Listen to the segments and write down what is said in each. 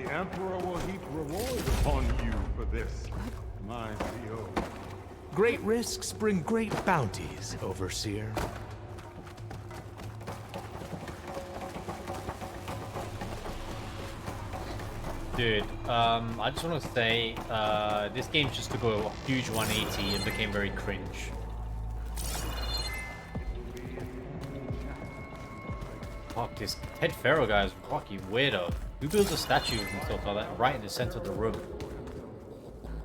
The Emperor will heap reward upon you for this, my CO. Great risks bring great bounties, Overseer. Dude, I just want to say, this game just took a huge 180 and became very cringe. Fuck, this Ted Faro guy is fucking weirdo. Who builds a statue of himself like that right in the center of the room?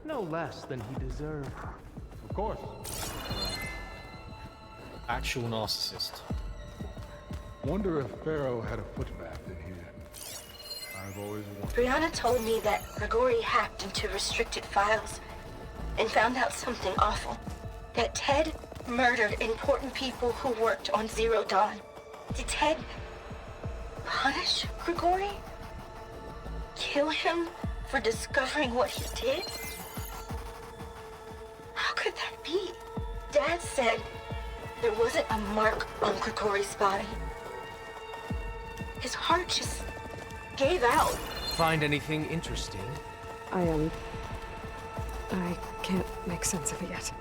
No less than he deserved. Of course. Actual narcissist. Wonder if Pharaoh had a footbath in here. I've always wondered. Brianna told me that Grigori hacked into restricted files and found out something awful. That Ted murdered important people who worked on Zero Dawn. Did Ted punish Grigori? Kill him for discovering what he did? How could that be? Dad said there wasn't a mark on Grigori's body. His heart just gave out. Find anything interesting? I can't make sense of it yet.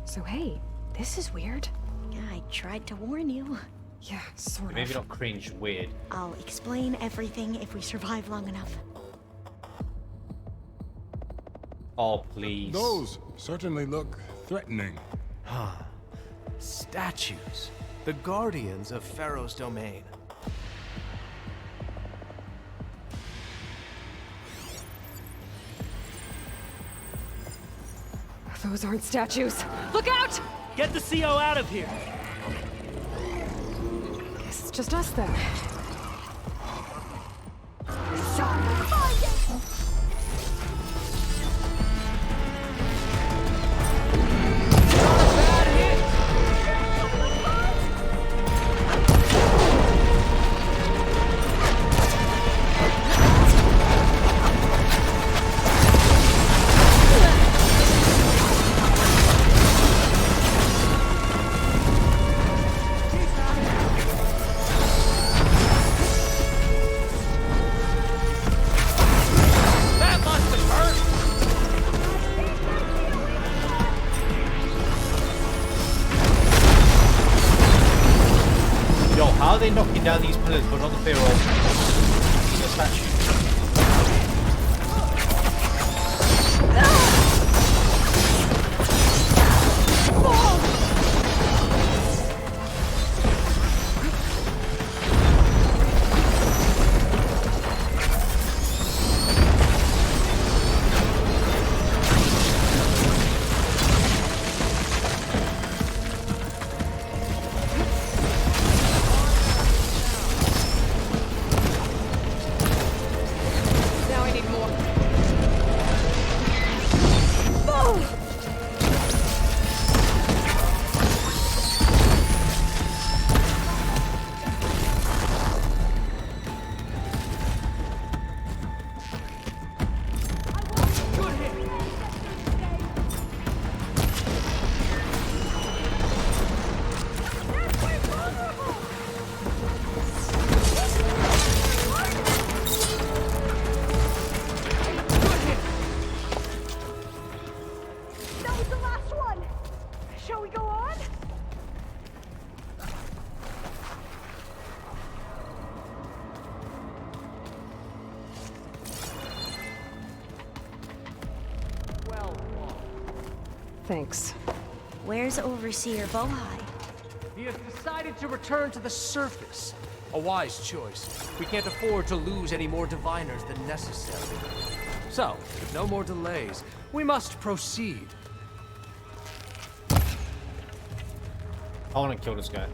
So hey, this is weird. Yeah, I tried to warn you. Yeah, sort of. Maybe not cringe, weird. I'll explain everything if we survive long enough. Oh, please. Those certainly look threatening. Huh. Statues. The guardians of Pharaoh's domain. Those aren't statues. Look out! Get the CO out of here! Guess it's just us then. How are they knocking down these pillars but not the Pharaoh? The statue. Thanks. Where's Overseer Bohai? He has decided to return to the surface. A wise choice. We can't afford to lose any more diviners than necessary. So, with no more delays, we must proceed. I want to kill this guy.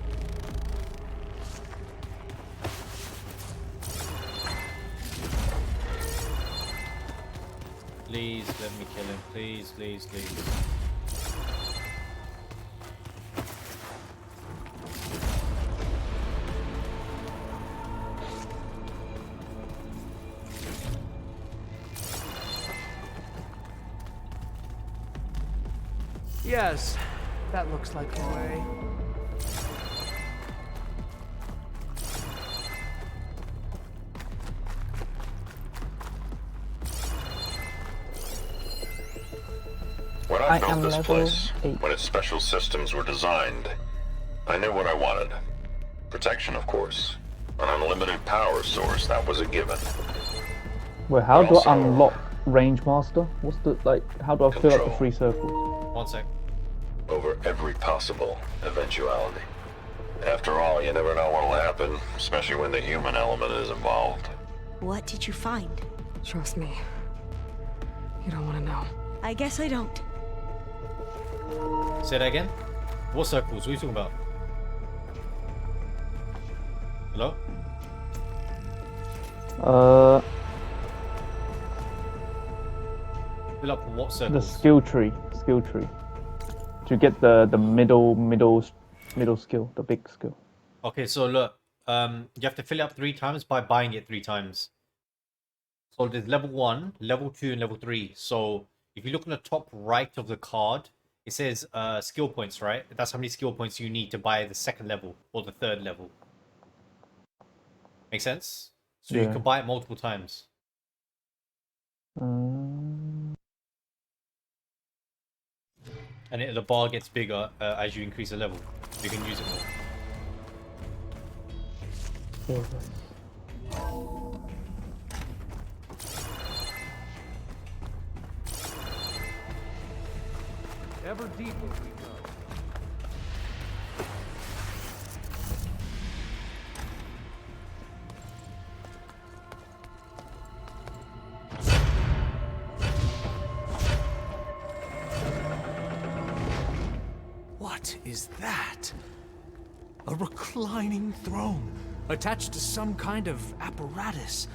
Please let me kill him. Please, please, please. Yes, that looks like the way. When I I built am this level place, 8. when its special systems were designed, I knew what I wanted. Protection, of course. An unlimited power source, that was a given. Wait, how do I Also- unlock Range Master? What's the, like, how do I fill up the Control. 3 circles? 1 sec. Over every possible eventuality. After all, you never know what'll happen, especially when the human element is involved. What did you find? Trust me. You don't want to know. I guess I don't. Say that again? What circles? What are you talking about? Hello? Fill up what The circles? skill tree. Skill tree. To get the middle skill, the big skill. Okay, so look, you have to fill it up 3 times by buying it 3 times. So there's level 1, level 2, and level 3. So if you look on the top right of the card, it says skill points, right? That's how many skill points you need to buy the 2nd level or the 3rd level. Make sense? So you Yeah. can buy it multiple times. And the bar gets bigger as you increase the level. You can use it more. Ever deeper we go. What is that? A reclining throne, attached to some kind of apparatus.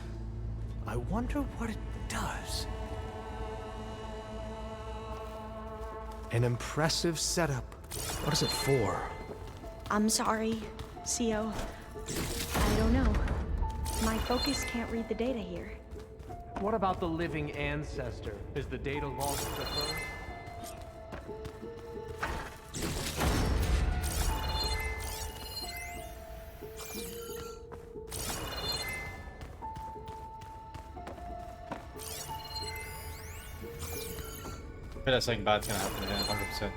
I wonder what it does. An impressive setup. What is it for? I'm sorry, CO. I don't know. My focus can't read the data here. What about the living ancestor? Is the data lost to her? I feel like something bad's gonna happen here, 100%.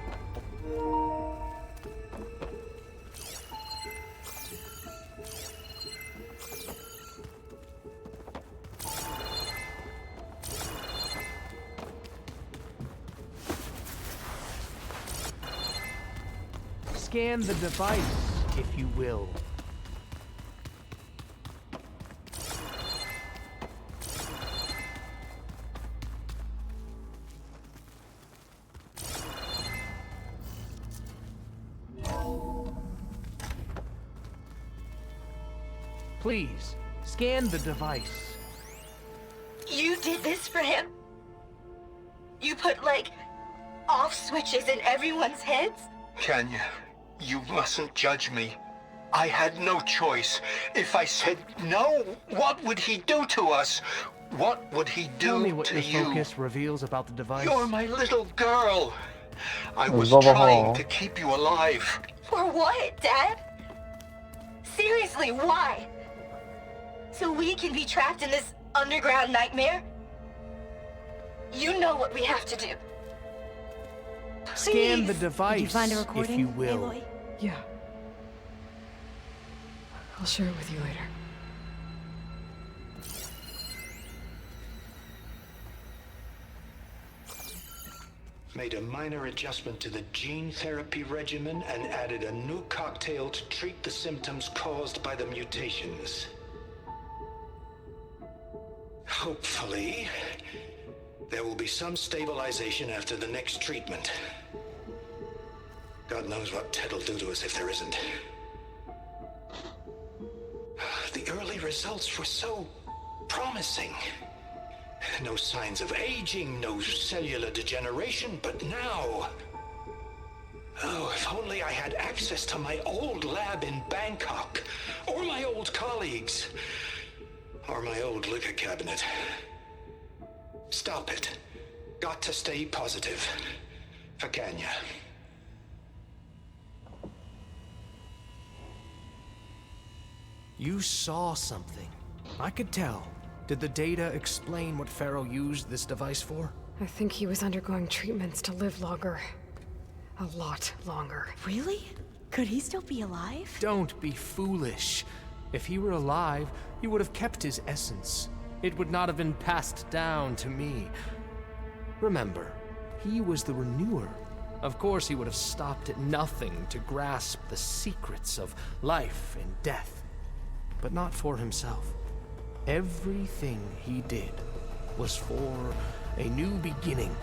Scan the device, if you will. Please, scan the device. You did this for him? You put, like, off switches in everyone's heads? Kenya, you mustn't judge me. I had no choice. If I said no, what would he do to us? What would he do Tell me what to your you? focus reveals about the device. You're my little girl. I was Baba trying Hall. to keep you alive. For what, Dad? Seriously, why? So we can be trapped in this underground nightmare? You know what we have to do. Scan the Please. device, Did you find a recording, if you will. Aloy? Yeah. I'll share it with you later. Made a minor adjustment to the gene therapy regimen and added a new cocktail to treat the symptoms caused by the mutations. Hopefully, there will be some stabilization after the next treatment. God knows what Ted will do to us if there isn't. The early results were so promising. No signs of aging, no cellular degeneration, but now... Oh, if only I had access to my old lab in Bangkok, or my old colleagues, or my old liquor cabinet. Stop it. Got to stay positive. For Kenya. You saw something. I could tell. Did the data explain what Pharaoh used this device for? I think he was undergoing treatments to live longer. A lot longer. Really? Could he still be alive? Don't be foolish. If he were alive, he would have kept his essence. It would not have been passed down to me. Remember, he was the renewer. Of course, he would have stopped at nothing to grasp the secrets of life and death. But not for himself. Everything he did was for a new beginning.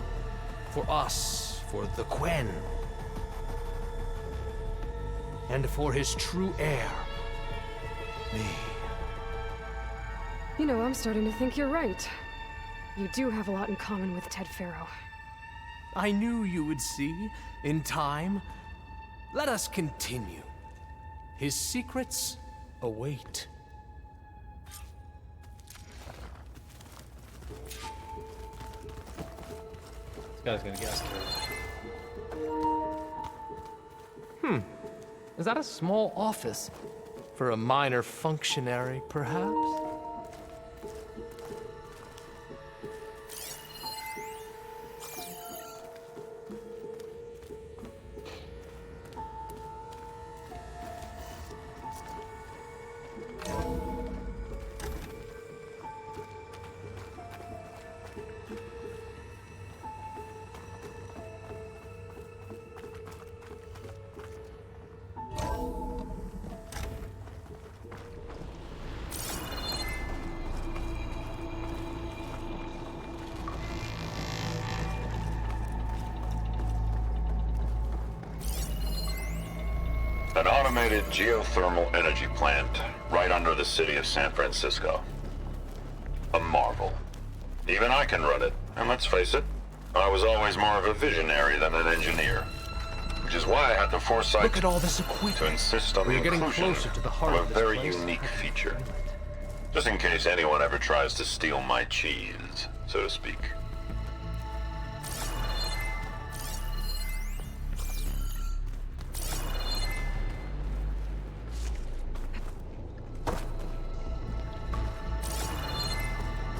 For us, for the Quen. And for his true heir, me. You know, I'm starting to think you're right. You do have a lot in common with Ted Pharaoh. I knew you would see, in time. Let us continue. His secrets await. This guy's gonna get us killed. Is that a small office? For a minor functionary, perhaps? An automated geothermal energy plant right under the city of San Francisco. A marvel. Even I can run it, and let's face it, I was always more of a visionary than an engineer. Which is why I had the foresight Look at all this equipment. to insist on the We're getting inclusion closer to the heart of of a this very place. unique feature. Just in case anyone ever tries to steal my cheese, so to speak.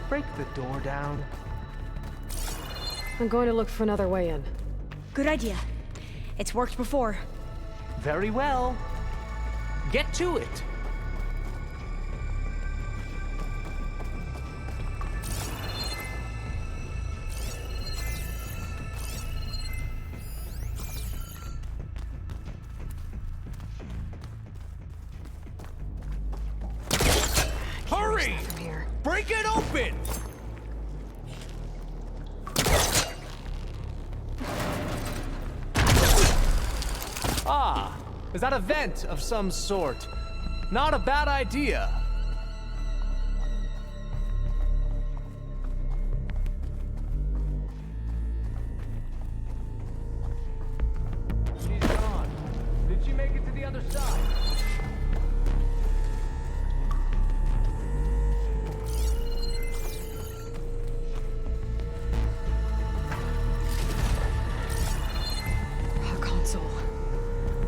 Break the door down. I'm going to look for another way in. Good idea. It's worked before. Very well. Get to it. Hurry! From here. Break it open! Ah, is that a vent of some sort? Not a bad idea. She's gone. Did she make it to the other side? A console.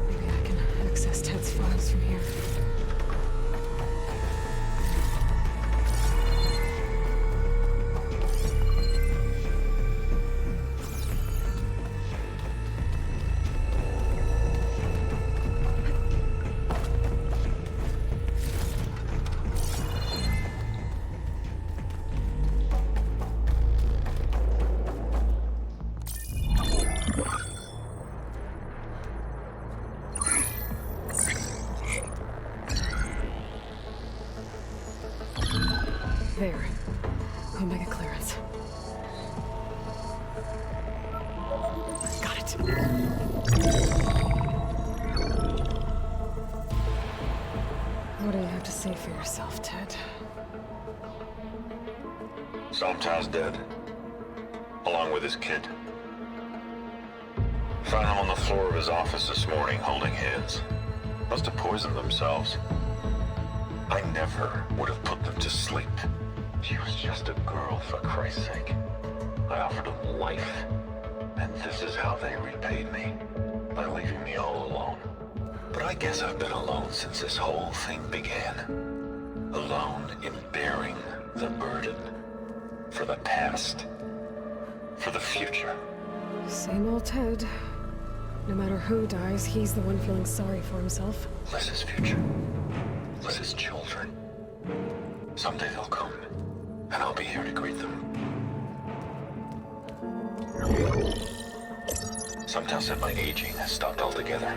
Maybe I can access Ted's files from here. There. Omega clearance. Got it. What do you have to say for yourself, Ted? Sometimes dead, along with his kid. Found him on the floor of his office this morning, holding hands. Must have poisoned themselves. I never would have put them to sleep. She was just a girl, for Christ's sake. I offered them life, and this is how they repaid me, by leaving me all alone. But I guess I've been alone since this whole thing began. Alone in bearing the burden. For the past. For the future. Same old Ted. No matter who dies, he's the one feeling sorry for himself. Liz's future. Liz's children. Someday they'll come, and I'll be here to greet them. Sometimes said my aging has stopped altogether.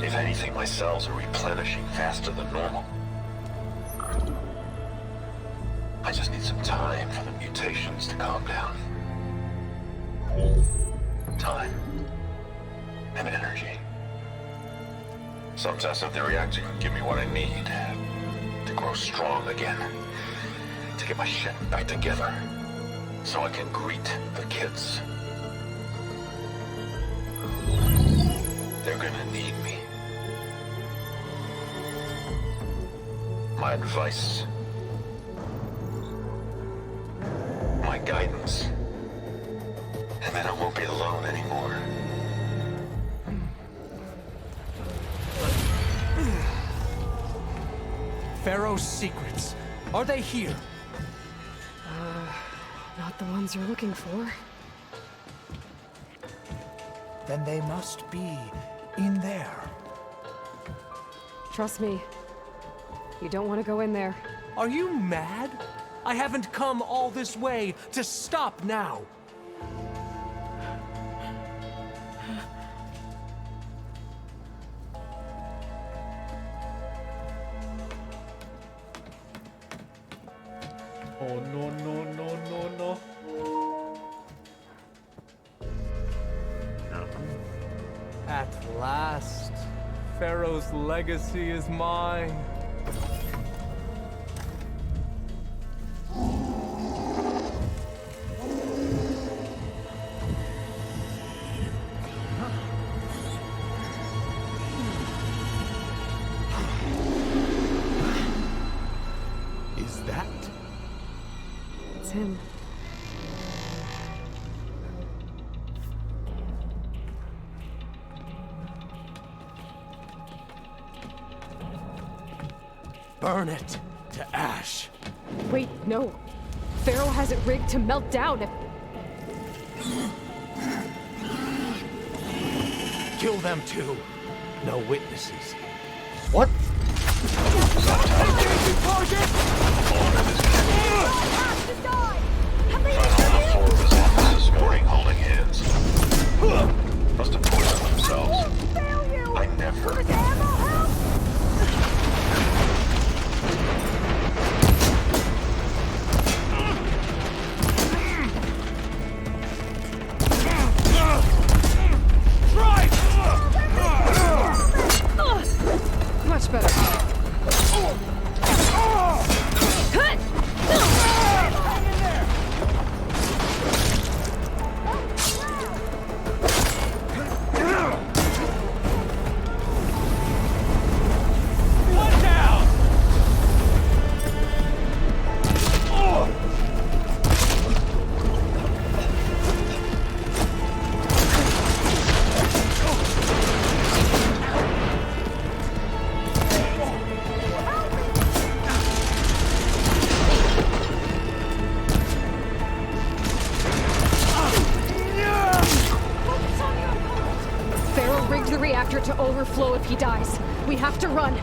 If anything, my cells are replenishing faster than normal. I just need some time for the mutations to calm down. Time. And energy. Sometimes said the reactor can give me what I need to grow strong again. To get my shit back together. So I can greet the kids. They're gonna need me. My advice. My guidance. And then I won't be alone anymore. Pharaoh's secrets. Are they here? Not the ones you're looking for. Then they must be in there. Trust me. You don't want to go in there. Are you mad? I haven't come all this way to stop now. Oh no no no no no. At last, Pharaoh's legacy is mine. Is that? It's him. Burn it to ash. Wait, no. Pharaoh has it rigged to melt down if... Kill them too. No witnesses. What? Found him on the floor of his office this morning, holding hands. Must have poisoned themselves. I never. Much better. To overflow if he dies. We have to run.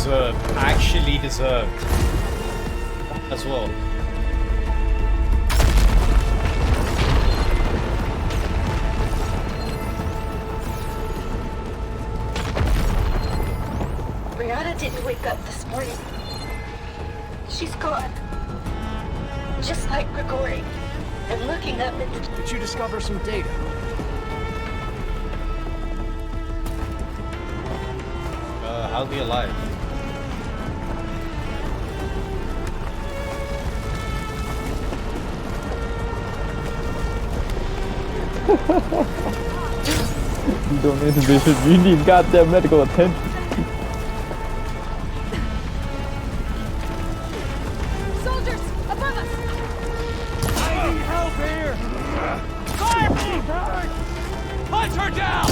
deserved. Actually deserved. As well. Brianna didn't wake up this morning. She's gone. Just like Grigori. And looking up at the... Did you discover some data? How's he alive? You don't need vision, you need goddamn medical attention. Soldiers, above us! I need help here! Fire! Punch her down!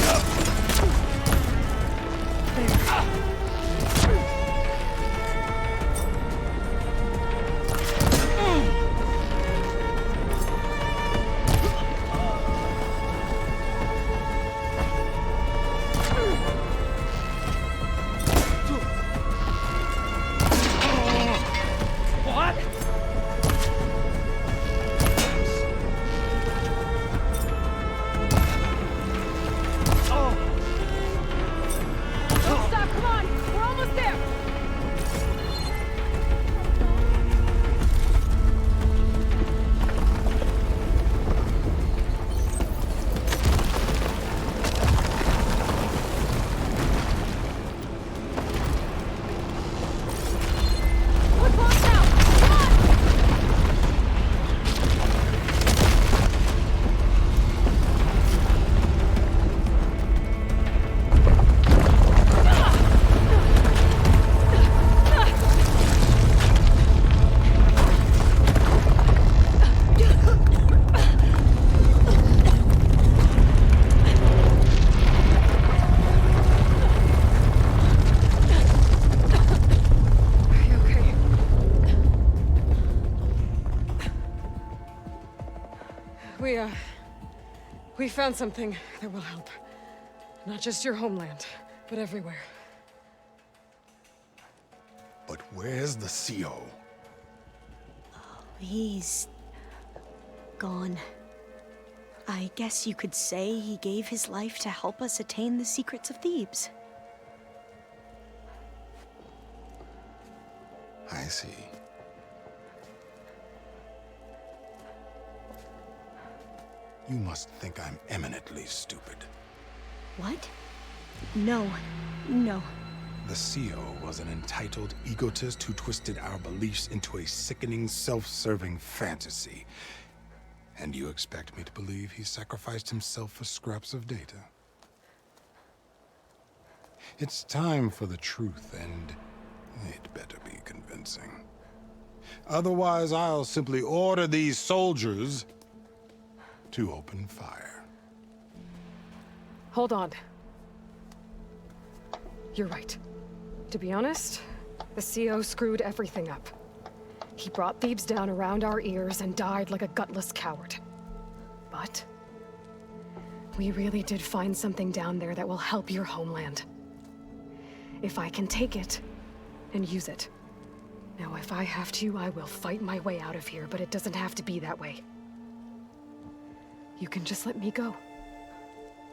We found something that will help. Not just your homeland, but everywhere. But where's the CO? He's gone. I guess you could say he gave his life to help us attain the secrets of Thebes. I see. You must think I'm eminently stupid. What? No. No. The CO was an entitled egotist who twisted our beliefs into a sickening, self-serving fantasy. And you expect me to believe he sacrificed himself for scraps of data? It's time for the truth, and it better be convincing. Otherwise, I'll simply order these soldiers to open fire. Hold on. You're right. To be honest, the CO screwed everything up. He brought Thebes down around our ears and died like a gutless coward. But we really did find something down there that will help your homeland. If I can take it and use it. Now, if I have to, I will fight my way out of here, but it doesn't have to be that way. You can just let me go.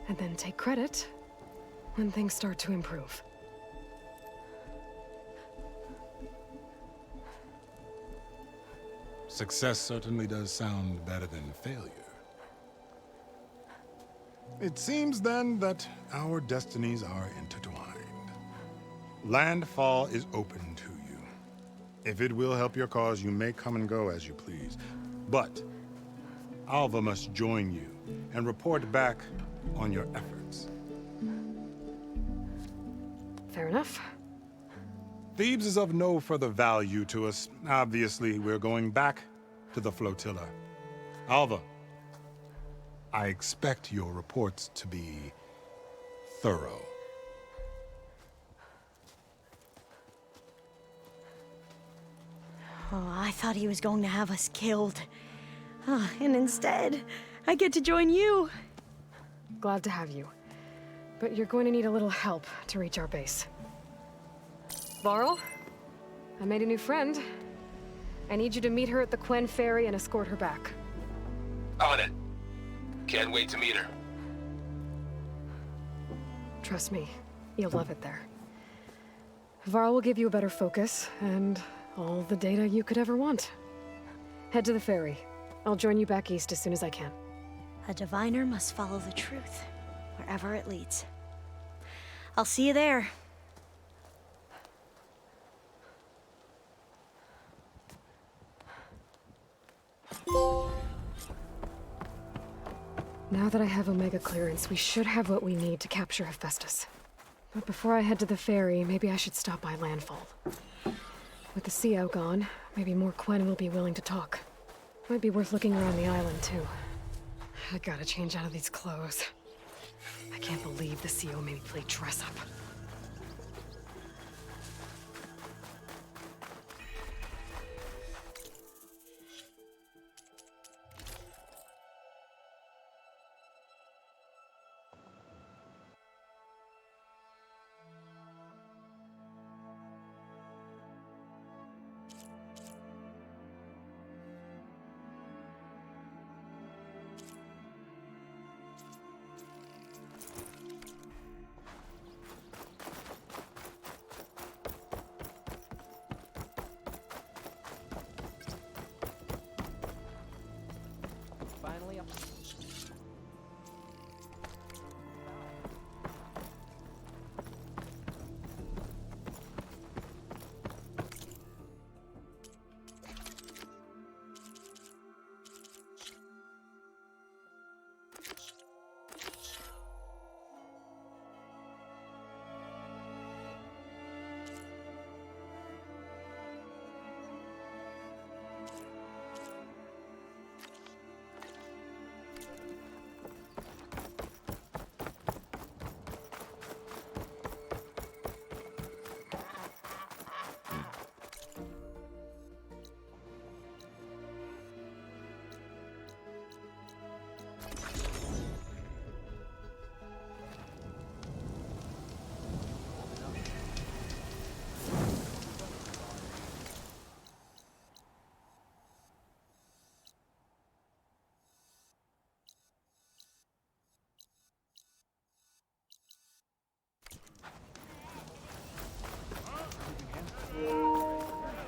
And then take credit when things start to improve. Success certainly does sound better than failure. It seems then that our destinies are intertwined. Landfall is open to you. If it will help your cause, you may come and go as you please. But Alva must join you and report back on your efforts. Fair enough. Thebes is of no further value to us. Obviously, we're going back to the flotilla. Alva, I expect your reports to be thorough. Oh, I thought he was going to have us killed. And instead, I get to join you. Glad to have you. But you're going to need a little help to reach our base. Varl, I made a new friend. I need you to meet her at the Quen Ferry and escort her back. On it. Can't wait to meet her. Trust me, you'll love it there. Varl will give you a better focus, and all the data you could ever want. Head to the ferry. I'll join you back east as soon as I can. A diviner must follow the truth, wherever it leads. I'll see you there. Now that I have Omega clearance, we should have what we need to capture Hephaestus. But before I head to the ferry, maybe I should stop by Landfall. With the CO gone, maybe more Quen will be willing to talk. Might be worth looking around the island, too. I gotta change out of these clothes. I can't believe the CO made me play dress up.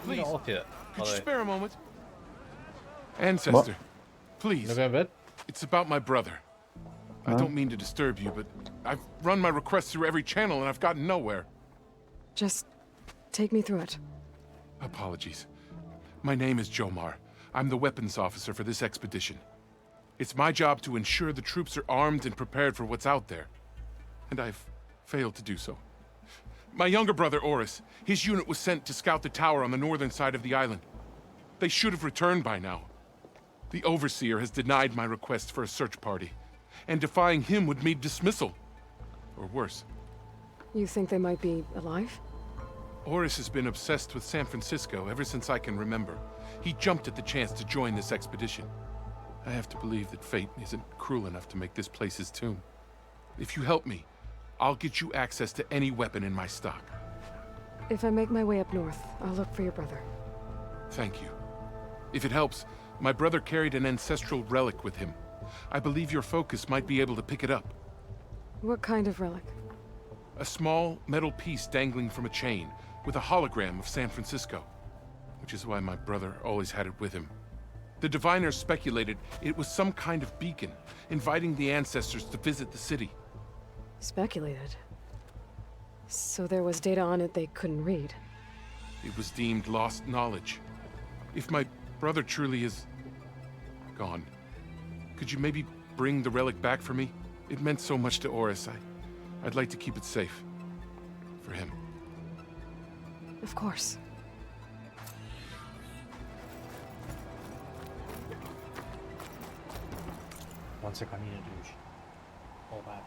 Please. Off here. Could you spare a moment? Ancestor, please. You going to bed? It's about my brother. I don't mean to disturb you, but I've run my requests through every channel and I've gotten nowhere. Just take me through it. Apologies. My name is Jomar. I'm the weapons officer for this expedition. It's my job to ensure the troops are armed and prepared for what's out there. And I've failed to do so. My younger brother, Oris, his unit was sent to scout the tower on the northern side of the island. They should have returned by now. The Overseer has denied my request for a search party, and defying him would mean dismissal. Or worse. You think they might be alive? Oris has been obsessed with San Francisco ever since I can remember. He jumped at the chance to join this expedition. I have to believe that fate isn't cruel enough to make this place his tomb. If you help me, I'll get you access to any weapon in my stock. If I make my way up north, I'll look for your brother. Thank you. If it helps, my brother carried an ancestral relic with him. I believe your focus might be able to pick it up. What kind of relic? A small metal piece dangling from a chain, with a hologram of San Francisco. Which is why my brother always had it with him. The diviners speculated it was some kind of beacon, inviting the ancestors to visit the city. Speculated. So there was data on it they couldn't read. It was deemed lost knowledge. If my brother truly is gone, could you maybe bring the relic back for me? It meant so much to Oris. I'd like to keep it safe. For him. Of course. One sec, I need a douche. All bad.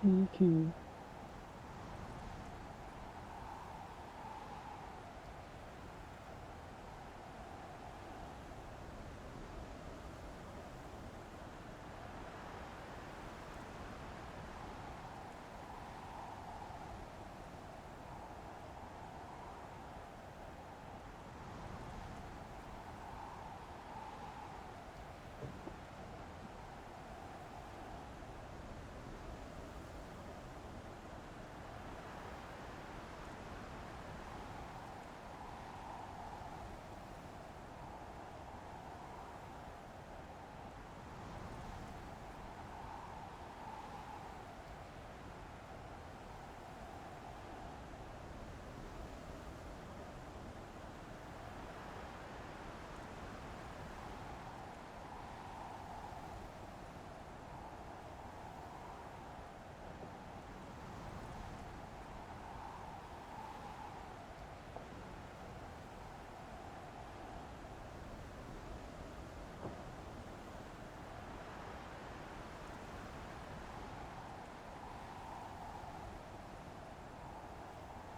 Kiki.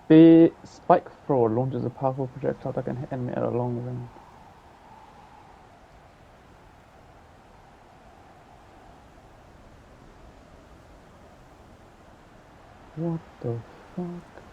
The spike thrower launches a powerful projectile that can hit enemy at a long range. What the fuck?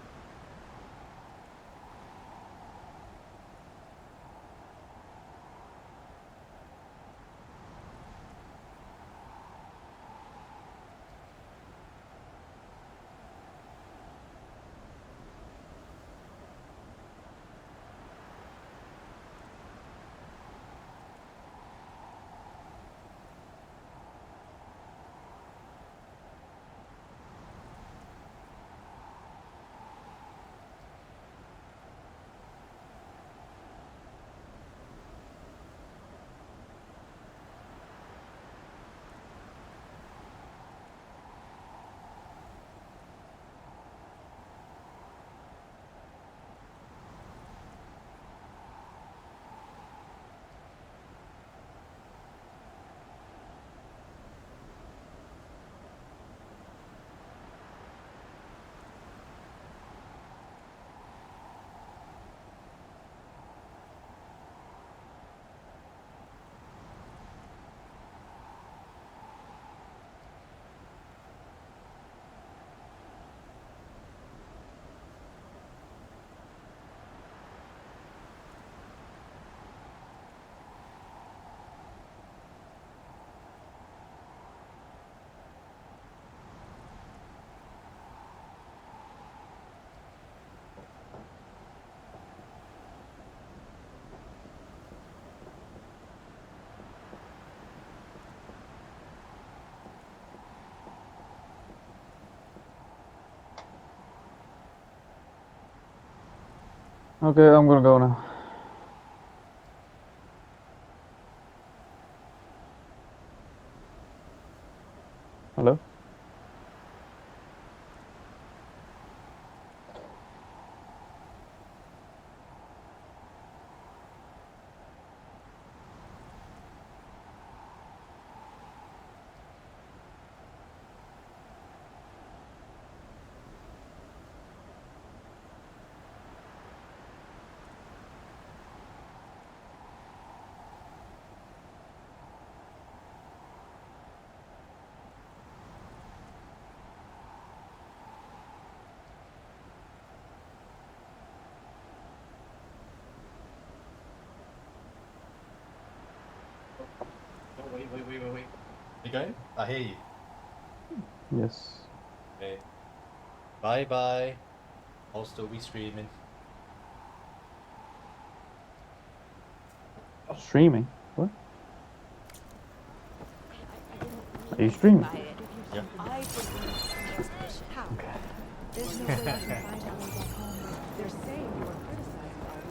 Okay, I'm gonna go now. Hello? Oh, wait. You going? I hear you. Yes. Okay. Bye bye. I'll still be streaming. Streaming? What? Are you streaming? Yeah.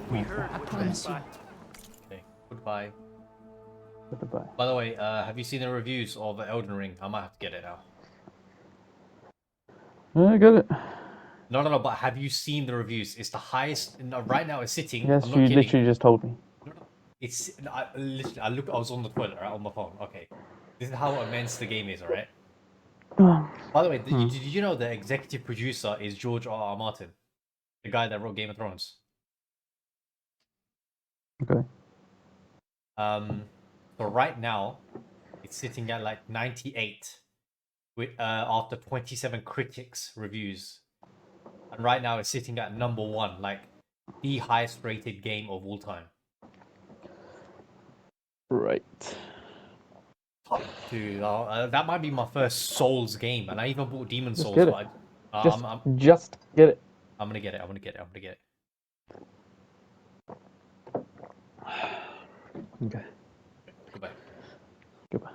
We heard what you said. Okay. Goodbye. Goodbye. By the way, have you seen the reviews of Elden Ring? I might have to get it now. I got it. No, but have you seen the reviews? It's the highest. Right now, it's sitting. Yes, I'm you not kidding. literally just told me. No. It's. I was on the toilet, right, on my phone. Okay. This is how immense the game is, alright? By the way, did you know the executive producer is George R.R. Martin, the guy that wrote Game of Thrones? Okay. So right now, it's sitting at like 98 with after 27 critics reviews, and right now it's sitting at number 1, like the highest rated game of all time. Right. Dude, that might be my first Souls game, and I even bought Demon Just Souls. get it. But Just get it. I'm gonna get it. I'm gonna get it. I'm gonna get it. Okay. Goodbye. Goodbye.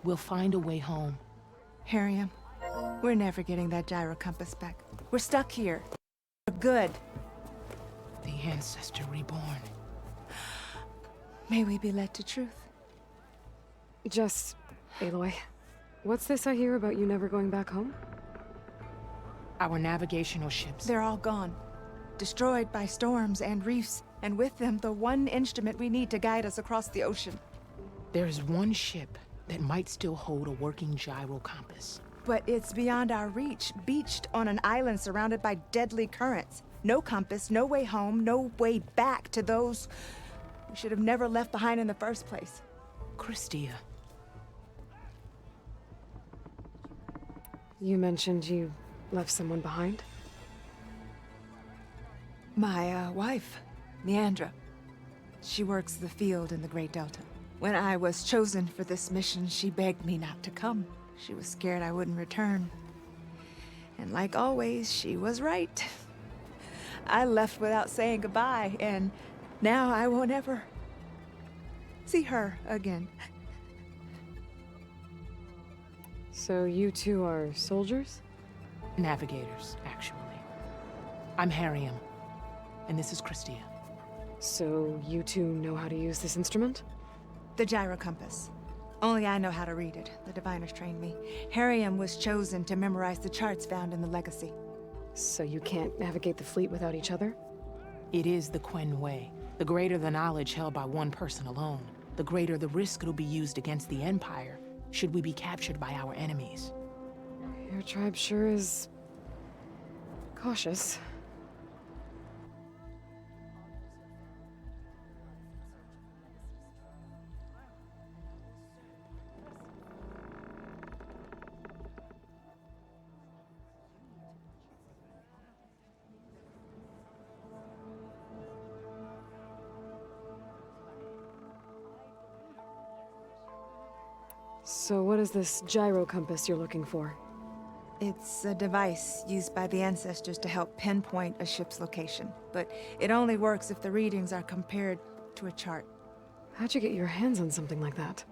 We'll find a way home. Harriam, we're never getting that gyro compass back. We're stuck here. We're good. The ancestor reborn. May we be led to truth. Just, Aloy, what's this I hear about you never going back home? Our navigational ships. They're all gone. Destroyed by storms and reefs, and with them the one instrument we need to guide us across the ocean. There is one ship that might still hold a working gyro compass. But it's beyond our reach, beached on an island surrounded by deadly currents. No compass, no way home, no way back to those we should have never left behind in the first place. Christia. You mentioned you left someone behind? My wife, Neandra. She works the field in the Great Delta. When I was chosen for this mission, she begged me not to come. She was scared I wouldn't return. And like always, she was right. I left without saying goodbye, and now I won't ever see her again. So you two are soldiers? Navigators, actually. I'm Harriam, and this is Christia. So you two know how to use this instrument? The gyro compass. Only I know how to read it. The diviners trained me. Harriam was chosen to memorize the charts found in the Legacy. So you can't navigate the fleet without each other? It is the Quen Way. The greater the knowledge held by one person alone, the greater the risk it'll be used against the Empire, should we be captured by our enemies. Your tribe sure is cautious. So what is this gyro compass you're looking for? It's a device used by the ancestors to help pinpoint a ship's location, but it only works if the readings are compared to a chart. How'd you get your hands on something like that?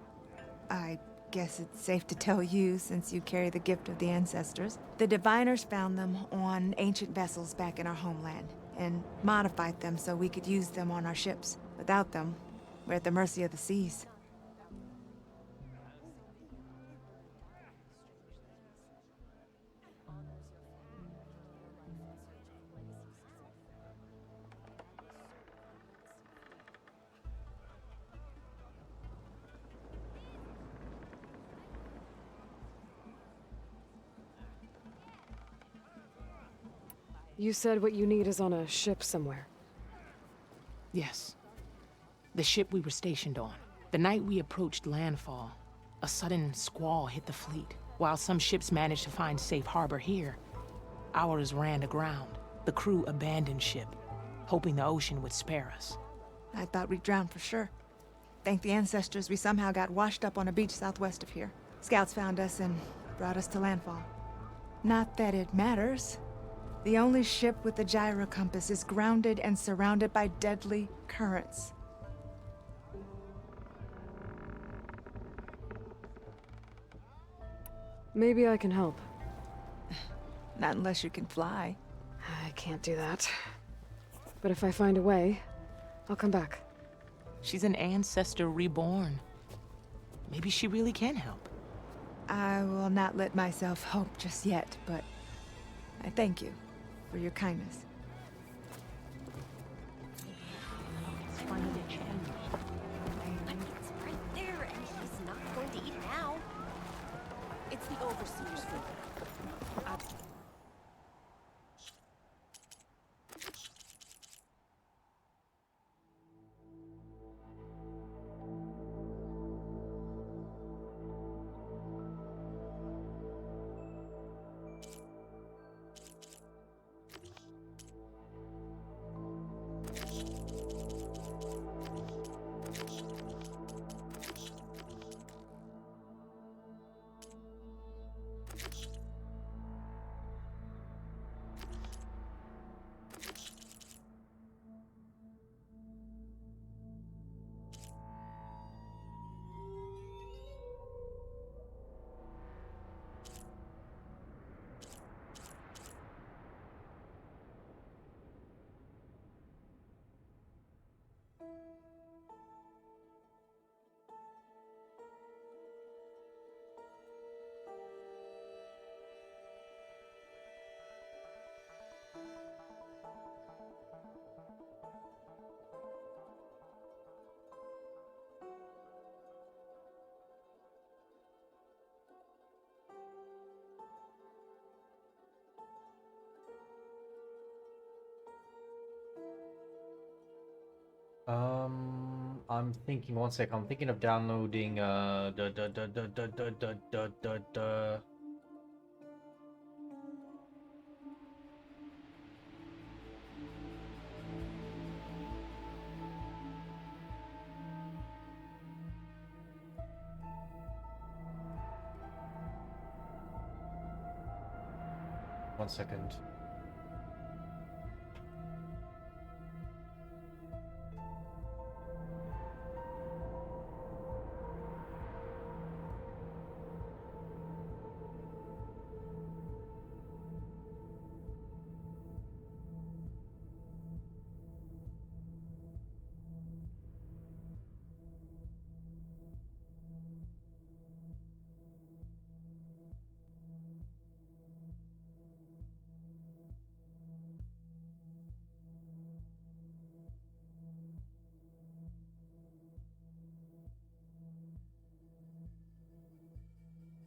I guess it's safe to tell you since you carry the gift of the ancestors. The diviners found them on ancient vessels back in our homeland and modified them so we could use them on our ships. Without them, we're at the mercy of the seas. You said what you need is on a ship somewhere. Yes. The ship we were stationed on. The night we approached landfall, a sudden squall hit the fleet. While some ships managed to find safe harbor here, ours ran aground. The crew abandoned ship, hoping the ocean would spare us. I thought we'd drown for sure. Thank the ancestors we somehow got washed up on a beach southwest of here. Scouts found us and brought us to landfall. Not that it matters. The only ship with the gyro compass is grounded and surrounded by deadly currents. Maybe I can help. Not unless you can fly. I can't do that. But if I find a way, I'll come back. She's an ancestor reborn. Maybe she really can help. I will not let myself hope just yet, but I thank you for your kindness. It's funny to change. But it's right there, and he's not going to eat it out. I'm thinking. One sec. I'm thinking of downloading the. One second.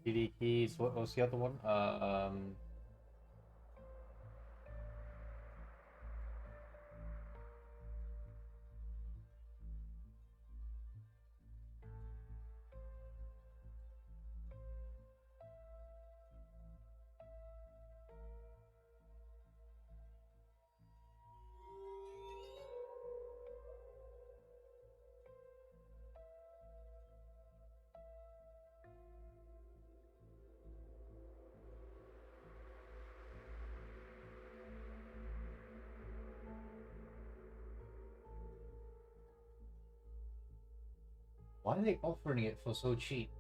CD keys. What was the other one? Why are they offering it for so cheap?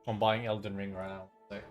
I'm buying Elden Ring right now. Sick.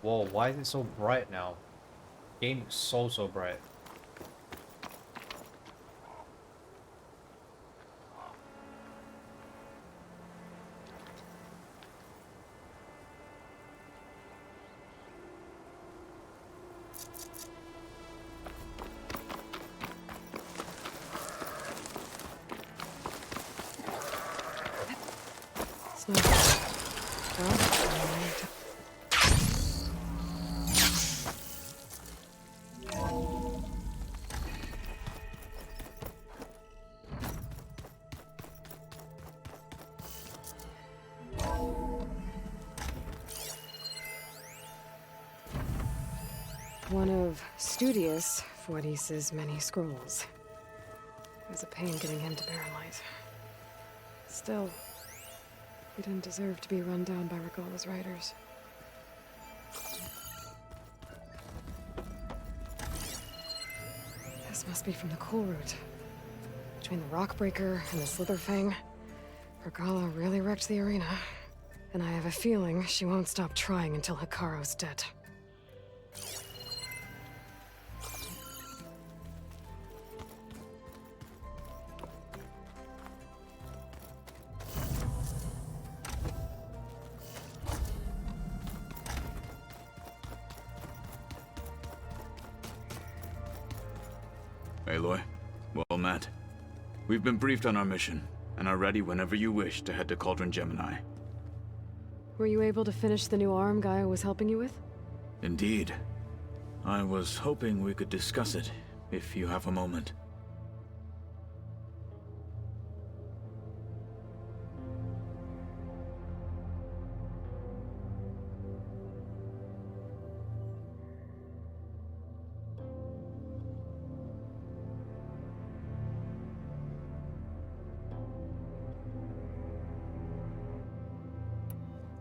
Whoa, why is it so bright now? Game looks so bright. It's not bad. One of Studious Fuertes' many scrolls. It was a pain getting him to Barrenlight. Still, he didn't deserve to be run down by Regalla's riders. This must be from the coal route. Between the Rockbreaker and the Slitherfang, Regalla really wrecked the arena. And I have a feeling she won't stop trying until Hikaru's dead. Aloy, well met. We've been briefed on our mission, and are ready whenever you wish to head to Cauldron Gemini. Were you able to finish the new arm Gaia was helping you with? Indeed. I was hoping we could discuss it, if you have a moment.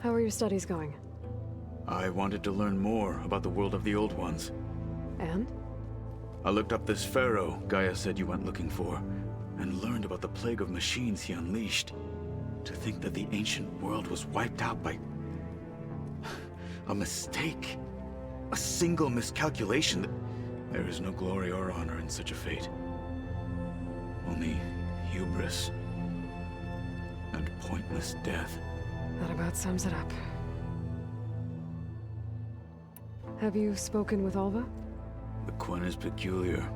How are your studies going? I wanted to learn more about the world of the Old Ones. And? I looked up this pharaoh Gaia said you went looking for, and learned about the plague of machines he unleashed. To think that the ancient world was wiped out by a mistake. A single miscalculation. There is no glory or honor in such a fate. Only hubris and pointless death. That about sums it up. Have you spoken with Alva? The Quen is peculiar.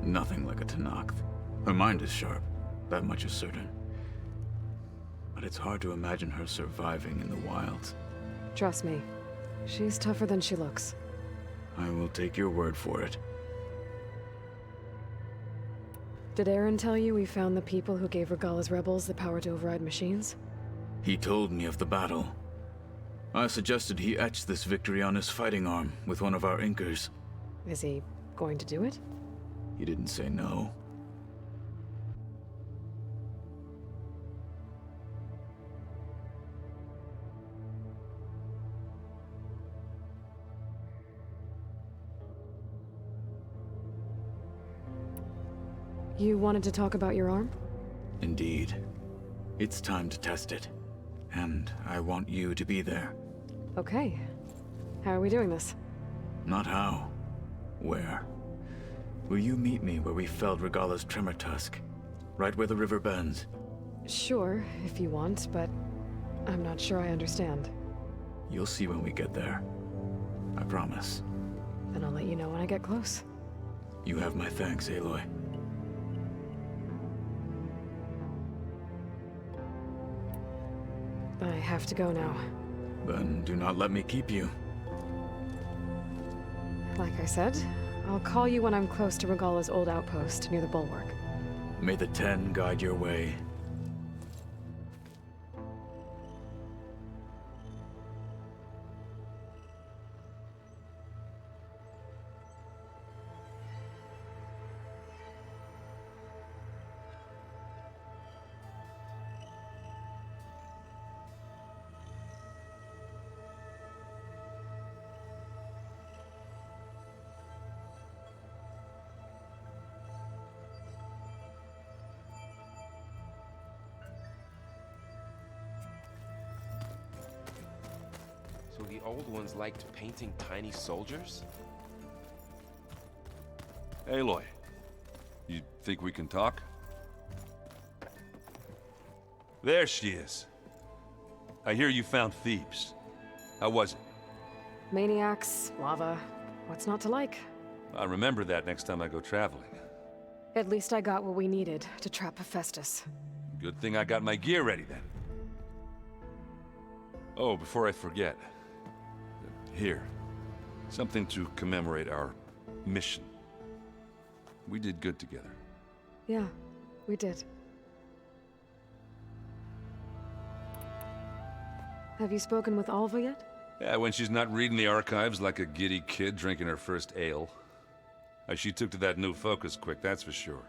Nothing like a Tenakth. Her mind is sharp, that much is certain. But it's hard to imagine her surviving in the wilds. Trust me, she's tougher than she looks. I will take your word for it. Did Aaron tell you we found the people who gave Regalla's rebels the power to override machines? He told me of the battle. I suggested he etch this victory on his fighting arm with one of our inkers. Is he going to do it? He didn't say no. You wanted to talk about your arm? Indeed. It's time to test it. And I want you to be there. Okay. How are we doing this? Not how. Where? Will you meet me where we felled Regalla's tremor tusk? Right where the river bends? Sure, if you want, but I'm not sure I understand. You'll see when we get there. I promise. Then I'll let you know when I get close. You have my thanks, Aloy. I have to go now. Then do not let me keep you. Like I said, I'll call you when I'm close to Regalla's old outpost near the bulwark. May the Ten guide your way. old ones liked painting tiny soldiers? Aloy, you think we can talk? There she is. I hear you found Thebes. How was it? Maniacs, lava. What's not to like? I'll remember that next time I go traveling. At least I got what we needed to trap Hephaestus. Good thing I got my gear ready then. Oh, before I forget. Here. Something to commemorate our mission. We did good together. Yeah, we did. Have you spoken with Alva yet? Yeah, when she's not reading the archives like a giddy kid drinking her first ale. She took to that new focus quick, that's for sure.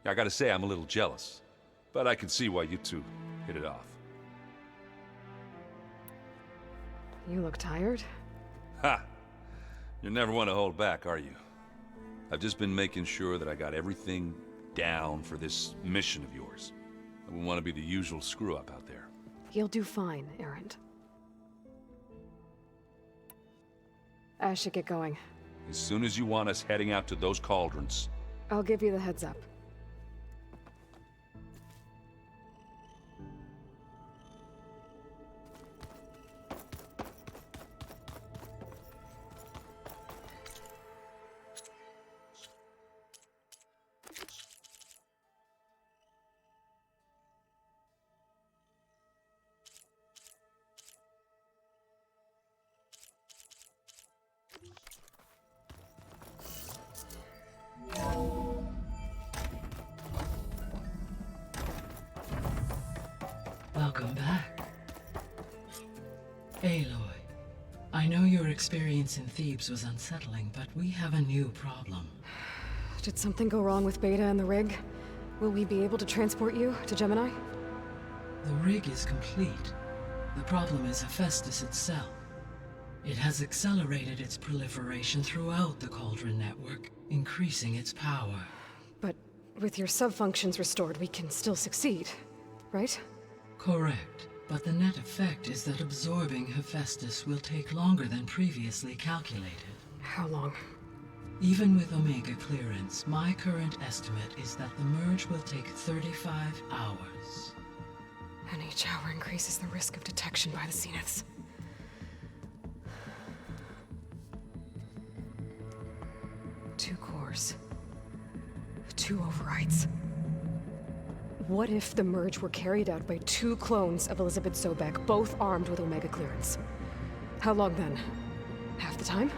I gotta say, I'm a little jealous. But I can see why you two hit it off. You look tired. Ha! You never want to hold back, are you? I've just been making sure that I got everything down for this mission of yours. I wouldn't want to be the usual screw-up out there. You'll do fine, Erend. I should get going. As soon as you want us heading out to those cauldrons. I'll give you the heads up. Welcome back. Aloy, I know your experience in Thebes was unsettling, but we have a new problem. Did something go wrong with Beta and the rig? Will we be able to transport you to Gemini? The rig is complete. The problem is Hephaestus itself. It has accelerated its proliferation throughout the Cauldron network, increasing its power. But with your sub-functions restored, we can still succeed, right? Correct, but the net effect is that absorbing Hephaestus will take longer than previously calculated. How long? Even with Omega clearance, my current estimate is that the merge will take 35 hours. And each hour increases the risk of detection by the Zeniths. Two cores. 2 overrides. What if the merge were carried out by 2 clones of Elizabeth Sobek, both armed with Omega clearance? How long then? Half the time?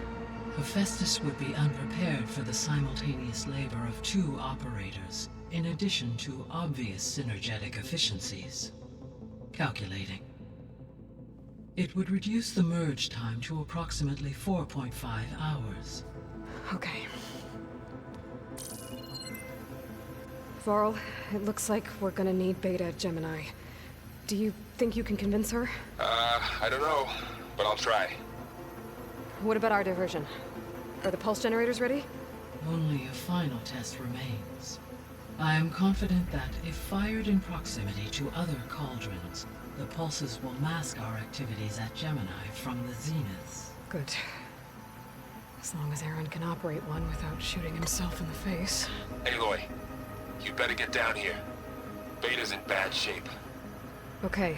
Hephaestus would be unprepared for the simultaneous labor of 2 operators, in addition to obvious synergetic efficiencies. Calculating. It would reduce the merge time to approximately 4.5 hours. Okay. Varl, it looks like we're gonna need Beta at Gemini. Do you think you can convince her? I don't know, but I'll try. What about our diversion? Are the pulse generators ready? Only a final test remains. I am confident that if fired in proximity to other cauldrons, the pulses will mask our activities at Gemini from the Zeniths. Good. As long as Aaron can operate one without shooting himself in the face. Aloy, you better get down here. Beta's in bad shape. Okay.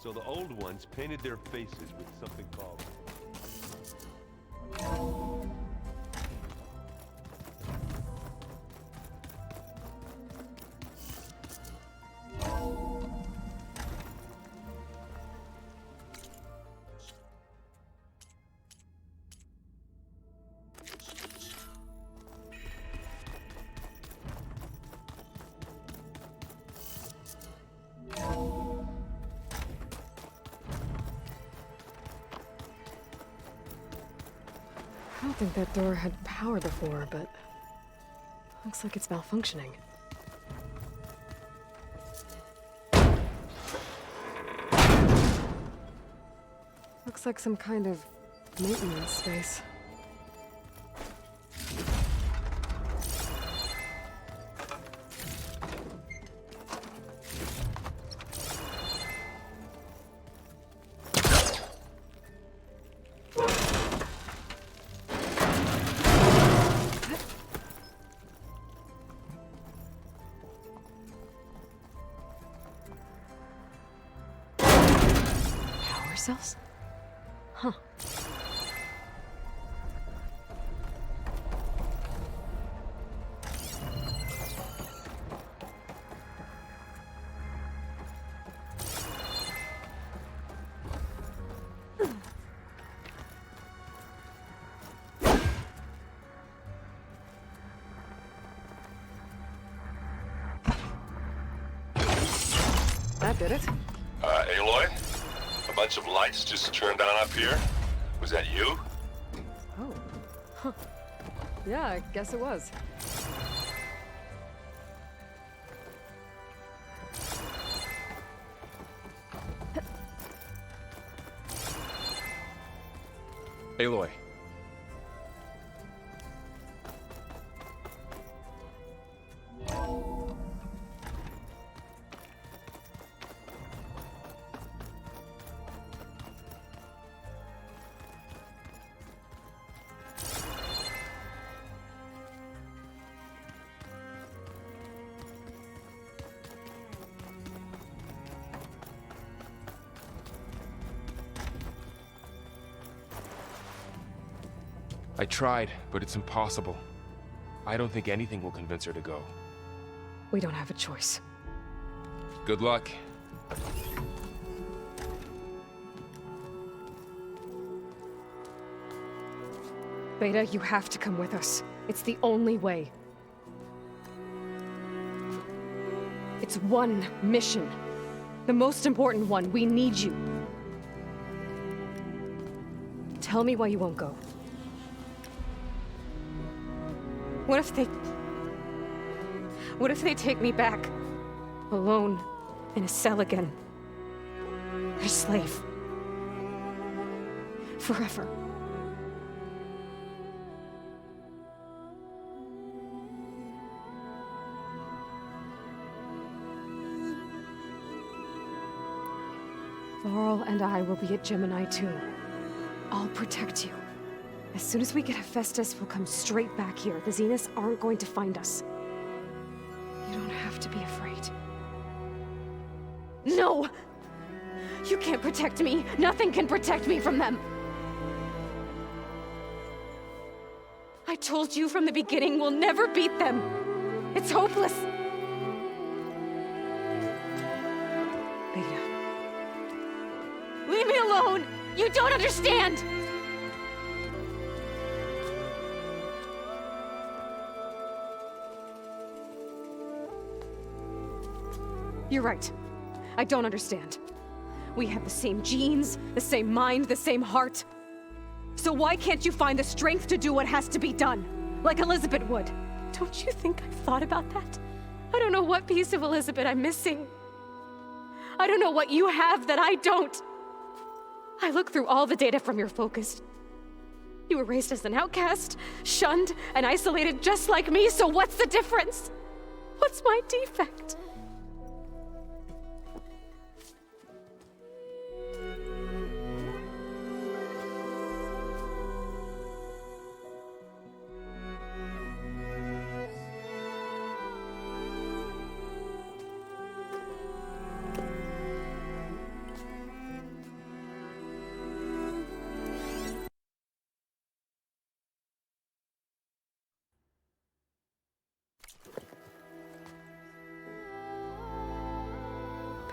So the old ones painted their faces with something called... don't think that door had power before, but looks like it's malfunctioning. Looks like some kind of maintenance space. Power cells? Huh. That did it. Aloy? A bunch of lights just turned on up here? Was that you? Oh. Huh. Yeah, I guess it was. Aloy. I tried, but it's impossible. I don't think anything will convince her to go. We don't have a choice. Good luck. Beta, you have to come with us. It's the only way. It's one mission. The most important one. We need you. Tell me why you won't go. What if they take me back? Alone, in a cell again. Their slave. Forever. Laurel and I will be at Gemini too. I'll protect you. As soon as we get Hephaestus, we'll come straight back here. The Zeniths aren't going to find us. You don't have to be afraid. No! You can't protect me. Nothing can protect me from them. I told you from the beginning we'll never beat them. It's hopeless. Beta. Leave me alone! You don't understand! You're right. I don't understand. We have the same genes, the same mind, the same heart. So why can't you find the strength to do what has to be done? Like Elizabeth would. Don't you think I've thought about that? I don't know what piece of Elizabeth I'm missing. I don't know what you have that I don't. I look through all the data from your focus. You were raised as an outcast, shunned, and isolated just like me, so what's the difference? What's my defect?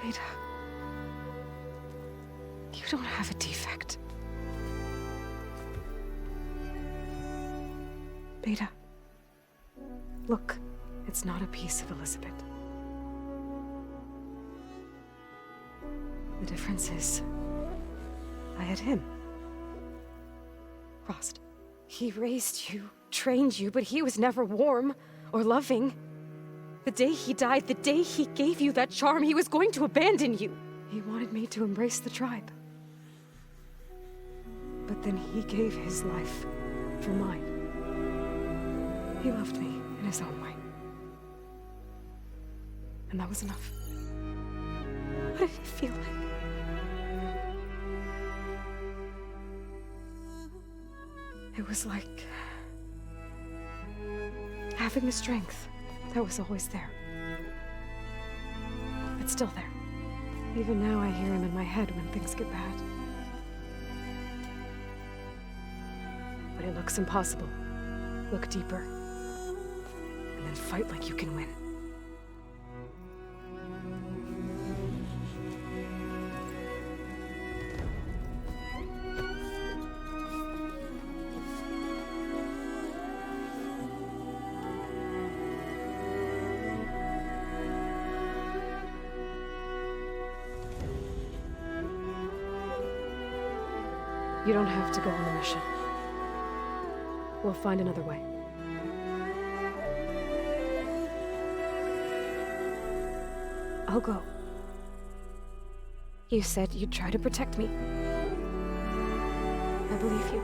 Beta, you don't have a defect. Beta, look, it's not a piece of Elizabeth. The difference is, I had him. Frost, He raised you, trained you, but he was never warm or loving. The day he died, the day he gave you that charm, he was going to abandon you. He wanted me to embrace the tribe. But then he gave his life for mine. He loved me in his own way. And that was enough. What did it feel like? It was like having the strength that was always there. It's still there. Even now I hear him in my head when things get bad. But it looks impossible. Look deeper. And then fight like you can win. You don't have to go on the mission. We'll find another way. I'll go. You said you'd try to protect me. I believe you.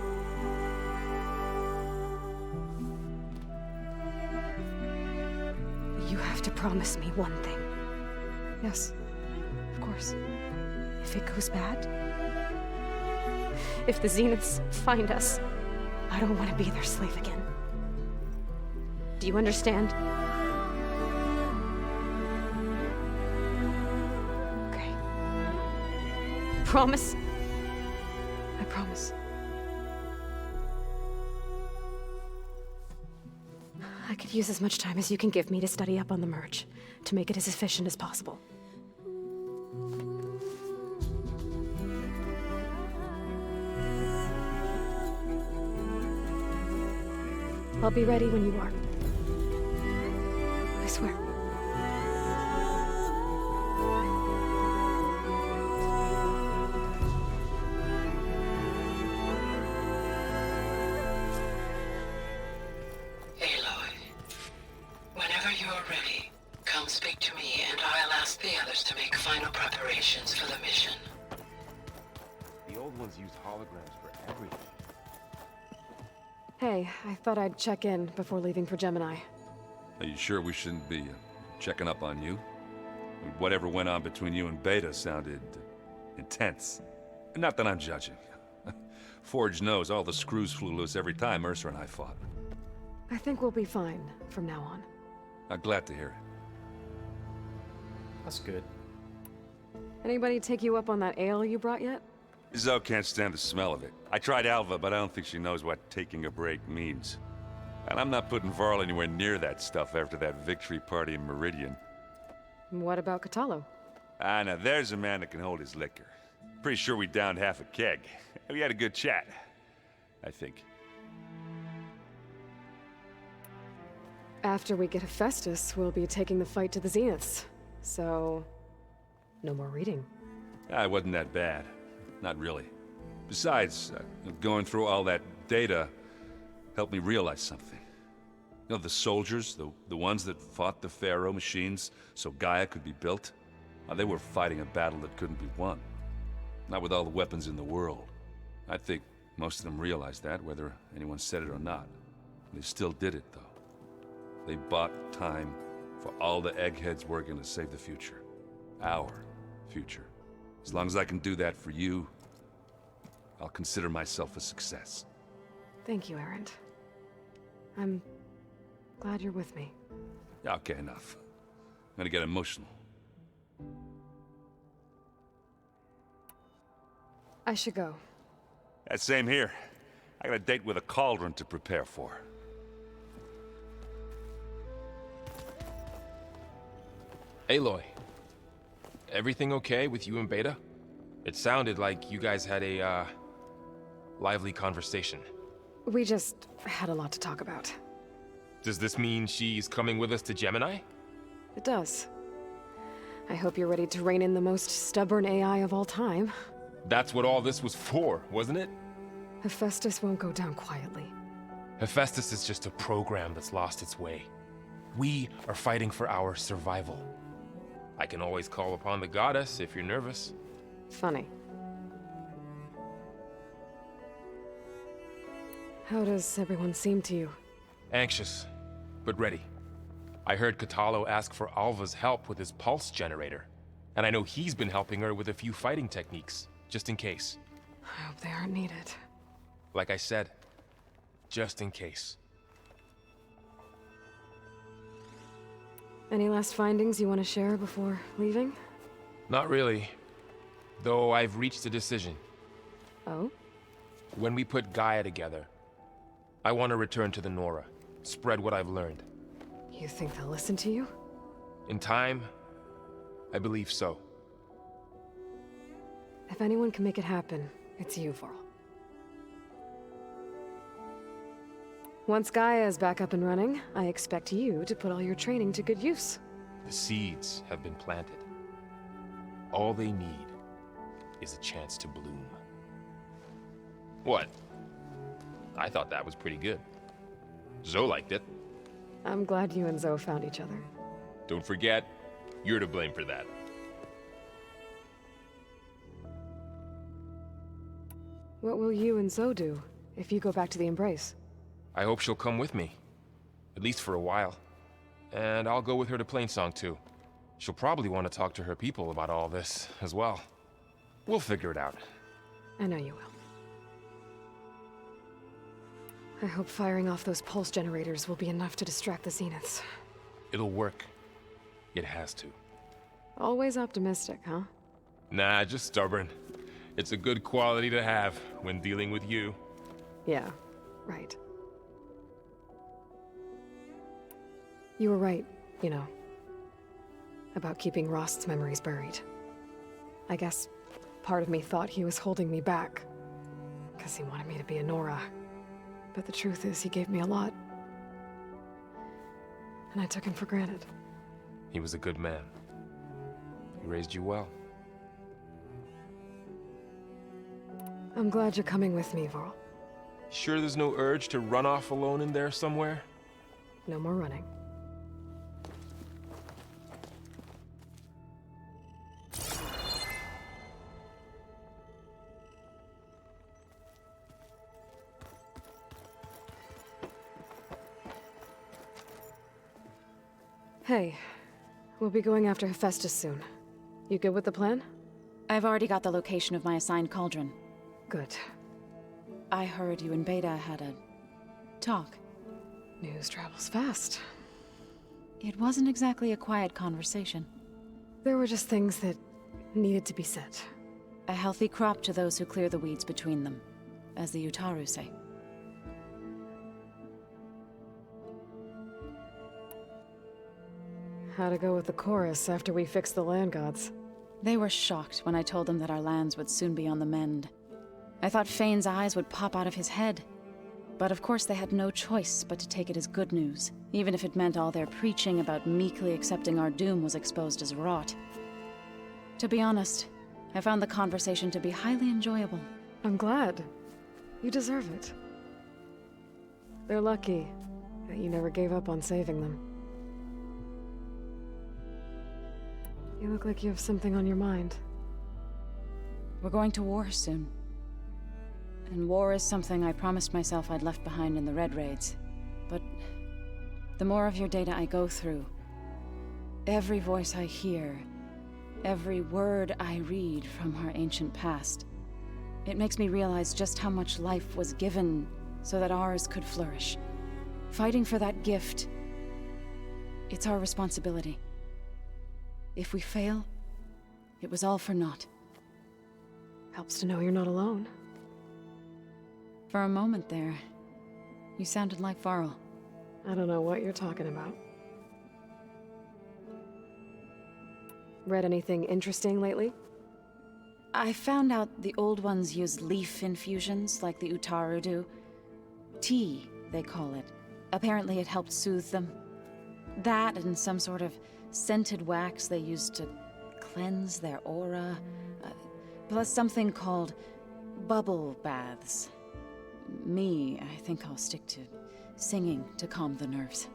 But you have to promise me one thing. Yes, of course. If it goes bad, if the Zeniths find us, I don't want to be their slave again. Do you understand? Okay. Promise? I promise. I could use as much time as you can give me to study up on the merge, to make it as efficient as possible. I'll be ready when you are. I swear. Aloy, whenever you're ready, come speak to me and I'll ask the others to make final preparations for the mission. The old ones used holograms for everything. Hey, I thought I'd check in before leaving for Gemini. Are you sure we shouldn't be checking up on you? Whatever went on between you and Beta sounded intense. Not that I'm judging. Forge knows all the screws flew loose every time Ursa and I fought. I think we'll be fine from now on. I'm glad to hear it. That's good. Anybody take you up on that ale you brought yet? Zoe can't stand the smell of it. I tried Alva, but I don't think she knows what taking a break means. And I'm not putting Varl anywhere near that stuff after that victory party in Meridian. What about Catalo? Ah, now there's a man that can hold his liquor. Pretty sure we downed half a keg. We had a good chat, I think. After we get Hephaestus, we'll be taking the fight to the Zeniths. So, no more reading. Ah, it wasn't that bad. Not really. Besides, going through all that data helped me realize something. You know, the soldiers, the ones that fought the Pharaoh machines so Gaia could be built, they were fighting a battle that couldn't be won. Not with all the weapons in the world. I think most of them realized that, whether anyone said it or not. They still did it, though. They bought time for all the eggheads working to save the future. Our future. As long as I can do that for you, I'll consider myself a success. Thank you, Erend. I'm glad you're with me. Okay, enough. I'm gonna get emotional. I should go. Same here. I got a date with a cauldron to prepare for. Aloy, everything okay with you and Beta? It sounded like you guys had a, lively conversation. We just had a lot to talk about. Does this mean she's coming with us to Gemini? It does. I hope you're ready to rein in the most stubborn AI of all time. That's what all this was for, wasn't it? Hephaestus won't go down quietly. Hephaestus is just a program that's lost its way. We are fighting for our survival. I can always call upon the goddess if you're nervous. Funny. How does everyone seem to you? Anxious, but ready. I heard Catalo ask for Alva's help with his pulse generator. And I know he's been helping her with a few fighting techniques, just in case. I hope they aren't needed. Like I said, just in case. Any last findings you want to share before leaving? Not really. Though I've reached a decision. Oh? When we put Gaia together, I want to return to the Nora, spread what I've learned. You think they'll listen to you? In time, I believe so. If anyone can make it happen, it's you, Varl. Once Gaia is back up and running, I expect you to put all your training to good use. The seeds have been planted. All they need is a chance to bloom. What? I thought that was pretty good. Zoe liked it. I'm glad you and Zoe found each other. Don't forget, you're to blame for that. What will you and Zoe do if you go back to the Embrace? I hope she'll come with me. At least for a while. And I'll go with her to Plainsong too. She'll probably want to talk to her people about all this as well. We'll figure it out. I know you will. I hope firing off those pulse generators will be enough to distract the Zeniths. It'll work. It has to. Always optimistic, huh? Nah, just stubborn. It's a good quality to have when dealing with you. Yeah, right. You were right, you know, about keeping Rost's memories buried. I guess part of me thought he was holding me back, because he wanted me to be a Nora. But the truth is, he gave me a lot. And I took him for granted. He was a good man. He raised you well. I'm glad you're coming with me, Varl. Sure there's no urge to run off alone in there somewhere? No more running. Hey, we'll be going after Hephaestus soon. You good with the plan? I've already got the location of my assigned cauldron. Good. I heard you and Beta had a talk. News travels fast. It wasn't exactly a quiet conversation. There were just things that needed to be said. A healthy crop to those who clear the weeds between them, as the Utaru say. How to go with the chorus after we fixed the land gods? They were shocked when I told them that our lands would soon be on the mend. I thought Fane's eyes would pop out of his head. But of course they had no choice but to take it as good news, even if it meant all their preaching about meekly accepting our doom was exposed as rot. To be honest, I found the conversation to be highly enjoyable. I'm glad. You deserve it. They're lucky that you never gave up on saving them. You look like you have something on your mind. We're going to war soon. And war is something I promised myself I'd left behind in the Red Raids. But the more of your data I go through, every voice I hear, every word I read from our ancient past, it makes me realize just how much life was given so that ours could flourish. Fighting for that gift, it's our responsibility. If we fail, it was all for naught. Helps to know you're not alone. For a moment there, you sounded like Varl. I don't know what you're talking about. Read anything interesting lately? I found out the old ones use leaf infusions like the Utaru do. Tea, they call it. Apparently it helped soothe them. That and some sort of scented wax they used to cleanse their aura. Plus something called bubble baths. I think I'll stick to singing to calm the nerves.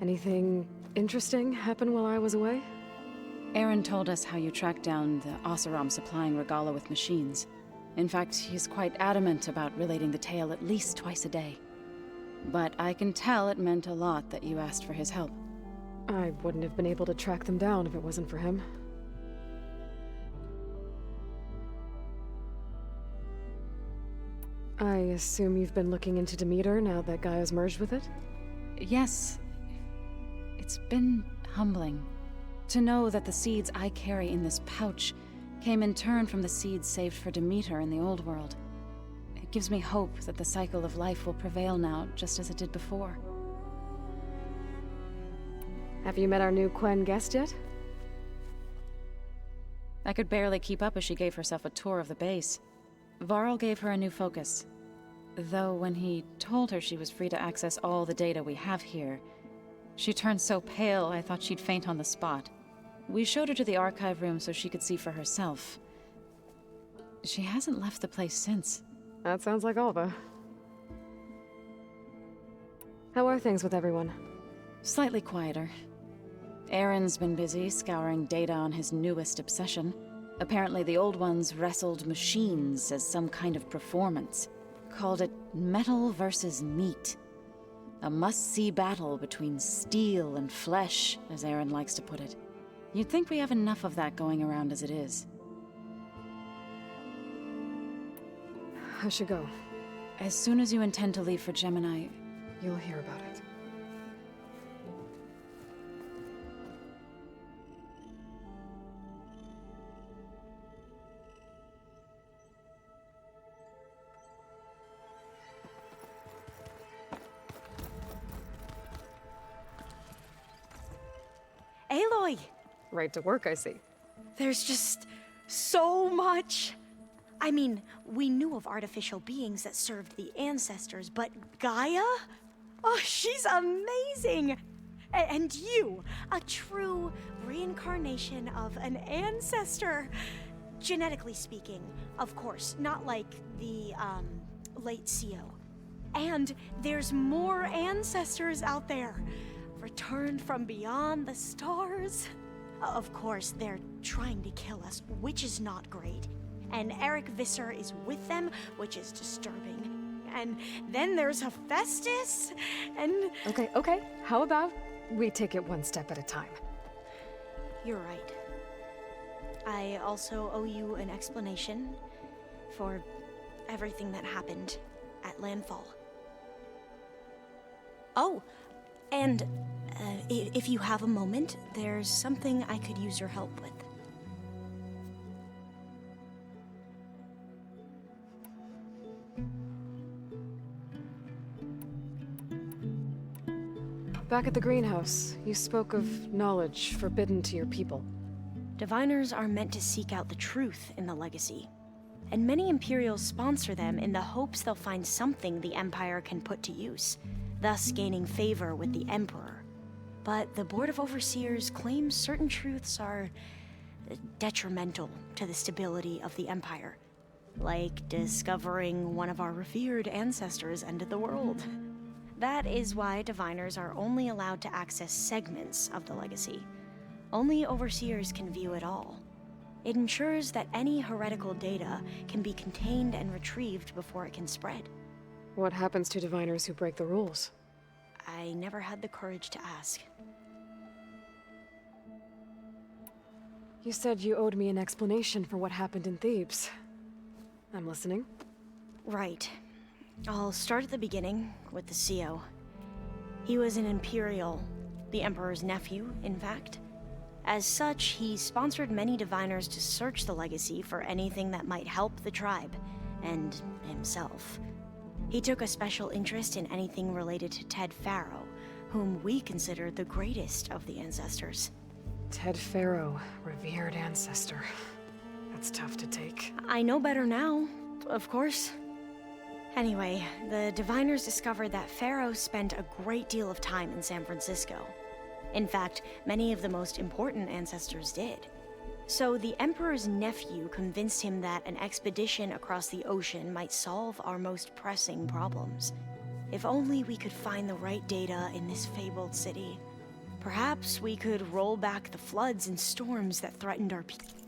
Anything interesting happen while I was away? Aaron told us how you tracked down the Oseram supplying Regala with machines. In fact, he's quite adamant about relating the tale at least twice a day. But I can tell it meant a lot that you asked for his help. I wouldn't have been able to track them down if it wasn't for him. I assume you've been looking into Demeter now that Gaia's merged with it? Yes. It's been humbling to know that the seeds I carry in this pouch came in turn from the seeds saved for Demeter in the old world. It gives me hope that the cycle of life will prevail now, just as it did before. Have you met our new Quen guest yet? I could barely keep up as she gave herself a tour of the base. Varl gave her a new focus. Though when he told her she was free to access all the data we have here, she turned so pale I thought she'd faint on the spot. We showed her to the archive room so she could see for herself. She hasn't left the place since. That sounds like Alva. How are things with everyone? Slightly quieter. Aaron's been busy scouring data on his newest obsession. Apparently the old ones wrestled machines as some kind of performance. Called it metal versus meat. A must-see battle between steel and flesh, as Aaron likes to put it. You'd think we have enough of that going around as it is. I should go. As soon as you intend to leave for Gemini, you'll hear about it. Aloy! Right to work, I see. There's just so much. I mean, we knew of artificial beings that served the ancestors, but Gaia? Oh, she's amazing! And you, a true reincarnation of an ancestor. Genetically speaking, of course, not like the, late CO. And there's more ancestors out there, returned from beyond the stars. Of course, they're trying to kill us, which is not great. And Eric Visser is with them, which is disturbing. And then there's Hephaestus, and... Okay. How about we take it one step at a time? You're right. I also owe you an explanation for everything that happened at Landfall. Oh, and if you have a moment, there's something I could use your help with. Back at the greenhouse, you spoke of knowledge forbidden to your people. Diviners are meant to seek out the truth in the legacy, and many Imperials sponsor them in the hopes they'll find something the Empire can put to use, thus gaining favor with the Emperor. But the Board of Overseers claims certain truths are detrimental to the stability of the Empire, like discovering one of our revered ancestors ended the world. That is why Diviners are only allowed to access segments of the legacy. Only Overseers can view it all. It ensures that any heretical data can be contained and retrieved before it can spread. What happens to Diviners who break the rules? I never had the courage to ask. You said you owed me an explanation for what happened in Thebes. I'm listening. Right. I'll start at the beginning, with the CO. He was an Imperial, the Emperor's nephew, in fact. As such, he sponsored many Diviners to search the legacy for anything that might help the tribe, and himself. He took a special interest in anything related to Ted Farrow, whom we consider the greatest of the ancestors. Ted Farrow, revered ancestor. That's tough to take. I know better now, of course. Anyway, the Diviners discovered that Farrow spent a great deal of time in San Francisco. In fact, many of the most important ancestors did. So the Emperor's nephew convinced him that an expedition across the ocean might solve our most pressing problems. If only we could find the right data in this fabled city. Perhaps we could roll back the floods and storms that threatened our people.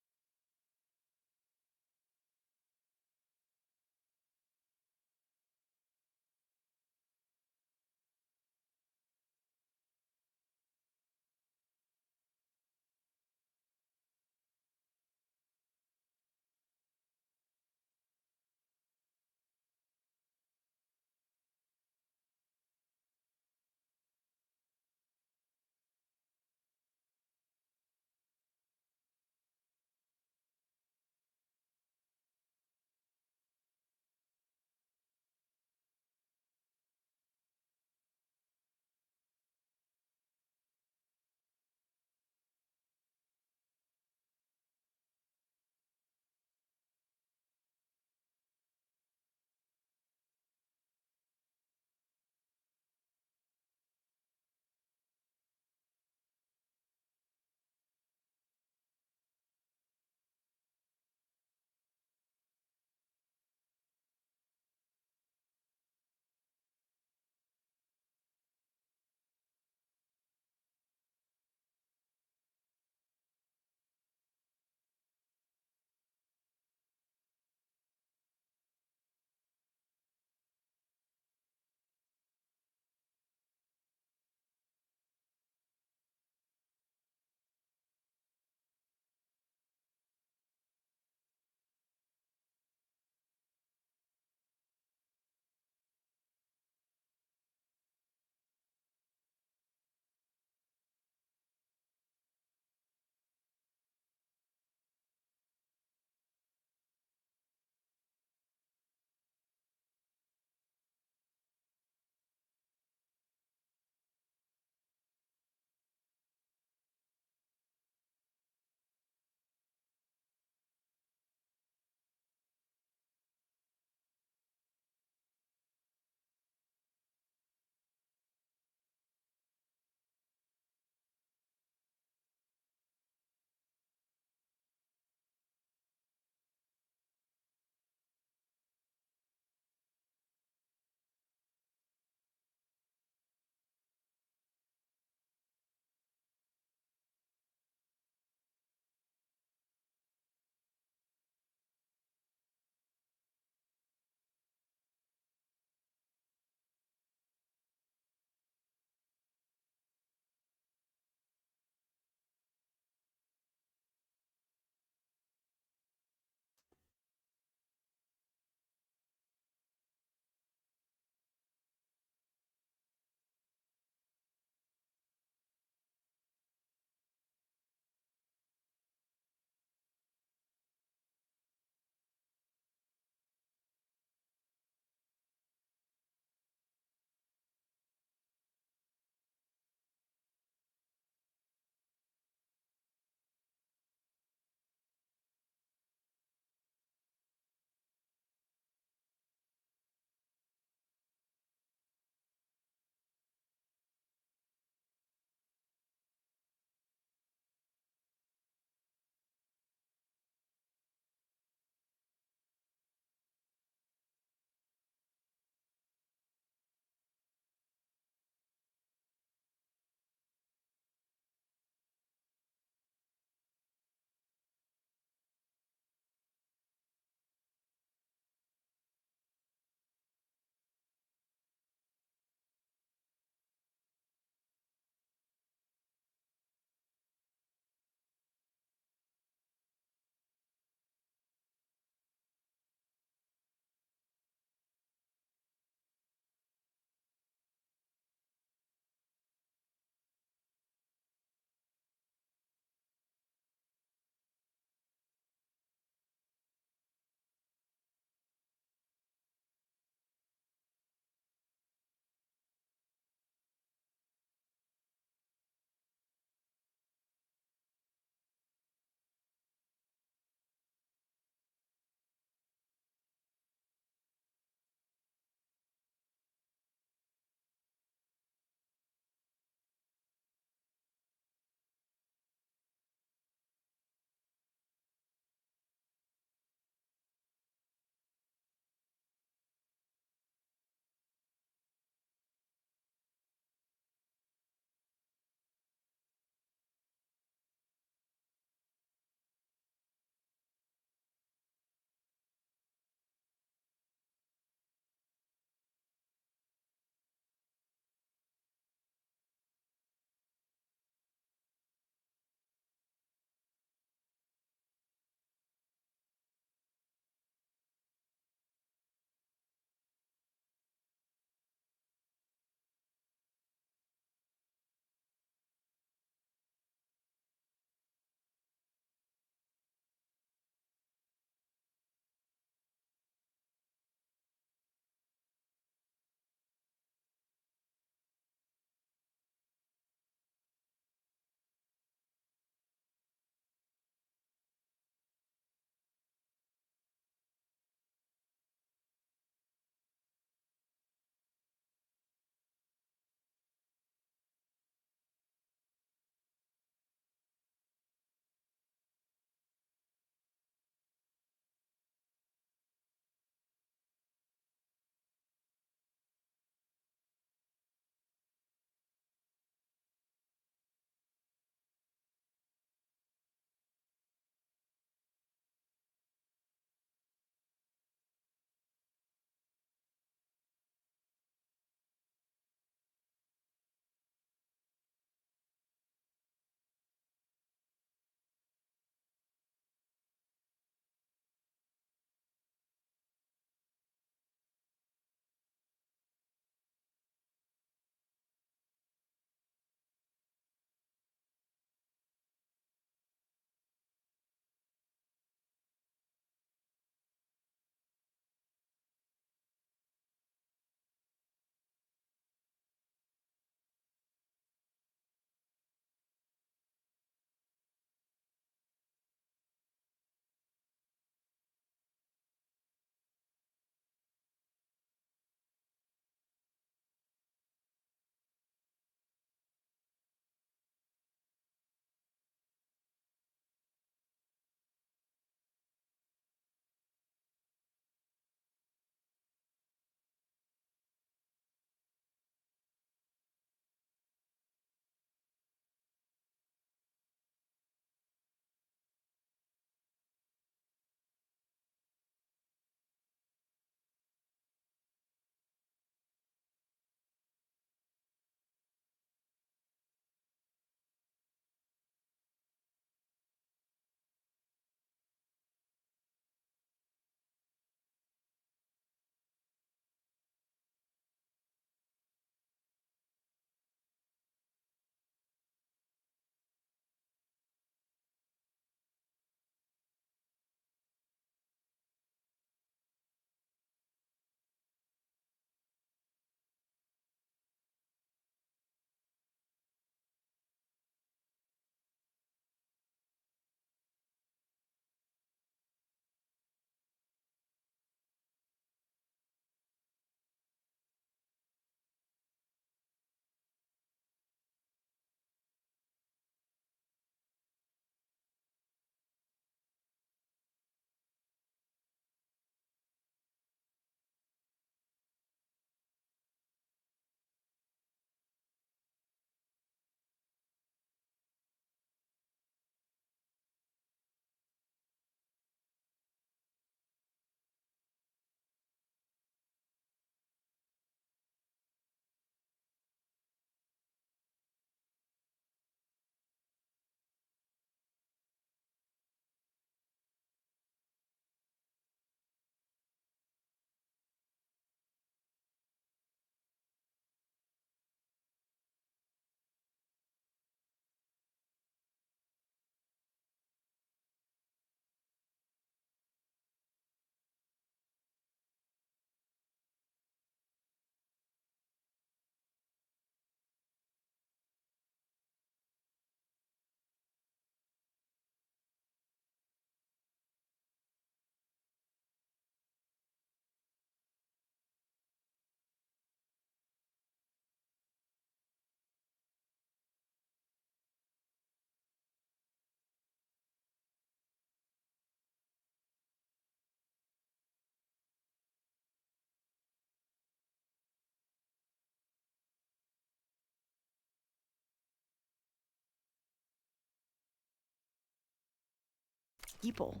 people.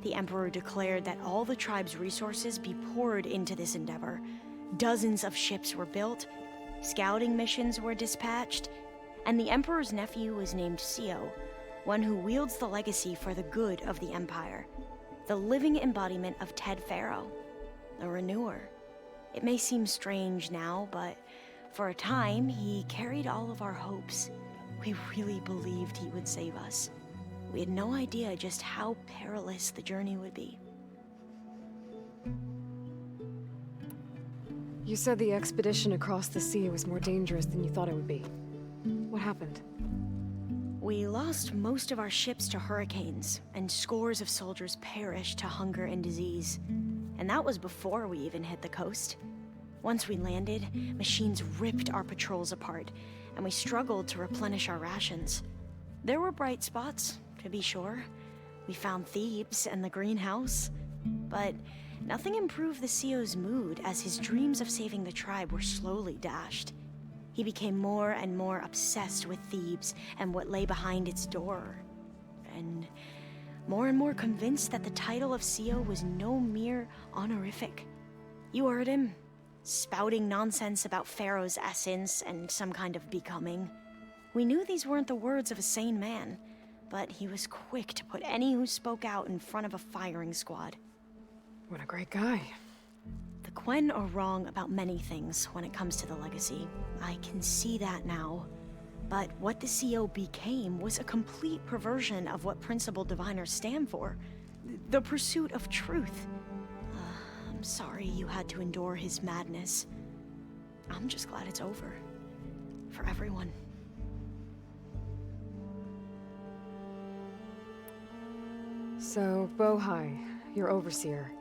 The Emperor declared that all the tribe's resources be poured into this endeavor. Dozens of ships were built, scouting missions were dispatched, and the Emperor's nephew was named Sio, one who wields the legacy for the good of the Empire. The living embodiment of Ted Faro, a renewer. It may seem strange now, but for a time, he carried all of our hopes. We really believed he would save us. We had no idea just how perilous the journey would be. You said the expedition across the sea was more dangerous than you thought it would be. What happened? We lost most of our ships to hurricanes, and scores of soldiers perished to hunger and disease. And that was before we even hit the coast. Once we landed, machines ripped our patrols apart, and we struggled to replenish our rations. There were bright spots, to be sure. We found Thebes and the greenhouse, but nothing improved the CEO's mood as his dreams of saving the tribe were slowly dashed. He became more and more obsessed with Thebes and what lay behind its door, and more convinced that the title of CEO was no mere honorific. You heard him, spouting nonsense about Pharaoh's essence and some kind of becoming. We knew these weren't the words of a sane man, but he was quick to put any who spoke out in front of a firing squad. What a great guy. The Quen are wrong about many things when it comes to the legacy. I can see that now. But what the CEO became was a complete perversion of what principled diviners stand for. The pursuit of truth. I'm sorry you had to endure his madness. I'm just glad it's over. For everyone. So, Bohai, your overseer.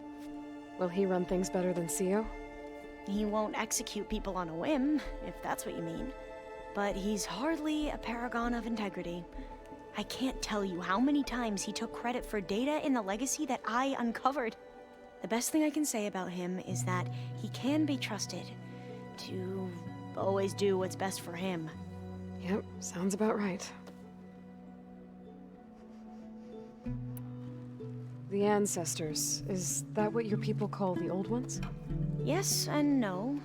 Will he run things better than CEO? He won't execute people on a whim, if that's what you mean. But he's hardly a paragon of integrity. I can't tell you how many times he took credit for data in the legacy that I uncovered. The best thing I can say about him is that he can be trusted to always do what's best for him. Yep, sounds about right. The ancestors, is that what your people call the old ones? Yes and no.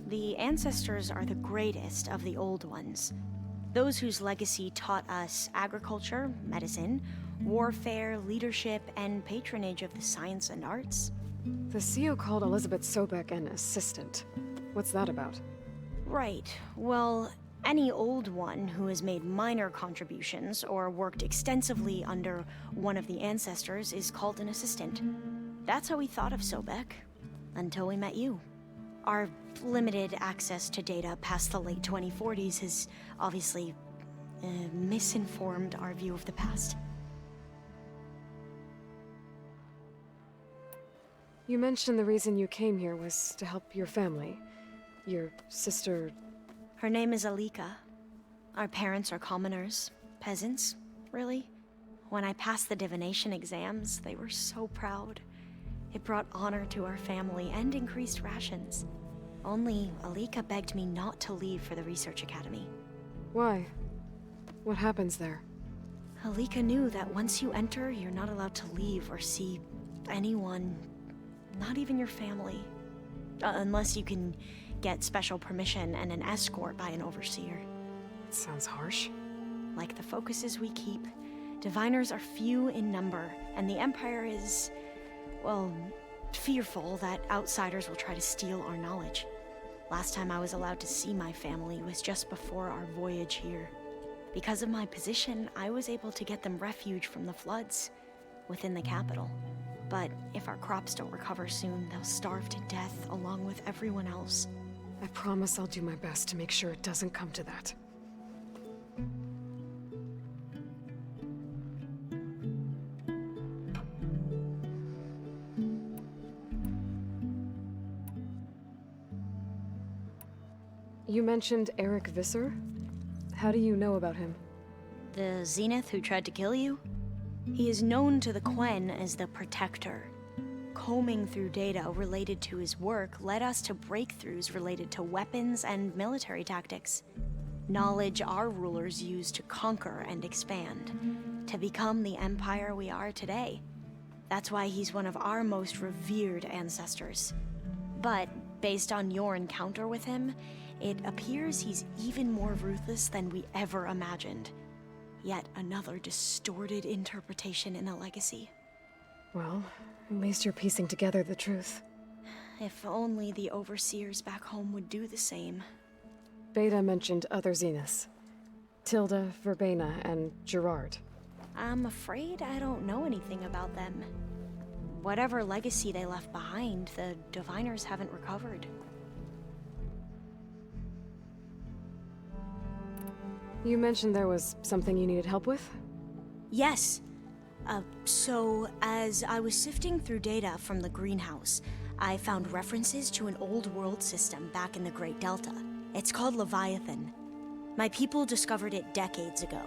The ancestors are the greatest of the old ones. Those whose legacy taught us agriculture, medicine, warfare, leadership, and patronage of the science and arts. The CEO called Elizabeth Sobek an assistant. What's that about? Right. Well, any old one who has made minor contributions or worked extensively under one of the ancestors is called an assistant. That's how we thought of Sobek, until we met you. Our limited access to data past the late 2040s has obviously misinformed our view of the past. You mentioned the reason you came here was to help your family. Your sister... Her name is Alika. Our parents are commoners, peasants, really. When I passed the divination exams, they were so proud. It brought honor to our family and increased rations. Only Alika begged me not to leave for the research academy. Why? What happens there? Alika knew that once you enter, you're not allowed to leave or see anyone, not even your family. Unless you can get special permission and an escort by an overseer. It sounds harsh. Like the focuses we keep, diviners are few in number, and the Empire is, well, fearful that outsiders will try to steal our knowledge. Last time I was allowed to see my family was just before our voyage here. Because of my position, I was able to get them refuge from the floods within the capital. But if our crops don't recover soon, they'll starve to death along with everyone else. I promise I'll do my best to make sure it doesn't come to that. You mentioned Eric Visser? How do you know about him? The Zenith who tried to kill you? He is known to the Quen as the Protector. Combing through data related to his work led us to breakthroughs related to weapons and military tactics. Knowledge our rulers used to conquer and expand, to become the empire we are today. That's why he's one of our most revered ancestors. But based on your encounter with him, it appears he's even more ruthless than we ever imagined. Yet another distorted interpretation in the legacy. Well, at least you're piecing together the truth. If only the overseers back home would do the same. Beta mentioned other Zeniths. Tilda, Verbena, and Gerard. I'm afraid I don't know anything about them. Whatever legacy they left behind, the Diviners haven't recovered. You mentioned there was something you needed help with? Yes. So, as I was sifting through data from the greenhouse, I found references to an old world system back in the Great Delta. It's called Leviathan. My people discovered it decades ago.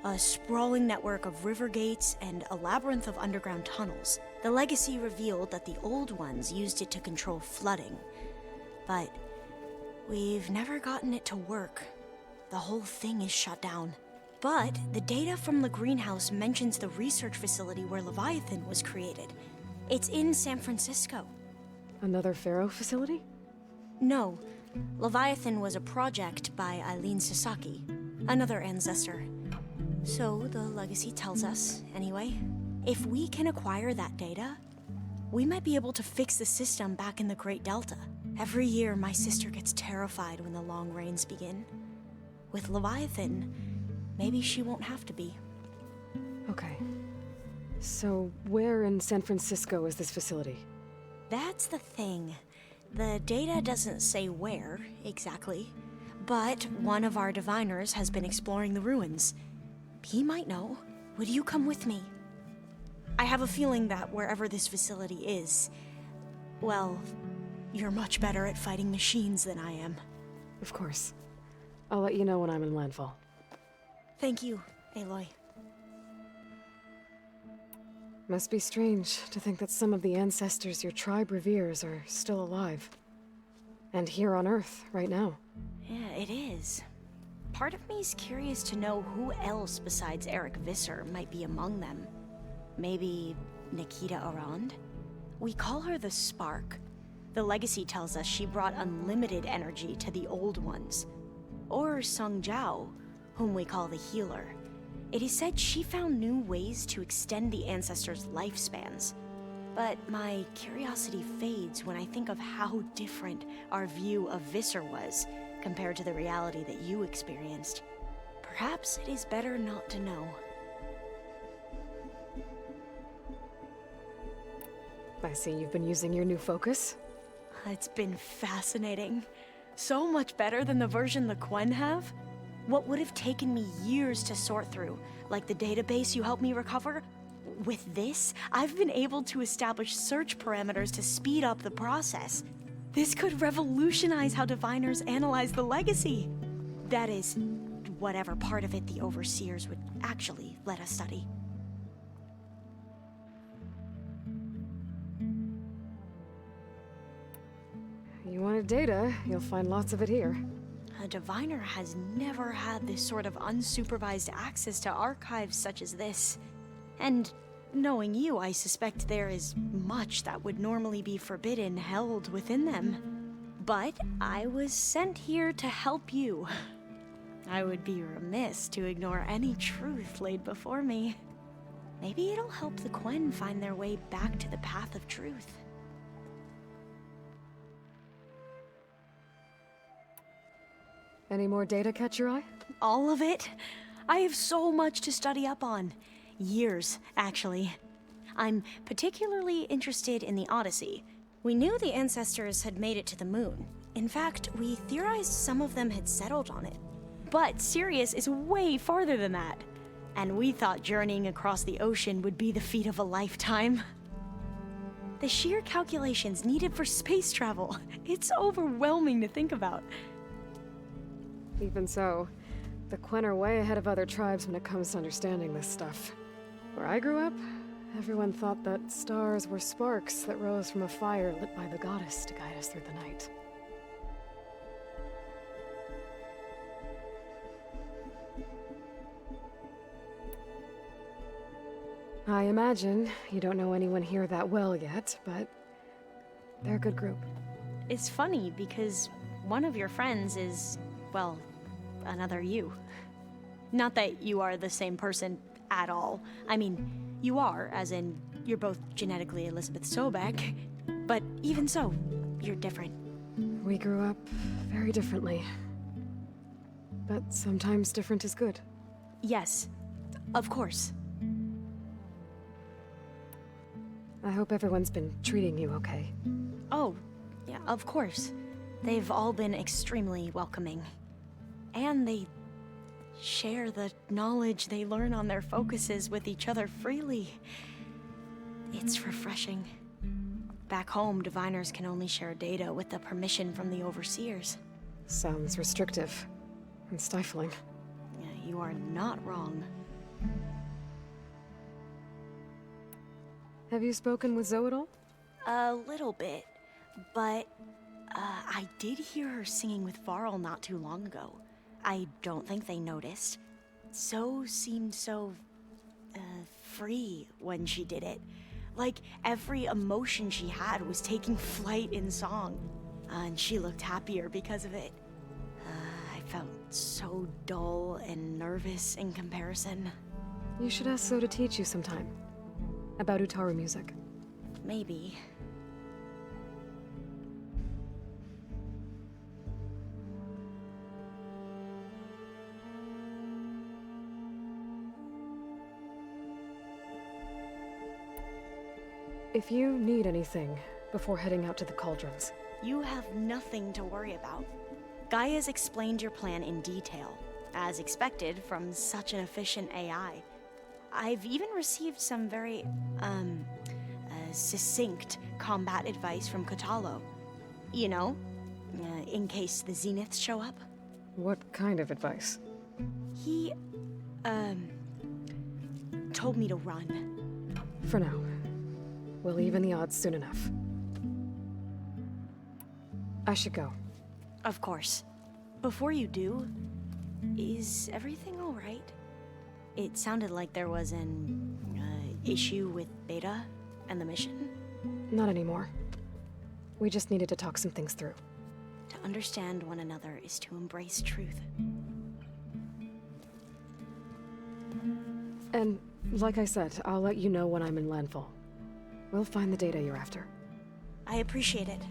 A sprawling network of river gates and a labyrinth of underground tunnels. The legacy revealed that the old ones used it to control flooding. But we've never gotten it to work. The whole thing is shut down. But the data from the greenhouse mentions the research facility where Leviathan was created. It's in San Francisco. Another Pharaoh facility? No. Leviathan was a project by Eileen Sasaki, another ancestor. So the legacy tells us, anyway. If we can acquire that data, we might be able to fix the system back in the Great Delta. Every year, my sister gets terrified when the long rains begin. With Leviathan, maybe she won't have to be. Okay. So, where in San Francisco is this facility? That's the thing. The data doesn't say where, exactly. But one of our diviners has been exploring the ruins. He might know. Would you come with me? I have a feeling that wherever this facility is, well, you're much better at fighting machines than I am. Of course. I'll let you know when I'm in landfall. Thank you, Aloy. Must be strange to think that some of the ancestors your tribe reveres are still alive. And here on Earth, right now. Yeah, it is. Part of me's curious to know who else besides Eric Visser might be among them. Maybe Nikita Arand? We call her the Spark. The legacy tells us she brought unlimited energy to the old ones. Or Sung Jiao, whom we call the Healer. It is said she found new ways to extend the ancestors' lifespans. But my curiosity fades when I think of how different our view of Visser was compared to the reality that you experienced. Perhaps it is better not to know. I see you've been using your new focus. It's been fascinating. So much better than the version the Quen have. What would have taken me years to sort through, like the database you helped me recover, with this, I've been able to establish search parameters to speed up the process. This could revolutionize how diviners analyze the legacy. That is, whatever part of it the overseers would actually let us study. You wanted data, you'll find lots of it here. A diviner has never had this sort of unsupervised access to archives such as this. And knowing you, I suspect there is much that would normally be forbidden held within them. But I was sent here to help you. I would be remiss to ignore any truth laid before me. Maybe it'll help the Quen find their way back to the path of truth. Any more data catch your eye? All of it? I have so much to study up on. Years, actually. I'm particularly interested in the Odyssey. We knew the ancestors had made it to the moon. In fact, we theorized some of them had settled on it. But Sirius is way farther than that. And we thought journeying across the ocean would be the feat of a lifetime. The sheer calculations needed for space travel, it's overwhelming to think about. Even so, the Quen are way ahead of other tribes when it comes to understanding this stuff. Where I grew up, everyone thought that stars were sparks that rose from a fire lit by the goddess to guide us through the night. I imagine you don't know anyone here that well yet, but they're a good group. It's funny because one of your friends is, well, another you. Not that you are the same person at all. I mean, you are, as in, you're both genetically Elizabeth Sobek, but even so, you're different. We grew up very differently. But sometimes different is good. Yes, of course. I hope everyone's been treating you okay. Oh, yeah, of course. They've all been extremely welcoming. And they share the knowledge they learn on their focuses with each other freely. It's refreshing. Back home, diviners can only share data with the permission from the overseers. Sounds restrictive and stifling. Yeah, you are not wrong. Have you spoken with Zoe at all? A little bit, but I did hear her singing with Varl not too long ago. I don't think they noticed. Zoe seemed so free when she did it. Like every emotion she had was taking flight in song. And she looked happier because of it. I felt so dull and nervous in comparison. You should ask Zoe to teach you sometime. About Utaru music. Maybe. If you need anything before heading out to the cauldrons. You have nothing to worry about. Gaia's explained your plan in detail, as expected from such an efficient AI. I've even received some very, succinct combat advice from Kotalo. You know, in case the Zeniths show up. What kind of advice? He, told me to run. For now. We'll even the odds soon enough. I should go. Of course. Before you do, is everything all right? It sounded like there was an issue with Beta and the mission. Not anymore. We just needed to talk some things through. To understand one another is to embrace truth. And like I said, I'll let you know when I'm in landfall. We'll find the data you're after. I appreciate it.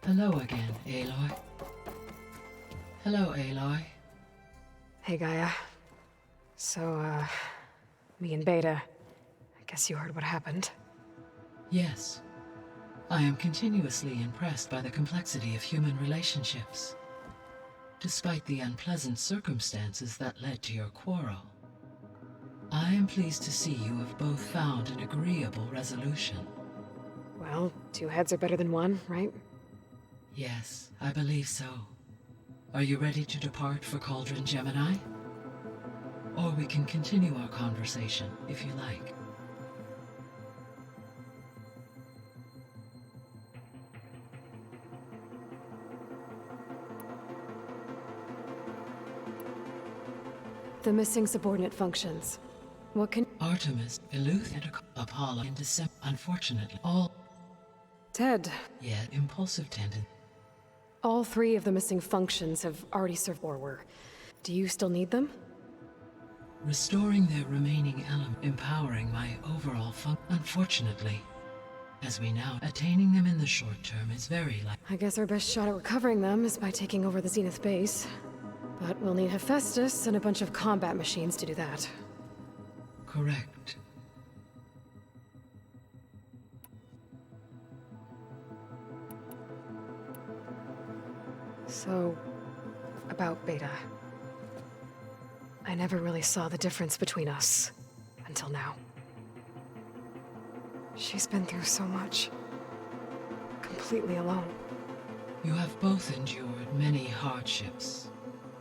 Hello again, Aloy. Hello, Aloy. Hey, Gaia. So, me and Beta, I guess you heard what happened. Yes. I am continuously impressed by the complexity of human relationships. Despite the unpleasant circumstances that led to your quarrel, I am pleased to see you have both found an agreeable resolution. Well, two heads are better than one, right? Yes, I believe so. Are you ready to depart for Cauldron Gemini? Or we can continue our conversation, if you like. The missing subordinate functions. What can... Artemis, Eluth, and Apollo in December. Unfortunately, all... Ted. Yet impulsive tendencies. All three of the missing functions have already served or were. Do you still need them? Restoring their remaining element, empowering my overall function. Unfortunately, as we know, attaining them in the short term is very likely. I guess our best shot at recovering them is by taking over the Zenith base. But we'll need Hephaestus and a bunch of combat machines to do that. Correct. So, about Beta. I never really saw the difference between us, until now. She's been through so much. Completely alone. You have both endured many hardships.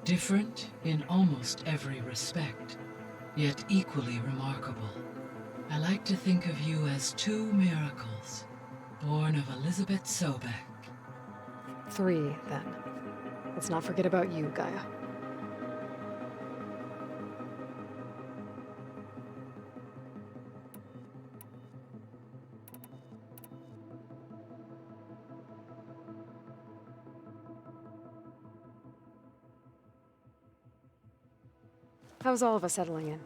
Different in almost every respect, yet equally remarkable. I like to think of you as two miracles, born of Elizabeth Sobek. Three, then. Let's not forget about you, Gaia. How's all of us settling in?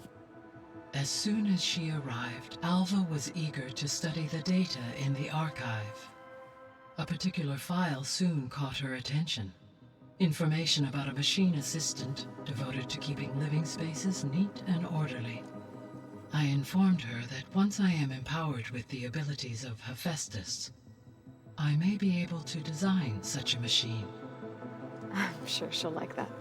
As soon as she arrived, Alva was eager to study the data in the archive. A particular file soon caught her attention. Information about a machine assistant devoted to keeping living spaces neat and orderly. I informed her that once I am empowered with the abilities of Hephaestus, I may be able to design such a machine. I'm sure she'll like that.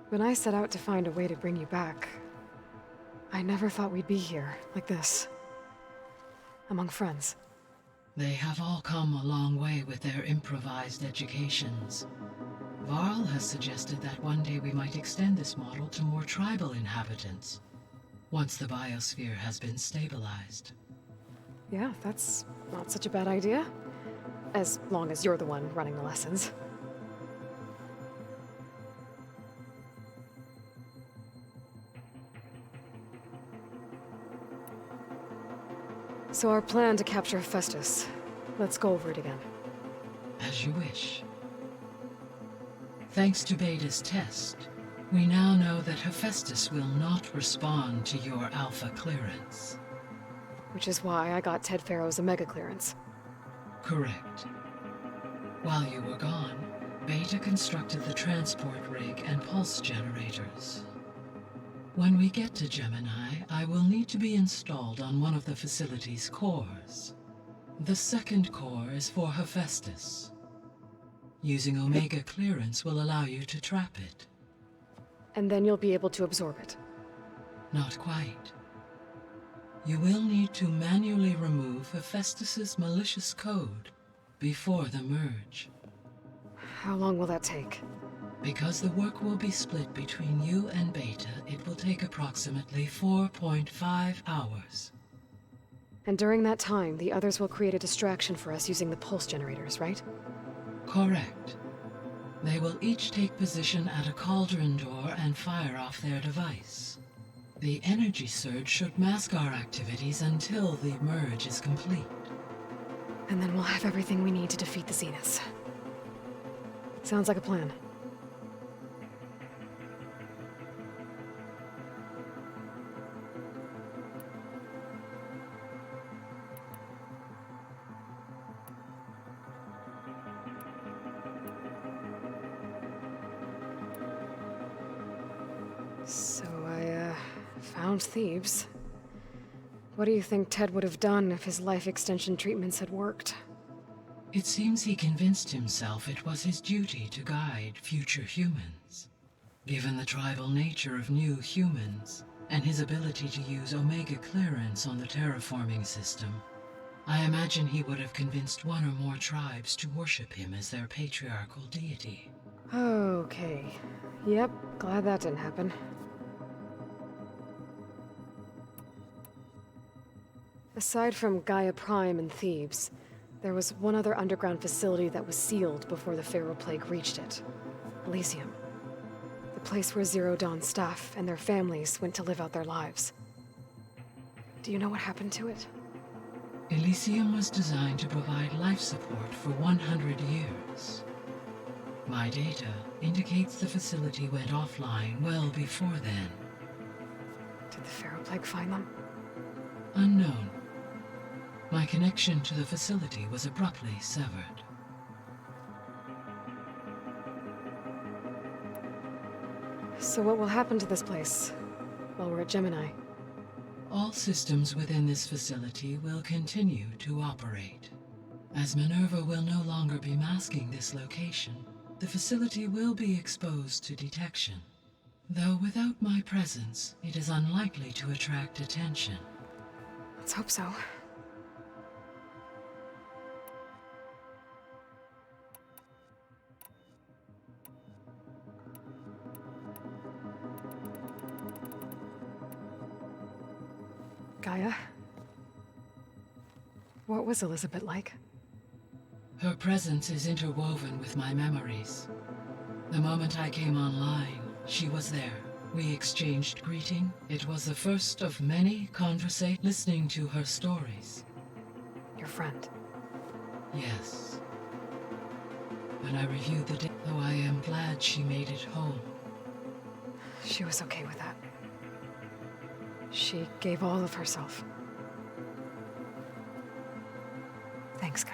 When I set out to find a way to bring you back, I never thought we'd be here, like this. Among friends. They have all come a long way with their improvised educations. Varl has suggested that one day we might extend this model to more tribal inhabitants, once the biosphere has been stabilized. Yeah, that's not such a bad idea. As long as you're the one running the lessons. So our plan to capture Hephaestus. Let's go over it again. As you wish. Thanks to Beta's test, we now know that Hephaestus will not respond to your Alpha clearance. Which is why I got Ted Farrow's Omega clearance. Correct. While you were gone, Beta constructed the transport rig and pulse generators. When we get to Gemini, I will need to be installed on one of the facility's cores. The second core is for Hephaestus. Using Omega clearance will allow you to trap it. And then you'll be able to absorb it. Not quite. You will need to manually remove Hephaestus's malicious code before the merge. How long will that take? Because the work will be split between you and Beta, it will take approximately 4.5 hours. And during that time, the others will create a distraction for us using the pulse generators, right? Correct. They will each take position at a cauldron door and fire off their device. The energy surge should mask our activities until the merge is complete. And then we'll have everything we need to defeat the Zeniths. Sounds like a plan. So I, found Thebes. What do you think Ted would have done if his life extension treatments had worked? It seems he convinced himself it was his duty to guide future humans. Given the tribal nature of new humans, and his ability to use Omega clearance on the terraforming system, I imagine he would have convinced one or more tribes to worship him as their patriarchal deity. Okay. Yep, glad that didn't happen. Aside from Gaia Prime and Thebes, there was one other underground facility that was sealed before the Pharaoh Plague reached it. Elysium. The place where Zero Dawn staff and their families went to live out their lives. Do you know what happened to it? Elysium was designed to provide life support for 100 years. My data indicates the facility went offline well before then. Did the Pharaoh Plague find them? Unknown. My connection to the facility was abruptly severed. So what will happen to this place while we're at Gemini? All systems within this facility will continue to operate. As Minerva will no longer be masking this location, the facility will be exposed to detection. Though without my presence, it is unlikely to attract attention. Let's hope so. Gaia? What was Elizabeth like? Her presence is interwoven with my memories. The moment I came online, she was there. We exchanged greeting. It was the first of many conversations listening to her stories. Your friend? Yes. When I reviewed the day, though I am glad she made it home. She was okay with that. She gave all of herself. Thanks, Gaia.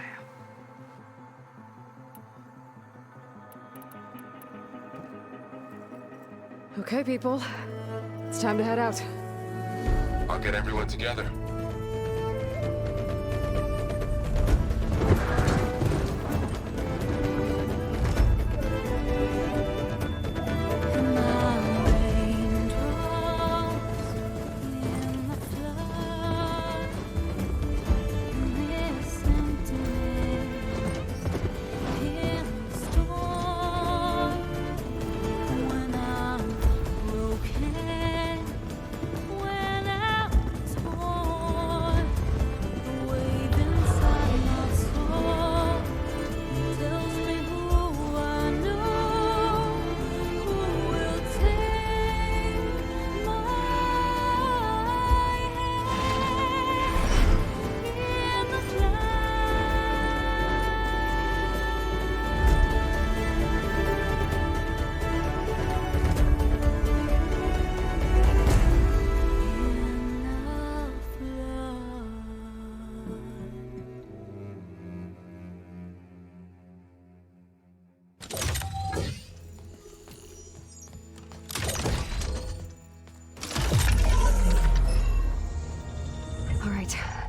Okay, people. It's time to head out. I'll get everyone together.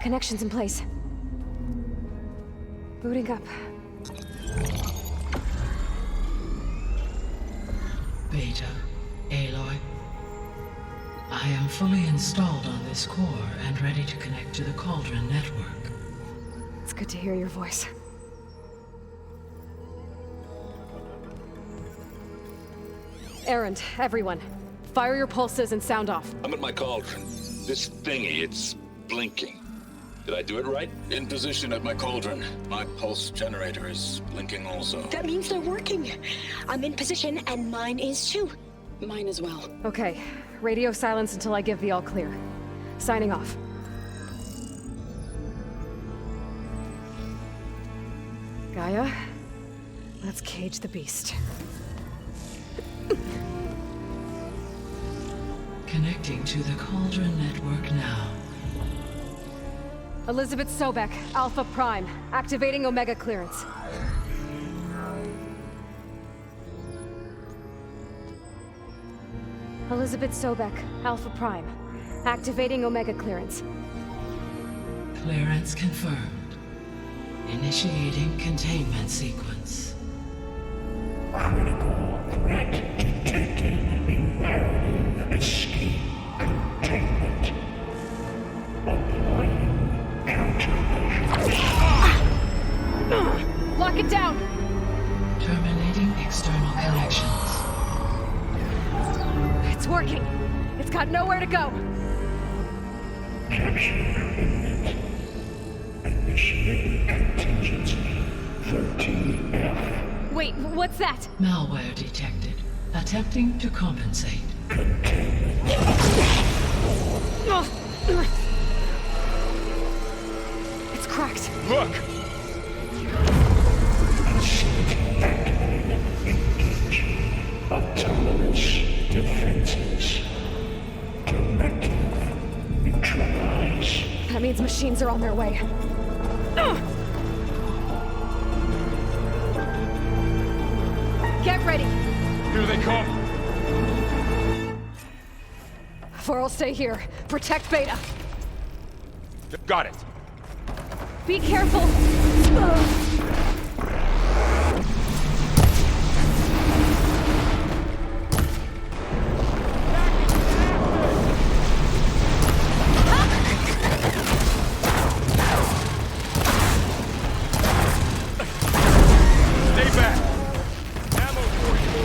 Connections in place. Booting up. Beta, Aloy. I am fully installed on this core and ready to connect to the Cauldron network. It's good to hear your voice. Errand, everyone. Fire your pulses and sound off. I'm at my cauldron. This thingy, it's blinking. Did I do it right? In position at my cauldron. My pulse generator is blinking also. That means they're working. I'm in position and mine is too. Mine as well. Okay, Radio silence until I give the all clear. Signing off. Gaia, let's cage the beast. Connecting to the Cauldron network now. Elizabeth Sobek, Alpha Prime, activating Omega clearance. Elizabeth Sobek, Alpha Prime, activating Omega clearance. Clearance confirmed. Initiating containment sequence. Critical threat detected. Imperative escape containment. Applying countermeasures. Lock it down! Terminating external connections. It's working. It's got nowhere to go. Capture imminent. Initiating contingency 13F. Wait, what's that? Malware detected. Attempting to compensate. It's cracked. Look! Facility activated. Engage. Autonomous defenses. Directive. Neutralize. That means machines are on their way. Get ready! Here they come! For'll stay here. Protect Beta. Got it. Be careful! Stay back! Ammo for you!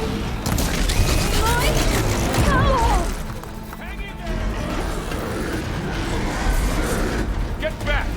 Get back!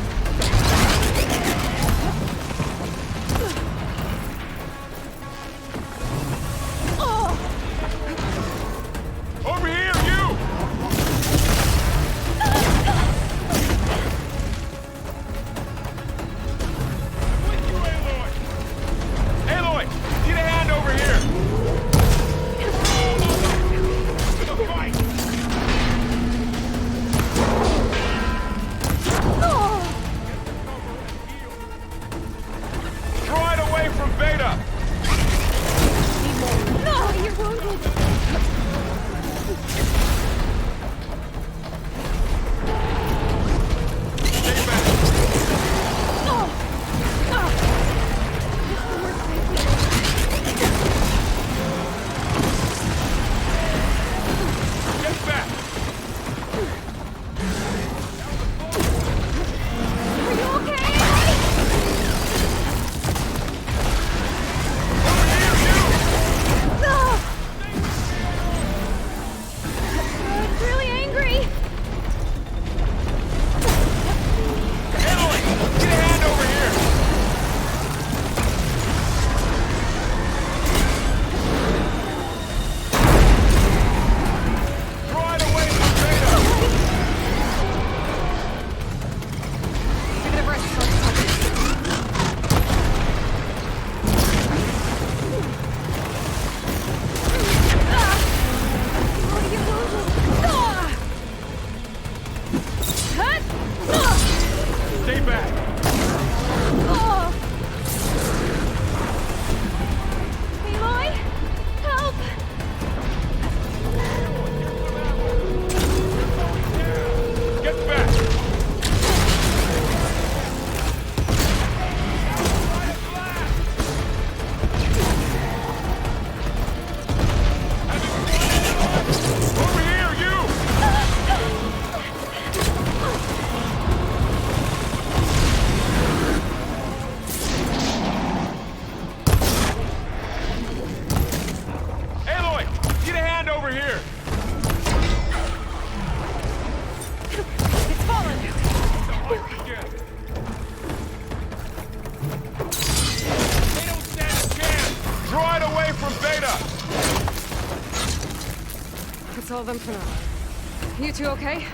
all of them for now. You two okay?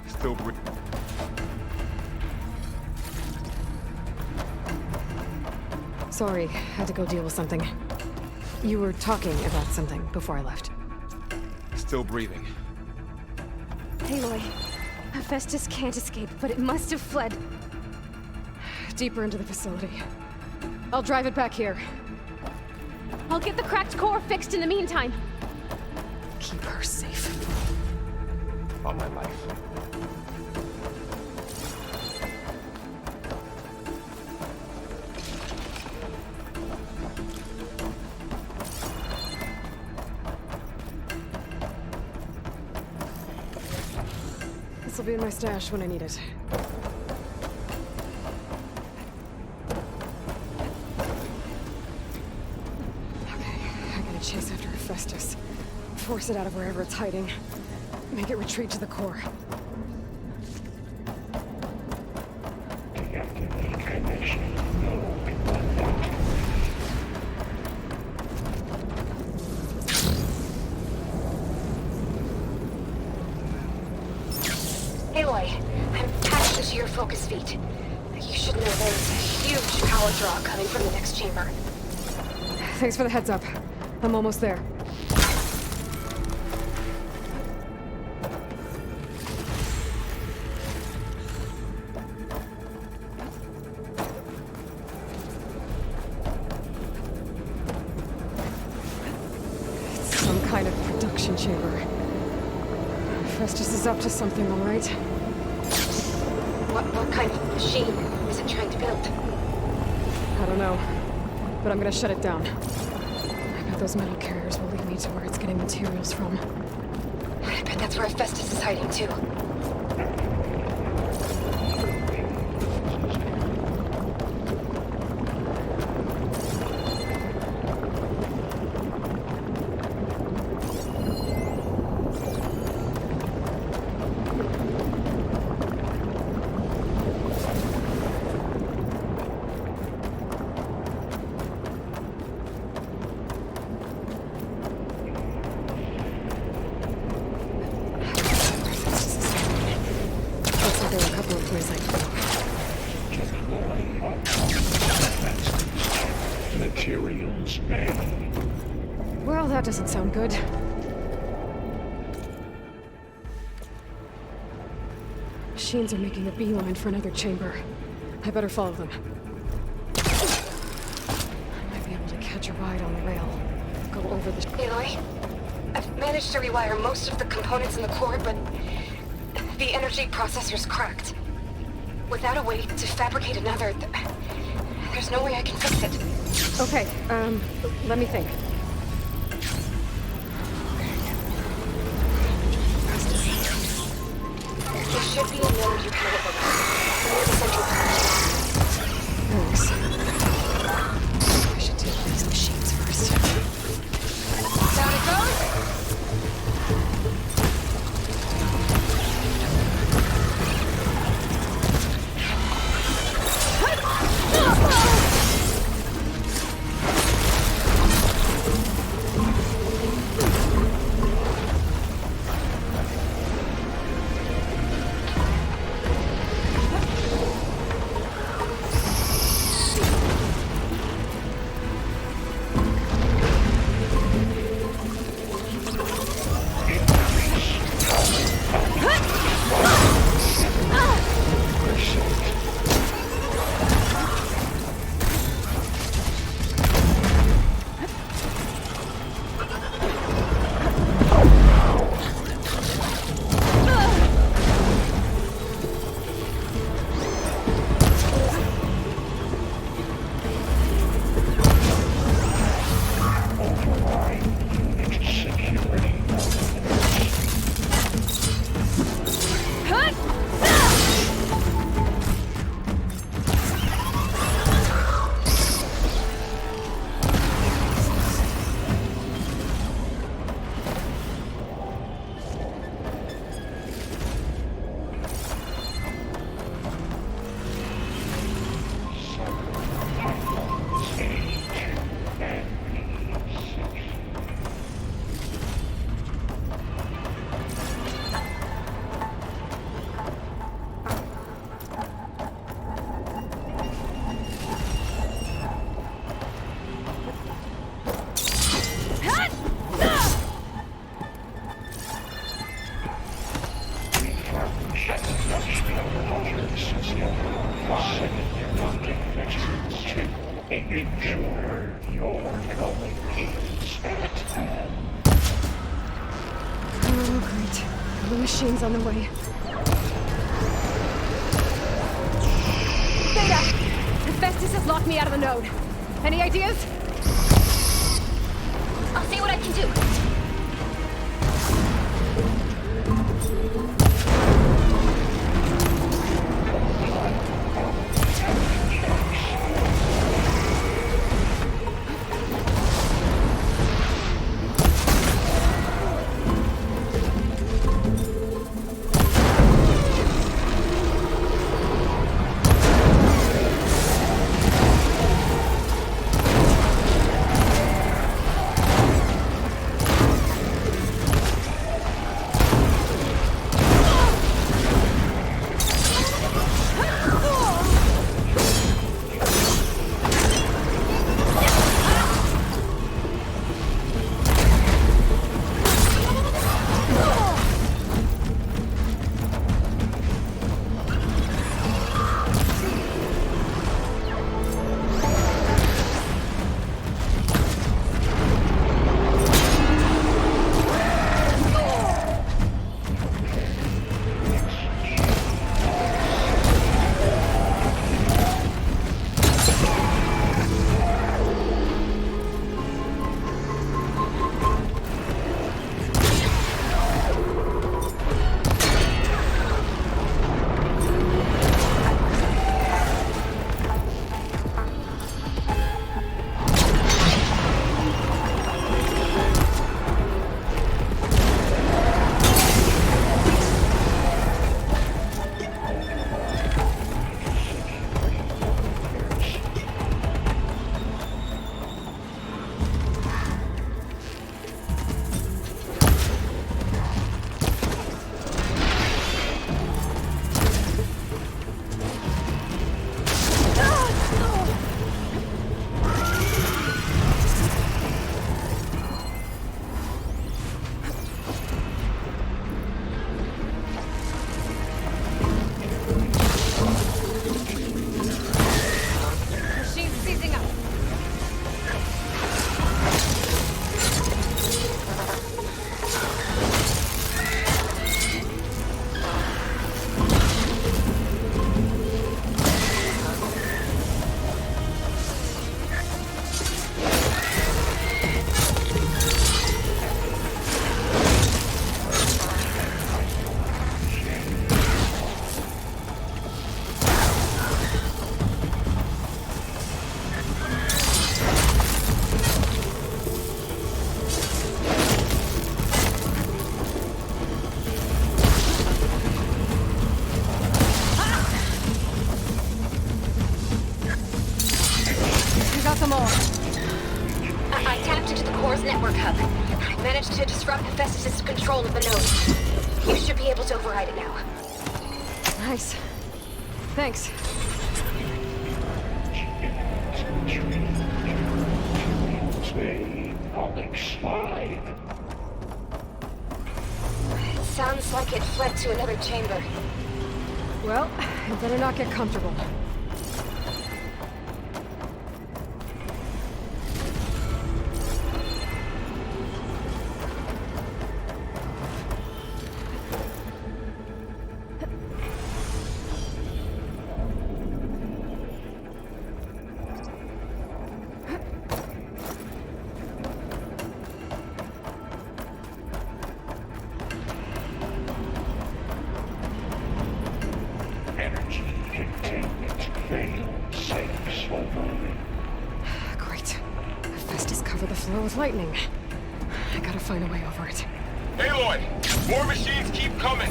Still breathing. Sorry, had to go deal with something. You were talking about something before I left. Still breathing. Aloy, Hephaestus can't escape, but it must have fled deeper into the facility. I'll drive it back here. I'll get the cracked core fixed in the meantime. Keep her safe. On my life. This'll be in my stash when I need it. Chase after Hephaestus. Force it out of wherever it's hiding. Make it retreat to the core. Aloy, I'm attached to your focus feet. You should know there's a huge power draw coming from the next chamber. Thanks for the heads up. I'm almost there. It's some kind of production chamber. Hephaestus is up to something, all right? What kind of machine is it trying to build? I don't know, but I'm gonna shut it down. Those metal carriers will lead me to where it's getting materials from. I bet that's where Hephaestus is hiding too. Well, that doesn't sound good. Machines are making a beeline for another chamber. I better follow them. I might be able to catch a ride on the rail. Go over the... Aloy, I've managed to rewire most of the components in the core, but the energy processor's cracked. Without a way to fabricate another, there's no way I can fix it. Okay, let me think. There should be an energy panel near the central part. Thanks. I should take these machines first. Down it goes! Oh, great. The machine's on the way. Theta! Hephaestus has locked me out of the node. Any ideas? I'll see what I can do. network hub. I managed to disrupt Hephaestus' control of the node. You should be able to override it now. Nice. Thanks. It sounds like it fled to another chamber. Well, I better not get comfortable. Great. Hephaestus covered the floor with lightning. I gotta find a way over it. Aloy! More machines keep coming!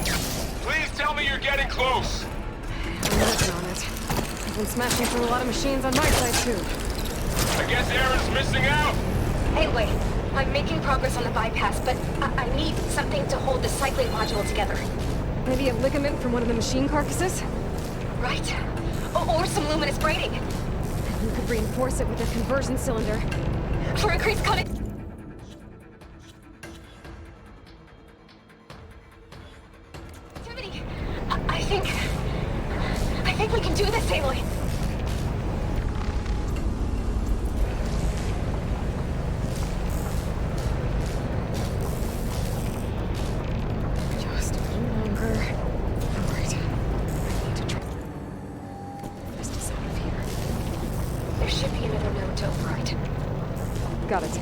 Please tell me you're getting close! I'm working on it. I've been smashing through a lot of machines on my side, too. I guess Aaron's missing out! Anyway, I'm making progress on the bypass, but I need something to hold the cycling module together. Maybe a ligament from one of the machine carcasses? Right. Or some luminous braiding. You could reinforce it with a conversion cylinder. For increased connect... I think we can do this, Aloy. Just a little longer. Alright. I need to try. Best is out of here. There should be another node to override. Got it.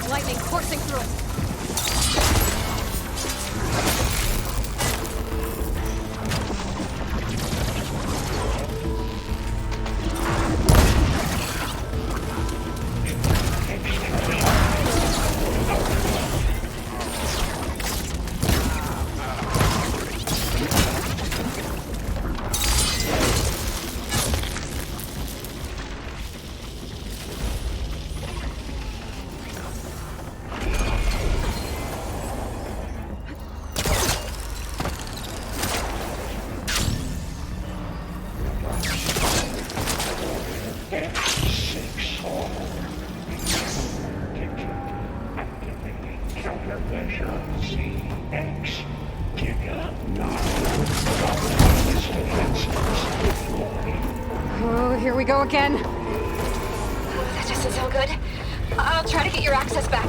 Lightning coursing through it. Oh, here we go again. That doesn't sound good. I'll try to get your access back.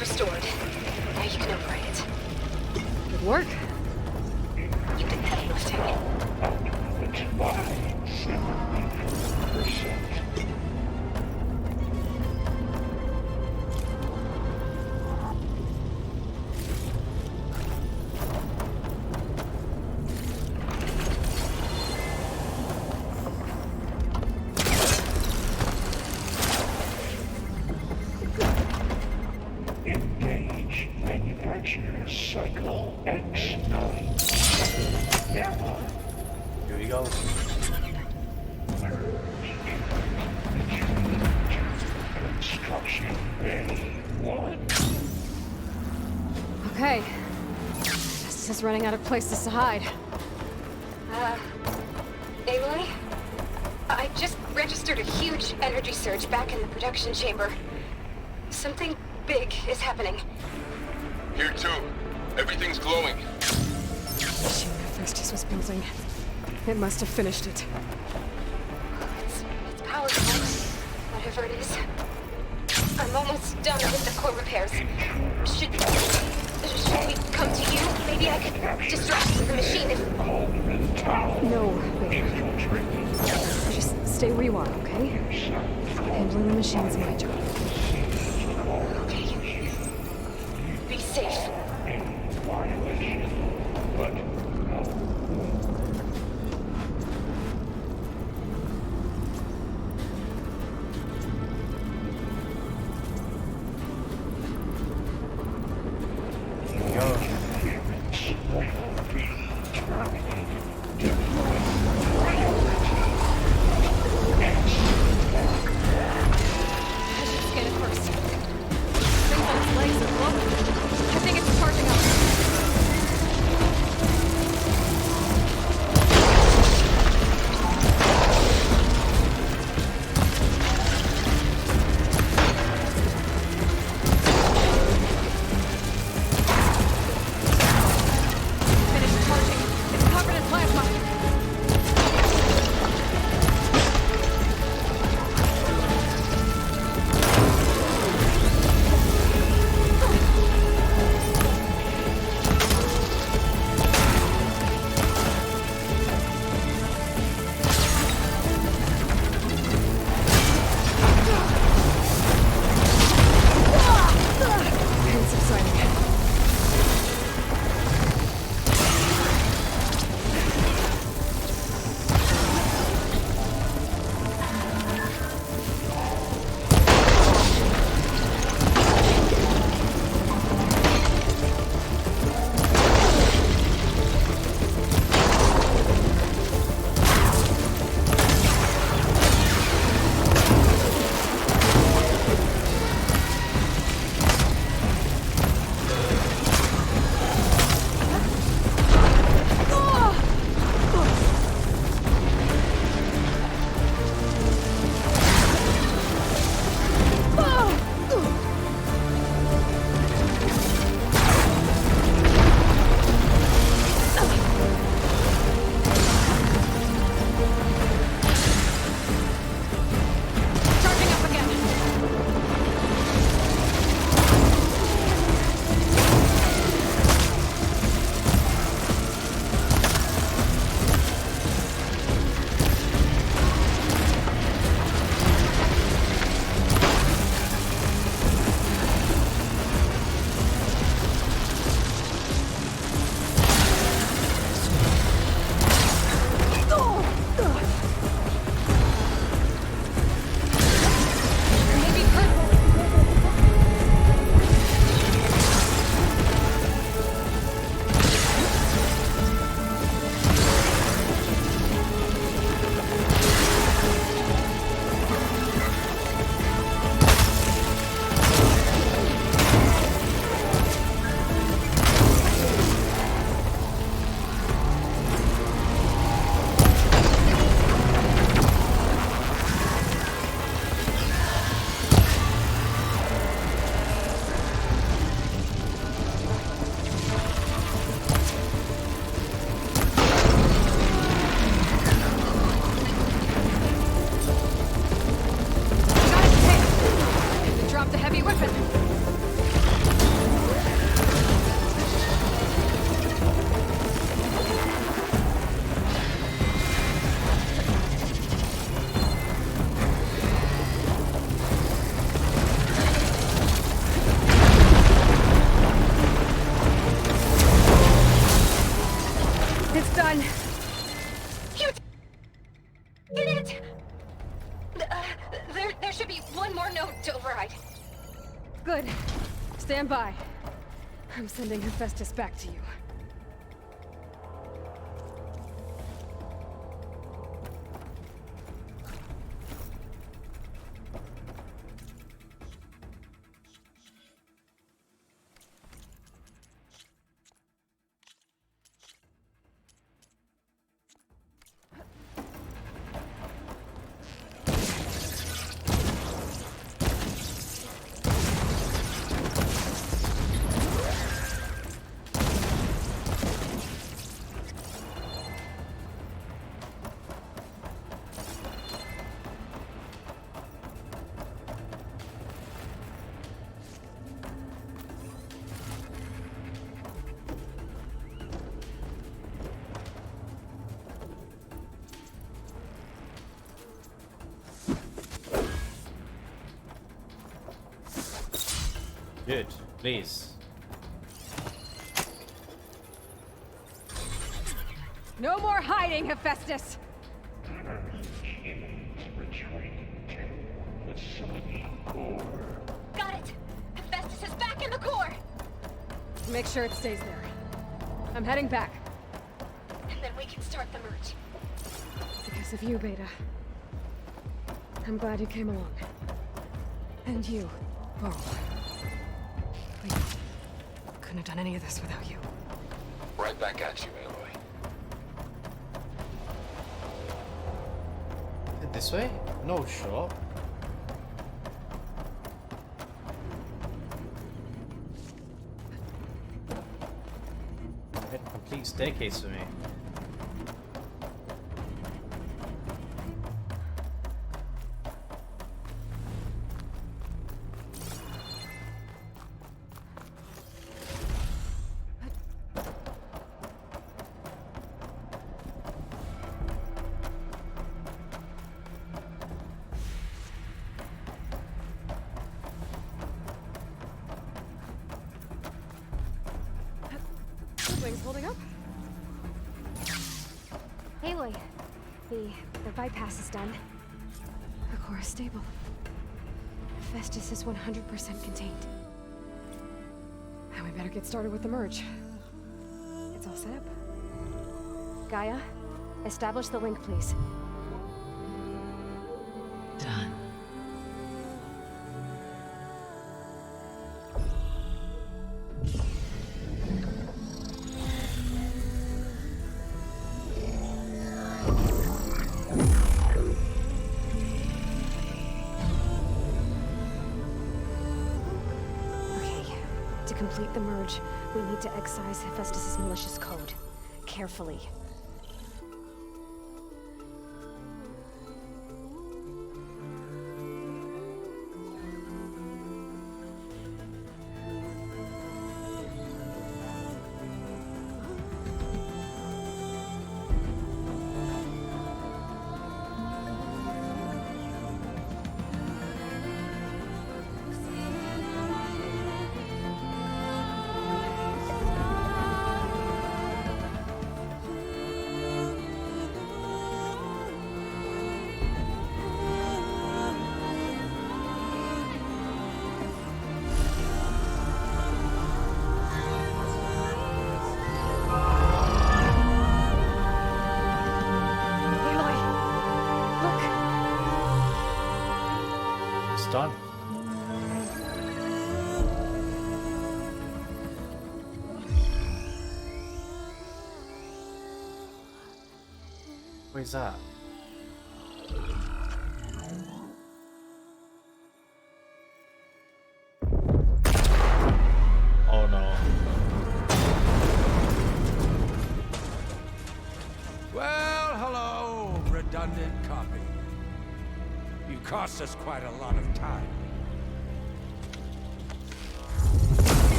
is restored. Now you can operate it. Good work. You did heavy lifting. Engage manufacturer cycle X9. Here we go. Construction Bay 1. Okay. This is running out of places to hide. Aloy? I just registered a huge energy surge back in the production chamber. Something big is happening. Here too. Everything's glowing. The ship Hephaestus was building. It must have finished it. It's powerful, whatever it is. I'm almost done with the core repairs. Should we come to you? Maybe I could distract the machine if... No, wait. Just stay where you are, okay? Handling the machine's my job. Okay. Be safe. It's getting it! There should be one more node to override. Good. Stand by. I'm sending Hephaestus back to you. Good, please. No more hiding, Hephaestus! Got it! Hephaestus is back in the core! Make sure it stays there. I'm heading back. And then we can start the merge. Because of you, Beta. I'm glad you came along. And you, Laurel. We couldn't have done any of this without you. Right back at you, Aloy. This way? No shot. A complete staircase for me. Wings holding up? Aloy, the bypass is done. The core is stable. Hephaestus is 100% contained. And we better get started with the merge. It's all set up. Gaia, establish the link, please. Done. To complete the merge, we need to excise Hephaestus' malicious code. Carefully. Done. Where's that? Oh no. Well, hello, redundant copy. You cost us quite a lot of time.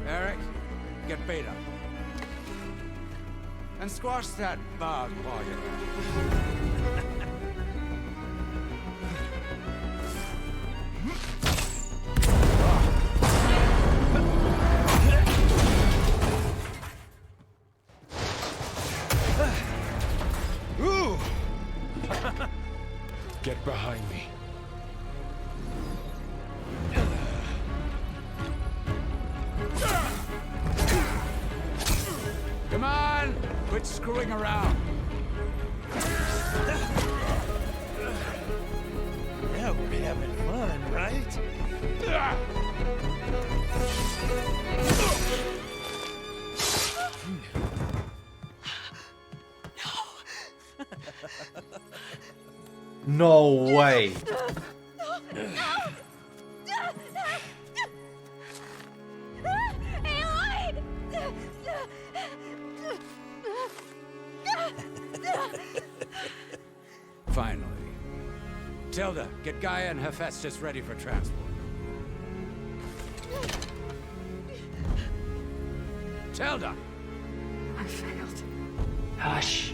Eric, get Beta. And squash that bug while you're at it. Get behind me. Come on! Quit screwing around. Now we're having fun, right? No way. Finally. Tilda, get Gaia and Hephaestus ready for transport. Tilda! I failed. Hush.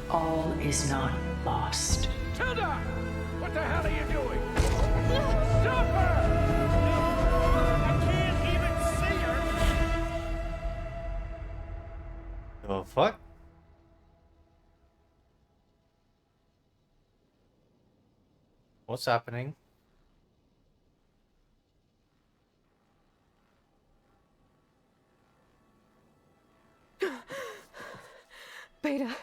All is not lost. Tilda! What the hell are you doing? Stop her! I can't even see her! The fuck? What's happening? Beta.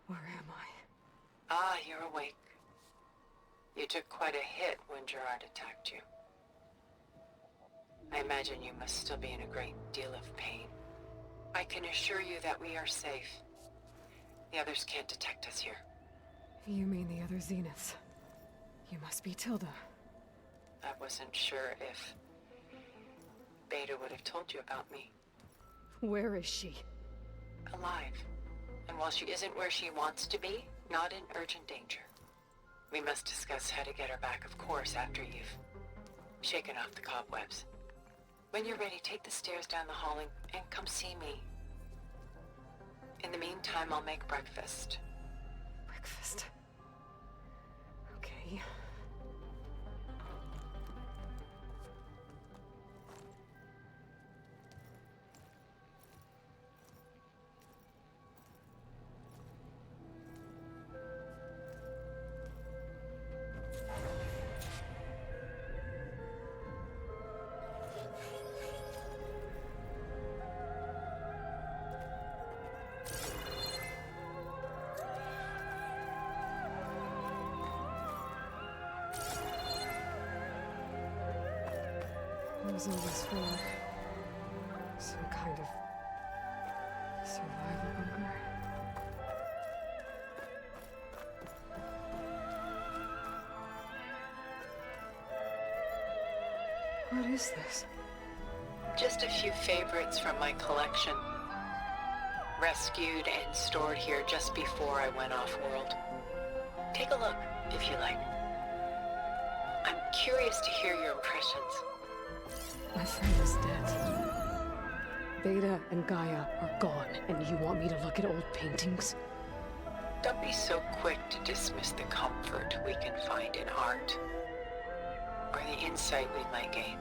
Where am I? Ah, you're awake. You took quite a hit when Gerard attacked you. I imagine you must still be in a great deal of pain. I can assure you that we are safe. The others can't detect us here. You mean the other Zeniths? You must be Tilda. I wasn't sure if Beta would have told you about me. Where is she? Alive. And while she isn't where she wants to be, not in urgent danger. We must discuss how to get her back, of course, after you've shaken off the cobwebs. When you're ready, take the stairs down the hall and come see me. In the meantime, I'll make breakfast. Breakfast. Okay. What was all this for? Some kind of survival bunker? What is this? Just a few favorites from my collection. Rescued and stored here just before I went off-world. Take a look, if you like. I'm curious to hear your impressions. My friend is dead. Beta and Gaia are gone, and you want me to look at old paintings? Don't be so quick to dismiss the comfort we can find in art, or the insight we might gain.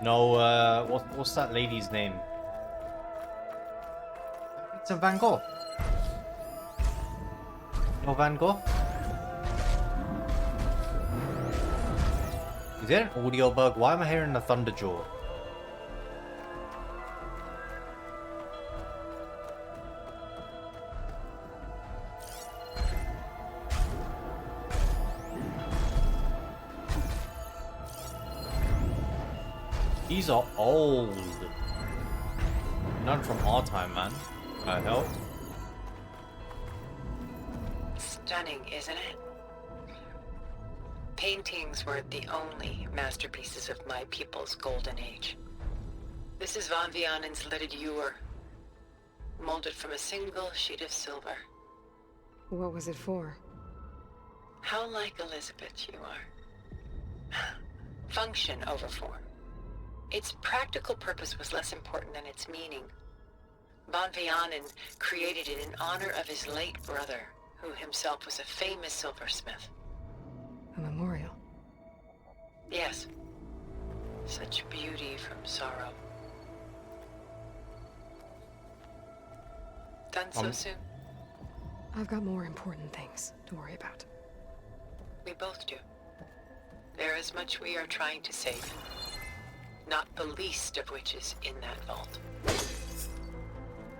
No, what's that lady's name? It's a Van Gogh. No Van Gogh? Is there an audio bug? Why am I hearing the Thunderjaw? These are old. None from our time, man. Can I help? Stunning, isn't it? Paintings were the only masterpieces of my people's golden age. This is Von Vianen's leaded ewer, molded from a single sheet of silver. What was it for? How like Elizabeth you are. Function over form. Its practical purpose was less important than its meaning. Von Vianen created it in honor of his late brother, who himself was a famous silversmith. A memorial. Yes. Such beauty from sorrow. Done so soon? I've got more important things to worry about. We both do. There is much we are trying to save. Not the least of which is in that vault.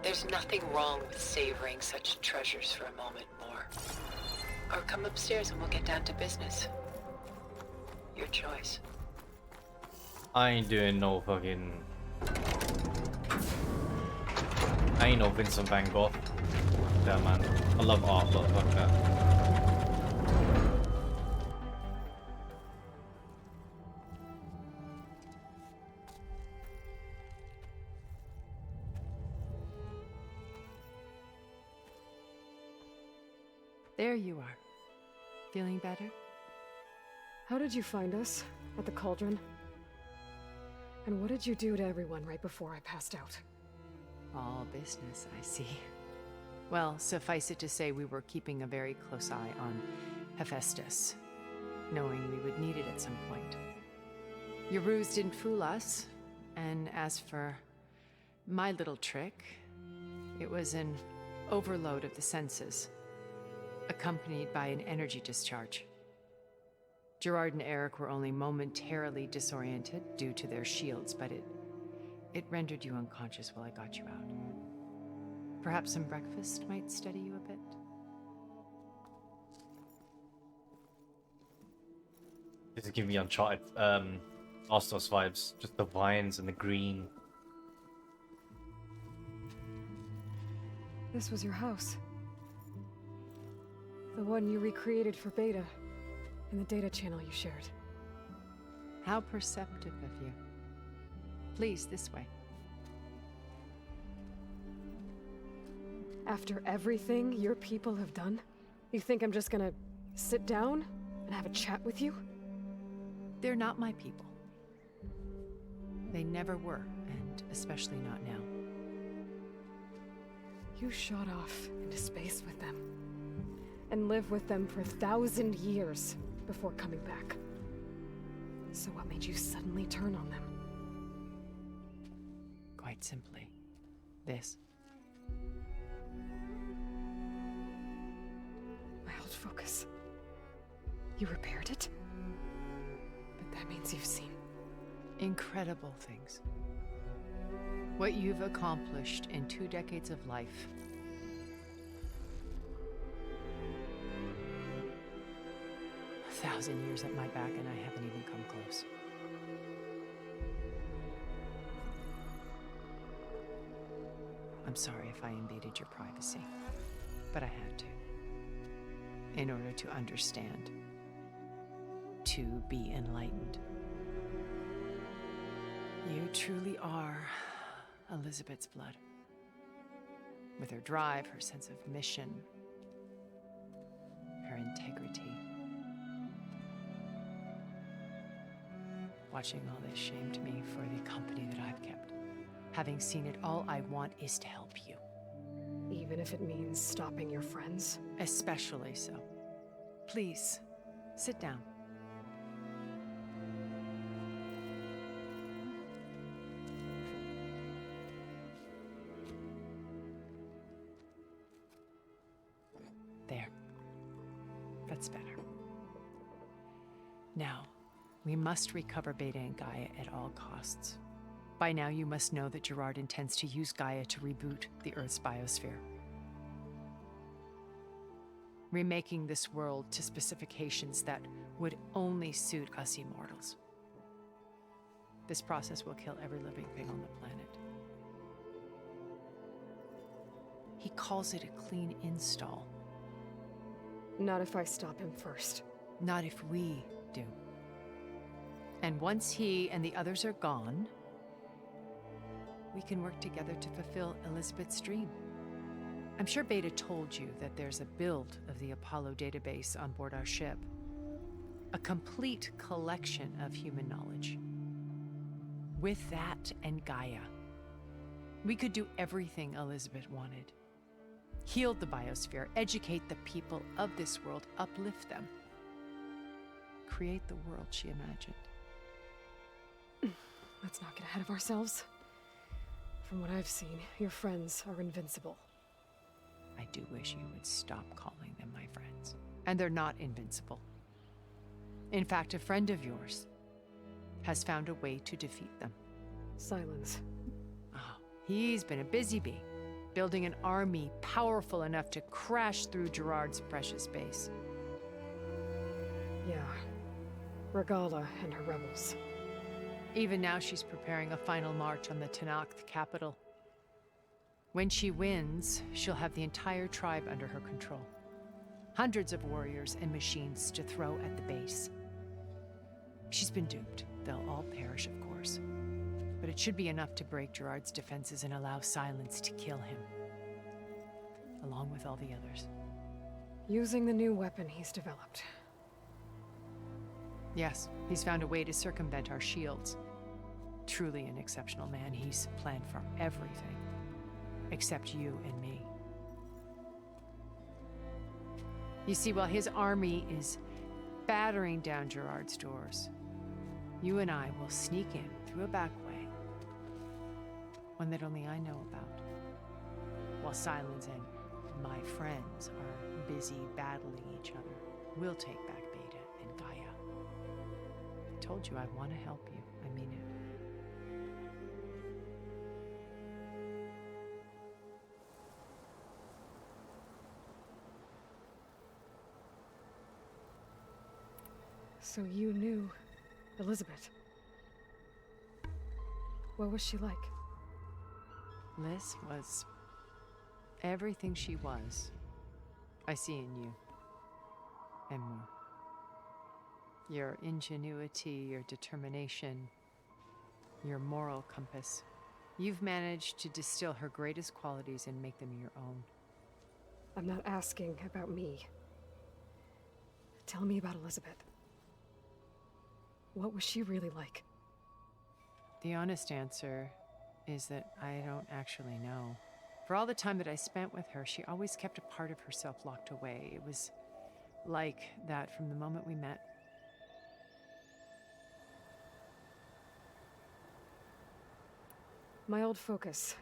There's nothing wrong with savoring such treasures for a moment more. Or come upstairs and we'll get down to business. Your choice. I ain't doing no fucking... I ain't no Vincent van Gogh. Yeah, man. I love art, but fuck that. There you are. Feeling better? How did you find us? At the cauldron? And what did you do to everyone right before I passed out? All business, I see. Well, suffice it to say we were keeping a very close eye on Hephaestus, knowing we would need it at some point. Your ruse didn't fool us, and as for my little trick, it was an overload of the senses, accompanied by an energy discharge. Gerard and Eric were only momentarily disoriented due to their shields, but it rendered you unconscious while I got you out. Perhaps some breakfast might steady you a bit? This is giving me Uncharted Astos vibes. Just the vines and the green. This was your house. The one you recreated for Beta, in the data channel you shared. How perceptive of you. Please, this way. After everything your people have done, you think I'm just gonna sit down and have a chat with you? They're not my people. They never were, and especially not now. You shot off into space with them, and lived with them for 1,000 years before coming back. So what made you suddenly turn on them? Quite simply, this. My old focus. You repaired it? But that means you've seen incredible things. What you've accomplished in 2 decades of life. A 1,000 years at my back and I haven't even come close. I'm sorry if I invaded your privacy, but I had to. In order to understand. To be enlightened. You truly are Elizabeth's blood. With her drive, her sense of mission, her integrity. Watching all this shamed me for the company that I've kept. Having seen it, all I want is to help you. even if it means stopping your friends? Especially so. Please, sit down. There. That's better. Now, we must recover Beta and Gaia at all costs. By now, you must know that Gerard intends to use Gaia to reboot the Earth's biosphere. Remaking this world to specifications that would only suit us immortals. This process will kill every living thing on the planet. He calls it a clean install. Not if I stop him first. Not if we do. And once he and the others are gone, we can work together to fulfill Elizabeth's dream. I'm sure Beta told you that there's a build of the Apollo database on board our ship. A complete collection of human knowledge. With that and Gaia, we could do everything Elizabeth wanted. Heal the biosphere, educate the people of this world, uplift them. Create the world she imagined. Let's not get ahead of ourselves. From what I've seen, your friends are invincible. I do wish you would stop calling them my friends. And they're not invincible. In fact, a friend of yours has found a way to defeat them. Silence. Oh, he's been a busy bee, building an army powerful enough to crash through Gerard's precious base. Yeah. Regala and her rebels. Even now, she's preparing a final march on the Tenakth capital. When she wins, she'll have the entire tribe under her control. Hundreds of warriors and machines to throw at the base. She's been duped. They'll all perish, of course. But it should be enough to break Gerard's defenses and allow Silence to kill him. Along with all the others. Using the new weapon he's developed. Yes, he's found a way to circumvent our shields. Truly an exceptional man. He's planned for everything. Except you and me. You see, while his army is battering down Gerard's doors, you and I will sneak in through a back way. One that only I know about. While Silence and my friends are busy battling each other, we'll take back Beta and Gaia. I told you I want to help you. I mean it. So you knew Elizabeth. What was she like? Liz was everything she was. I see in you. And more. Your ingenuity, your determination, your moral compass. You've managed to distill her greatest qualities and make them your own. I'm not asking about me. Tell me about Elizabeth. What was she really like? The honest answer is that I don't actually know. For all the time that I spent with her, she always kept a part of herself locked away. It was like that from the moment we met. My old focus.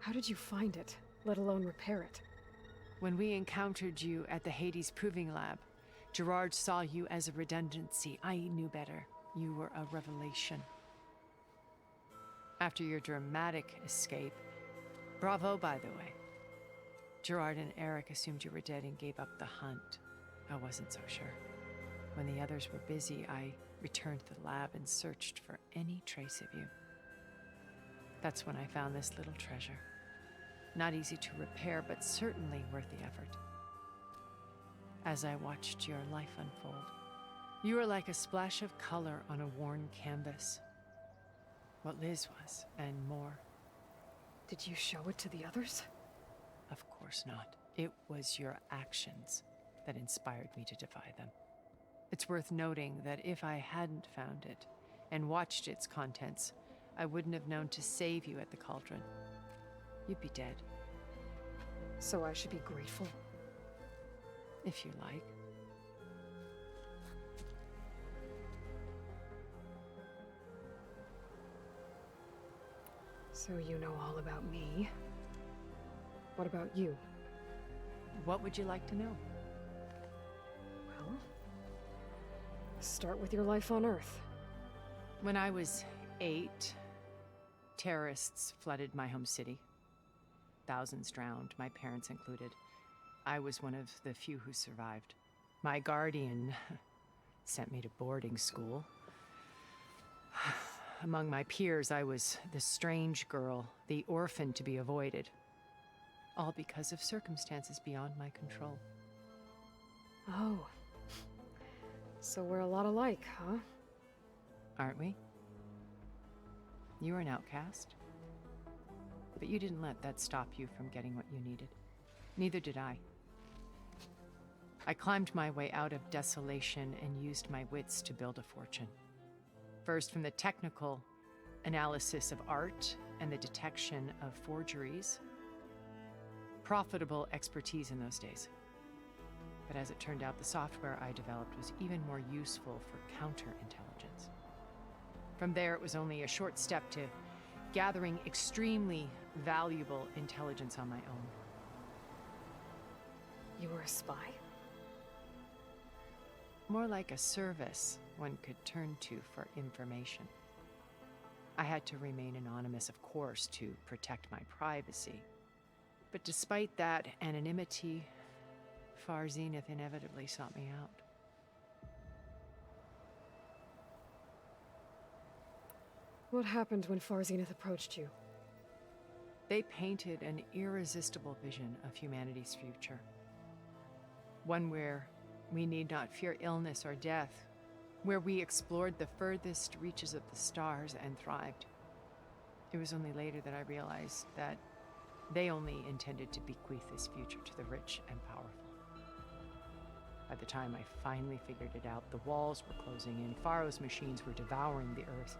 How did you find it, let alone repair it? When we encountered you at the Hades Proving Lab, Gerard saw you as a redundancy. I knew better. You were a revelation. After your dramatic escape, bravo, by the way. Gerard and Eric assumed you were dead and gave up the hunt. I wasn't so sure. When the others were busy, I returned to the lab and searched for any trace of you. That's when I found this little treasure. Not easy to repair, but certainly worth the effort. As I watched your life unfold, you were like a splash of color on a worn canvas. What Liz was, and more. Did you show it to the others? Of course not. It was your actions that inspired me to defy them. It's worth noting that if I hadn't found it and watched its contents, I wouldn't have known to save you at the cauldron. You'd be dead. So I should be grateful? If you like. So you know all about me. What about you? What would you like to know? Well, start with your life on Earth. When I was 8, terrorists flooded my home city. Thousands drowned, my parents included. I was one of the few who survived. My guardian sent me to boarding school. Among my peers, I was the strange girl, the orphan to be avoided. All because of circumstances beyond my control. Oh. So we're a lot alike, huh? Aren't we? You were an outcast. But you didn't let that stop you from getting what you needed. Neither did I. I climbed my way out of desolation and used my wits to build a fortune. First from the technical analysis of art and the detection of forgeries. Profitable expertise in those days. But as it turned out, the software I developed was even more useful for counterintelligence. From there, it was only a short step to gathering extremely valuable intelligence on my own. You were a spy? More like a service one could turn to for information. I had to remain anonymous, of course, to protect my privacy. But despite that anonymity, Far Zenith inevitably sought me out. What happened when Far Zenith approached you? They painted an irresistible vision of humanity's future. One where we need not fear illness or death, where we explored the furthest reaches of the stars and thrived. It was only later that I realized that they only intended to bequeath this future to the rich and powerful. By the time I finally figured it out, the walls were closing in, Faro's machines were devouring the Earth.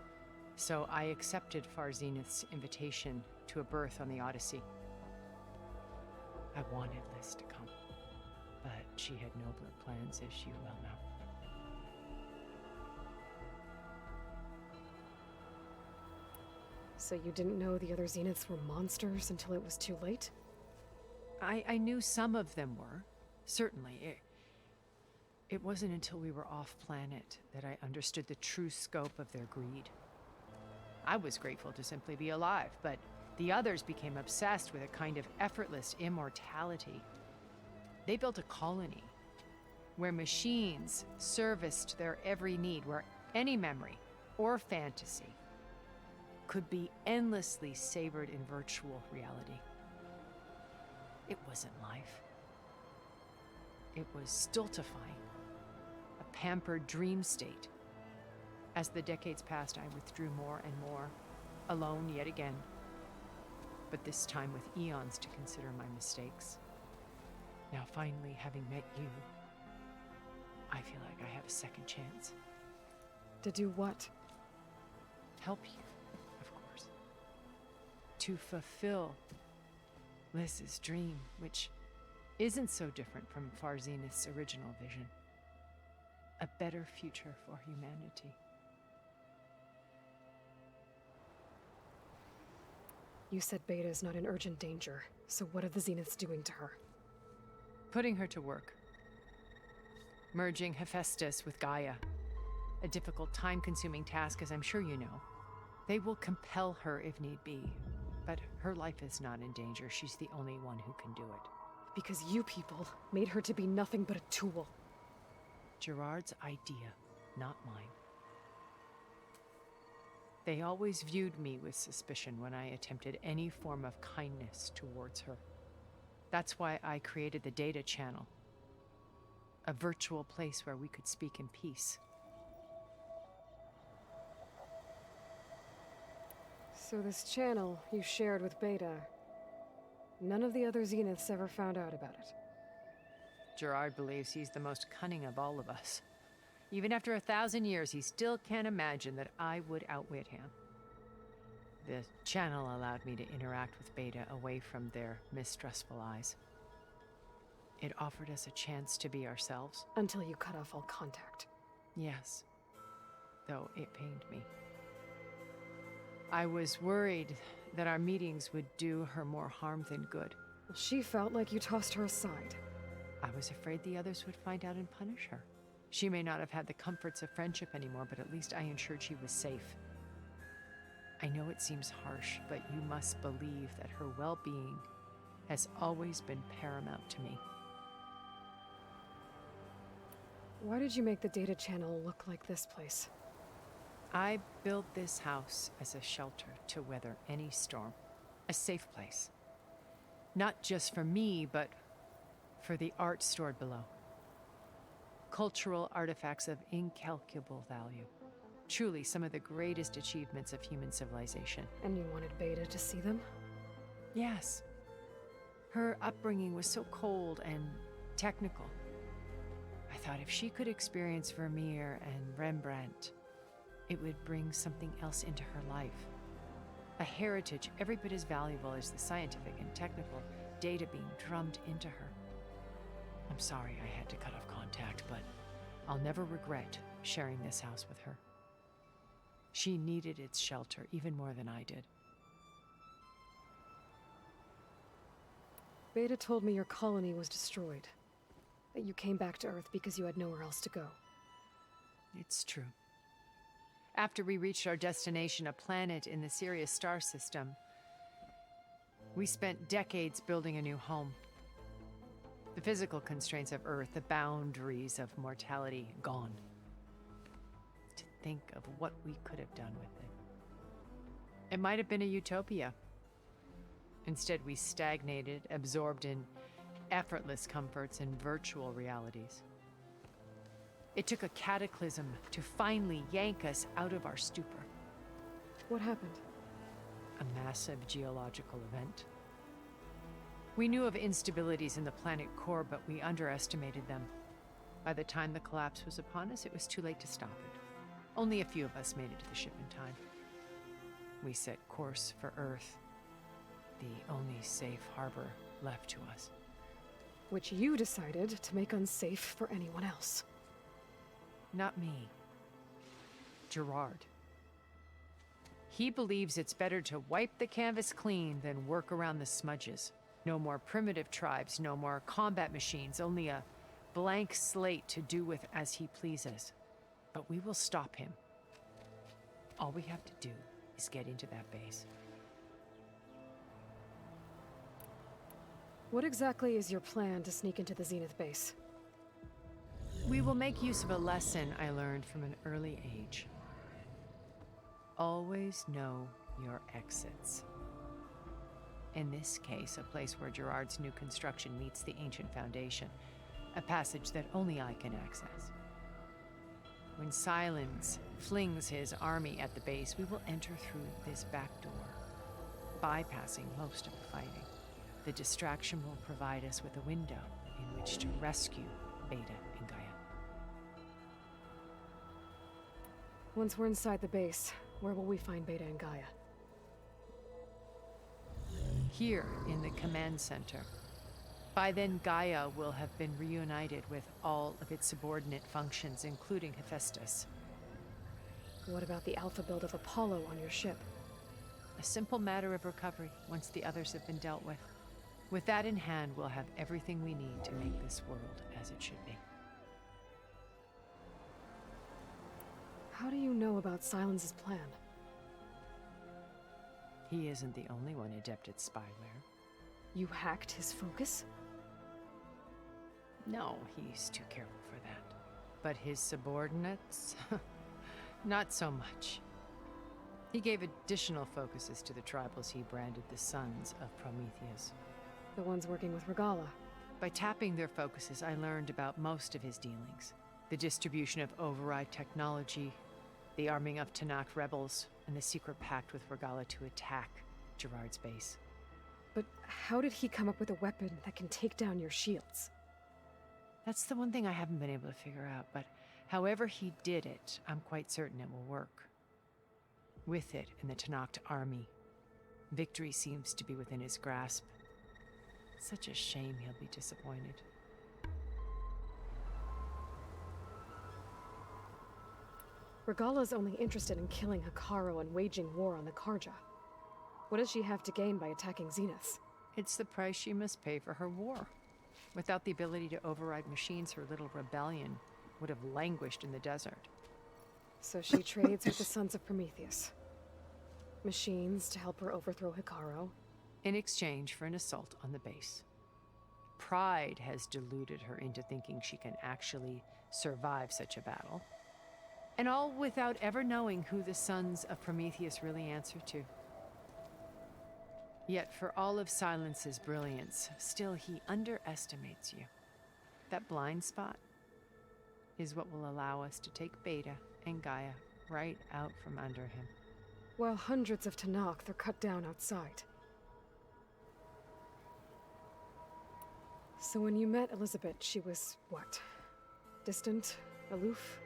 So I accepted Far Zenith's invitation to a berth on the Odyssey. I wanted Liz to come, but she had nobler plans, as you well know. So you didn't know the other Zeniths were monsters until it was too late? I knew some of them were, certainly. It wasn't until we were off-planet that I understood the true scope of their greed. I was grateful to simply be alive, but the others became obsessed with a kind of effortless immortality. They built a colony where machines serviced their every need, where any memory or fantasy could be endlessly savored in virtual reality. It wasn't life. It was stultifying, a pampered dream state. As the decades passed, I withdrew more and more, alone yet again, but this time with eons to consider my mistakes. Now finally, having met you, I feel like I have a second chance. To do what? Help you, of course. To fulfill Liz's dream, which isn't so different from Far Zenith's original vision. A better future for humanity. You said Beta is not in urgent danger, so what are the Zeniths doing to her? Putting her to work. Merging Hephaestus with Gaia. A difficult, time-consuming task, as I'm sure you know. They will compel her if need be, but her life is not in danger. She's the only one who can do it. Because you people made her to be nothing but a tool. Gerard's idea, not mine. They always viewed me with suspicion when I attempted any form of kindness towards her. That's why I created the data channel. A virtual place where we could speak in peace. So this channel you shared with Beta, none of the other Zeniths ever found out about it? Gerard believes he's the most cunning of all of us. Even after 1,000 years, he still can't imagine that I would outwit him. The channel allowed me to interact with Beta away from their mistrustful eyes. It offered us a chance to be ourselves. Until you cut off all contact. Yes, though it pained me. I was worried that our meetings would do her more harm than good. Well, she felt like you tossed her aside. I was afraid the others would find out and punish her. She may not have had the comforts of friendship anymore, but at least I ensured she was safe. I know it seems harsh, but you must believe that her well-being has always been paramount to me. Why did you make the data channel look like this place? I built this house as a shelter to weather any storm. A safe place. Not just for me, but for the art stored below. Cultural artifacts of incalculable value. Truly some of the greatest achievements of human civilization. And you wanted Beta to see them? Yes. Her upbringing was so cold and technical. I thought if she could experience Vermeer and Rembrandt, it would bring something else into her life. A heritage every bit as valuable as the scientific and technical data being drummed into her. I'm sorry I had to cut off contact, but I'll never regret sharing this house with her. She needed its shelter even more than I did. Beta told me your colony was destroyed. That you came back to Earth because you had nowhere else to go. It's true. After we reached our destination, a planet in the Sirius star system, we spent decades building a new home. The physical constraints of Earth, the boundaries of mortality, gone. To think of what we could have done with it. It might have been a utopia. Instead, we stagnated, absorbed in effortless comforts and virtual realities. It took a cataclysm to finally yank us out of our stupor. What happened? A massive geological event. We knew of instabilities in the planet core, but we underestimated them. By the time the collapse was upon us, it was too late to stop it. Only a few of us made it to the ship in time. We set course for Earth, the only safe harbor left to us. Which you decided to make unsafe for anyone else. Not me. Gerard. He believes it's better to wipe the canvas clean than work around the smudges. No more primitive tribes, no more combat machines, only a blank slate to do with as he pleases. But we will stop him. All we have to do is get into that base. What exactly is your plan to sneak into the Zenith base? We will make use of a lesson I learned from an early age. Always know your exits. In this case, a place where Gerard's new construction meets the ancient foundation, a passage that only I can access. When Silence flings his army at the base, we will enter through this back door, bypassing most of the fighting. The distraction will provide us with a window in which to rescue Beta and Gaia. Once we're inside the base, where will we find Beta and Gaia? Here in the command center. By then, Gaia will have been reunited with all of its subordinate functions, including Hephaestus. What about the alpha build of Apollo on your ship? A simple matter of recovery once the others have been dealt with. With that in hand, we'll have everything we need to make this world as it should be. How do you know about Silence's plan? He isn't the only one adept at spyware. You hacked his focus? No, he's too careful for that. But his subordinates? Not so much. He gave additional focuses to the tribals he branded the Sons of Prometheus. The ones working with Regala. By tapping their focuses, I learned about most of his dealings. The distribution of override technology, the arming of Tanakh rebels, and the secret pact with Regala to attack Gerard's base. But how did he come up with a weapon that can take down your shields? That's the one thing I haven't been able to figure out, but however he did it, I'm quite certain it will work. With it and the Tanakh army, victory seems to be within his grasp. Such a shame he'll be disappointed. Regala's only interested in killing Hekarro and waging war on the Karja. What does she have to gain by attacking Zeniths? It's the price she must pay for her war. Without the ability to override machines, her little rebellion would have languished in the desert. So she trades with the Sons of Prometheus. Machines to help her overthrow Hekarro. In exchange for an assault on the base. Pride has deluded her into thinking she can actually survive such a battle. And all without ever knowing who the sons of Prometheus really answer to. Yet for all of Silence's brilliance, still he underestimates you. That blind spot is what will allow us to take Beta and Gaia right out from under him. While hundreds of Tenakth are cut down outside. So when you met Elizabeth, she was what? Distant? Aloof?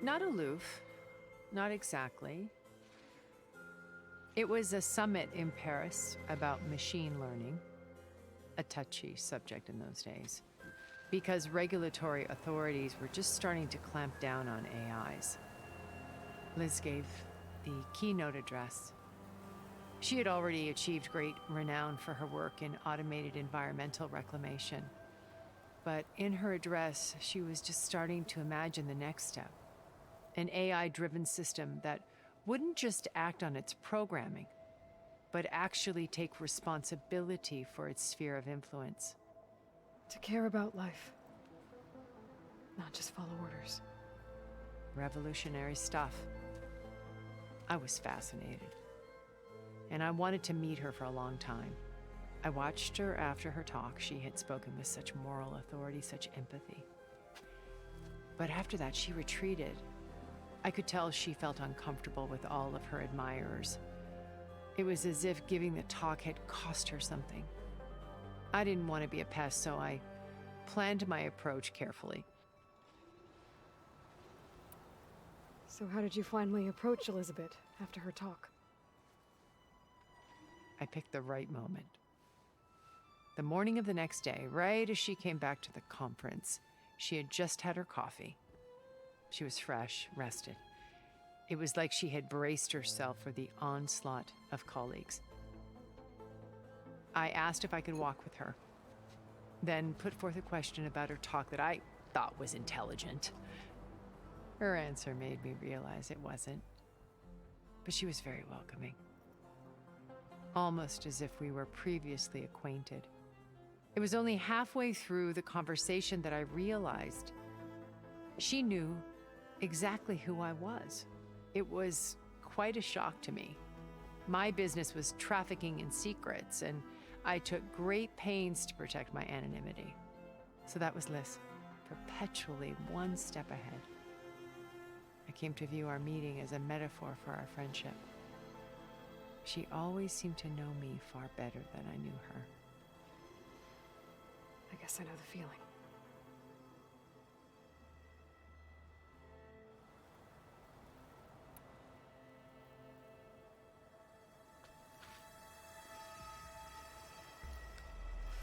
Not aloof. Not exactly. It was a summit in Paris about machine learning, a touchy subject in those days, because regulatory authorities were just starting to clamp down on AIs. Liz gave the keynote address. She had already achieved great renown for her work in automated environmental reclamation. But in her address, she was just starting to imagine the next step. An AI-driven system that wouldn't just act on its programming, but actually take responsibility for its sphere of influence. To care about life. Not just follow orders. Revolutionary stuff. I was fascinated. And I wanted to meet her for a long time. I watched her after her talk. She had spoken with such moral authority, such empathy. But after that, she retreated. I could tell she felt uncomfortable with all of her admirers. It was as if giving the talk had cost her something. I didn't want to be a pest, so I planned my approach carefully. So how did you finally approach Elizabeth after her talk? I picked the right moment. The morning of the next day, right as she came back to the conference, she had just had her coffee. She was fresh, rested. It was like she had braced herself for the onslaught of colleagues. I asked if I could walk with her, then put forth a question about her talk that I thought was intelligent. Her answer made me realize it wasn't, but she was very welcoming. Almost as if we were previously acquainted. It was only halfway through the conversation that I realized she knew exactly who I was. It was quite a shock to me. My business was trafficking in secrets, and I took great pains to protect my anonymity. So that was Liz, perpetually one step ahead. I came to view our meeting as a metaphor for our friendship. She always seemed to know me far better than I knew her. I guess I know the feeling.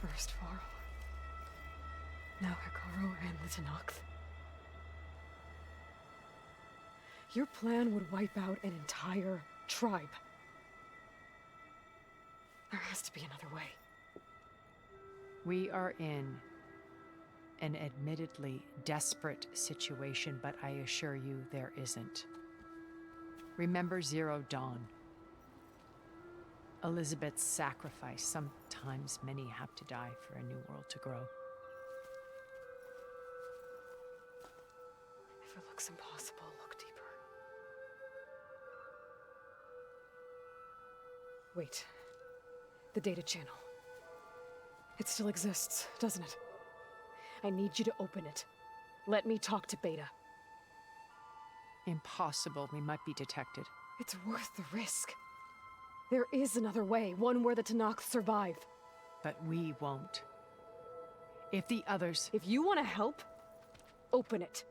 First Varl, now Hekarro and the Tenakth. Your plan would wipe out an entire tribe. There has to be another way. We are in an admittedly desperate situation, but I assure you there isn't. Remember Zero Dawn. Elizabeth's sacrifice. Sometimes many have to die for a new world to grow. If it looks impossible, look deeper. Wait. The data channel. It still exists, doesn't it? I need you to open it. Let me talk to Beta. Impossible. We might be detected. It's worth the risk. There is another way, one where the Tenakth survive. But we won't. If the others... If you want to help, open it.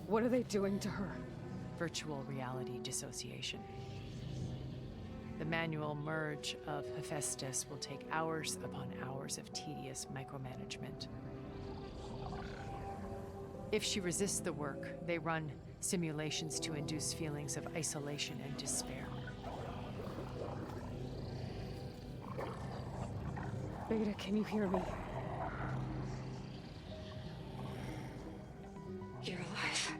What are they doing to her? Virtual reality dissociation. The manual merge of Hephaestus will take hours upon hours of tedious micromanagement. If she resists the work, they run simulations to induce feelings of isolation and despair. Beta, can you hear me? You're alive.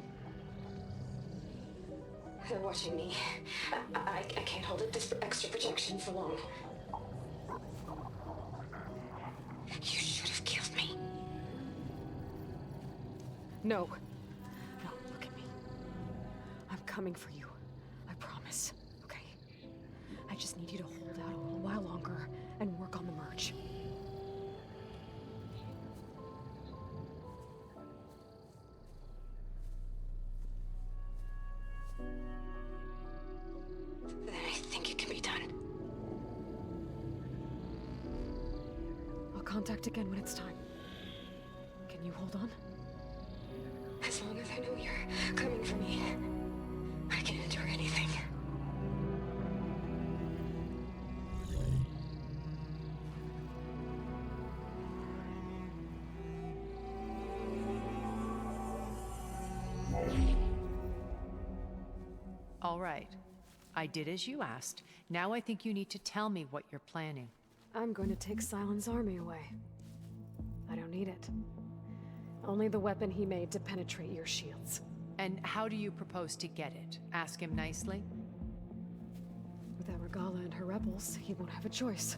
They're watching me. I can't hold up this extra projection for long. You should have killed me. No. No, look at me. I'm coming for you. I promise. Okay? I just need you to hold out a little while longer and work on the merge. Then I think it can be done. I'll contact again when it's time. Can you hold on? As long as I know you're coming for me, I can endure anything. All right. I did as you asked. Now I think you need to tell me what you're planning. I'm going to take Silent's army away. I don't need it. Only the weapon he made to penetrate your shields. And how do you propose to get it? Ask him nicely? Without Regala and her rebels, he won't have a choice.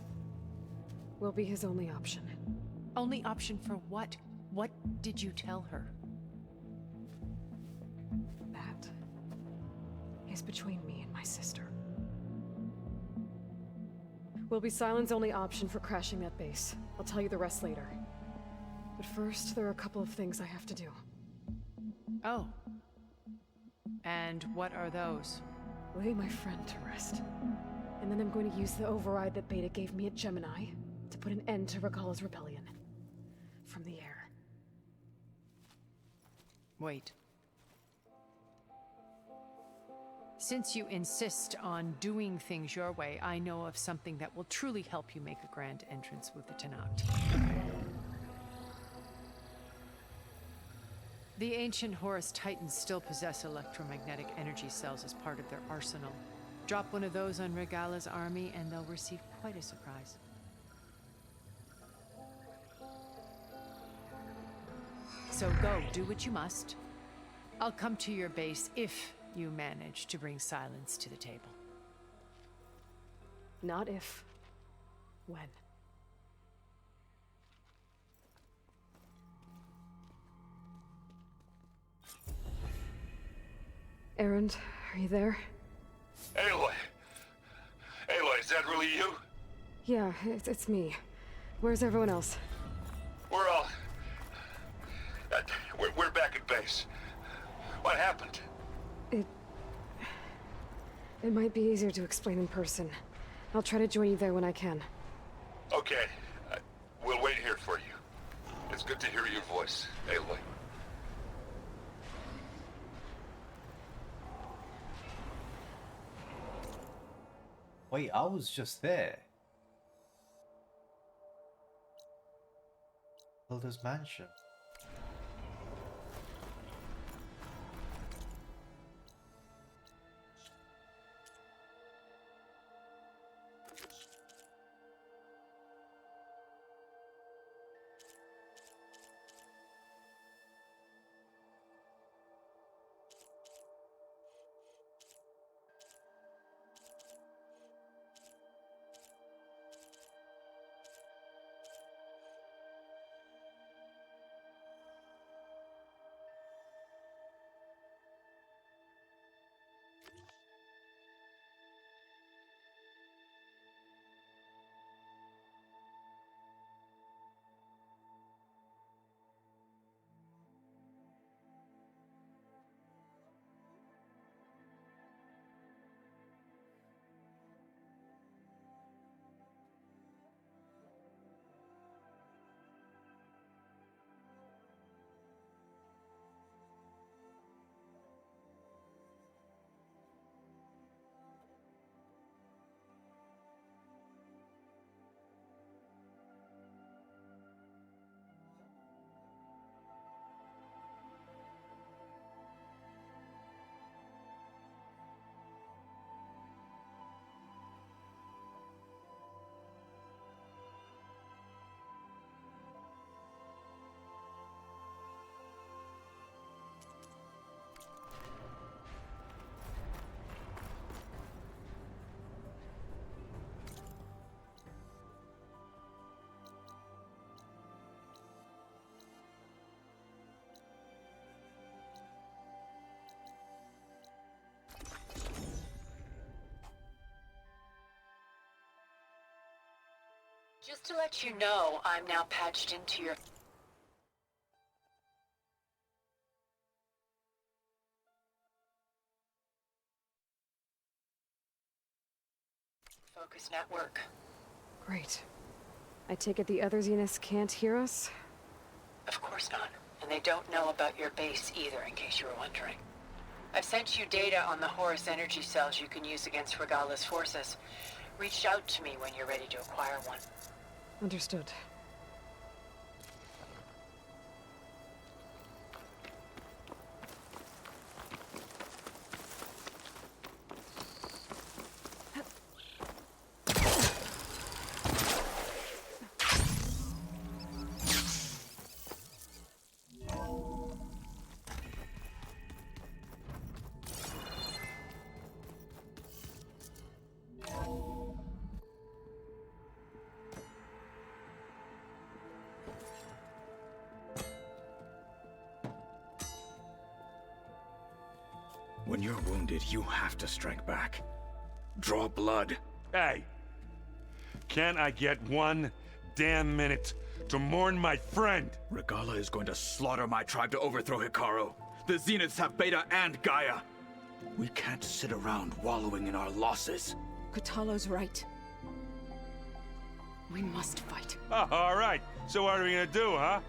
We'll be his only option. Only option for what? What did you tell her? That is between me and my sister. Will be Silent's only option for crashing that base. I'll tell you the rest later. But first, there are a couple of things I have to do. Oh. And what are those? Lay my friend to rest. And then I'm going to use the override that Beta gave me at Gemini to put an end to Regala's rebellion. From the air. Wait. Since you insist on doing things your way, I know of something that will truly help you make a grand entrance with the Tenakth. The ancient Horus Titans still possess electromagnetic energy cells as part of their arsenal. Drop one of those on Regala's army and they'll receive quite a surprise. So go, do what you must. I'll come to your base if you manage to bring Silence to the table. Not if. When. Erend, are you there? Aloy! Aloy, is that really you? Yeah, it's me. Where's everyone else? We're all... we're back at base. What happened? It might be easier to explain in person. I'll try to join you there when I can. Okay. We'll wait here for you. It's good to hear your voice, Aloy. Wait, I was just there. Hilda's mansion. Just to let you know, I'm now patched into your... focus network. Great. I take it the other Zeniths can't hear us? Of course not. And they don't know about your base either, in case you were wondering. I've sent you data on the Horus energy cells you can use against Regala's forces. Reach out to me when you're ready to acquire one. Understood. When you're wounded, you have to strike back. Draw blood. Hey! Can't I get one damn minute to mourn my friend? Regala is going to slaughter my tribe to overthrow Hikaru. The Zeniths have Beta and Gaia. We can't sit around wallowing in our losses. Kotallo's right. We must fight. Oh, all right. So what are we gonna do, huh?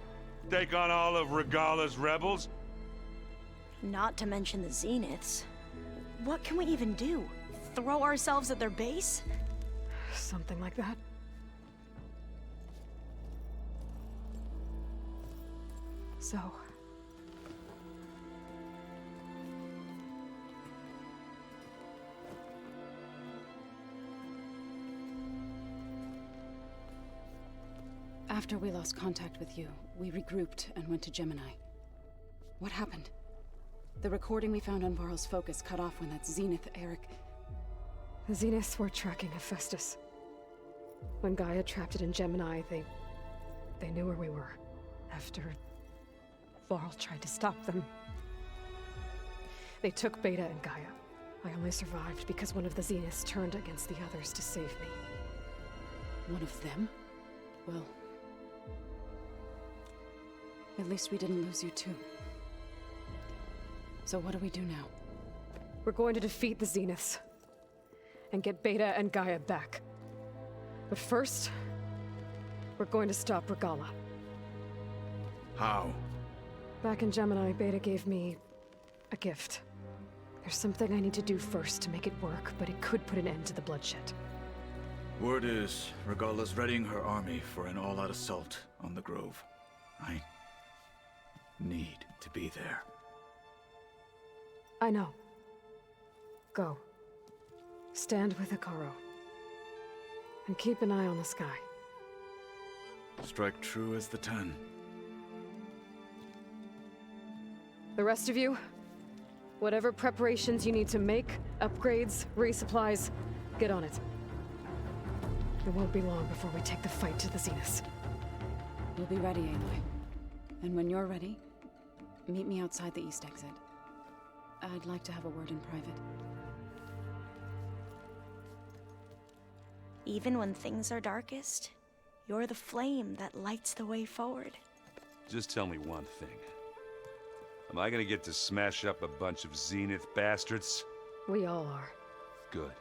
Take on all of Regala's rebels? Not to mention the Zeniths. What can we even do? Throw ourselves at their base? Something like that. So... After we lost contact with you, we regrouped and went to Gemini. What happened? The recording we found on Varl's focus cut off when that Zenith, Eric... The Zeniths were tracking Hephaestus. When Gaia trapped it in Gemini, they knew where we were. After Varl tried to stop them. They took Beta and Gaia. I only survived because one of the Zeniths turned against the others to save me. One of them? Well... at least we didn't lose you too. So what do we do now? We're going to defeat the Zeniths. And get Beta and Gaia back. But first, we're going to stop Regala. How? Back in Gemini, Beta gave me a gift. There's something I need to do first to make it work, but it could put an end to the bloodshed. Word is, Regala's readying her army for an all-out assault on the Grove. I need to be there. I know. Go. Stand with Hikaru. And keep an eye on the sky. Strike true as the 10. The rest of you, whatever preparations you need to make, upgrades, resupplies, get on it. It won't be long before we take the fight to the Zeniths. We'll be ready, Aloy. And when you're ready, meet me outside the east exit. I'd like to have a word in private. Even when things are darkest, you're the flame that lights the way forward. Just tell me one thing. Am I gonna get to smash up a bunch of Zenith bastards? We all are. Good.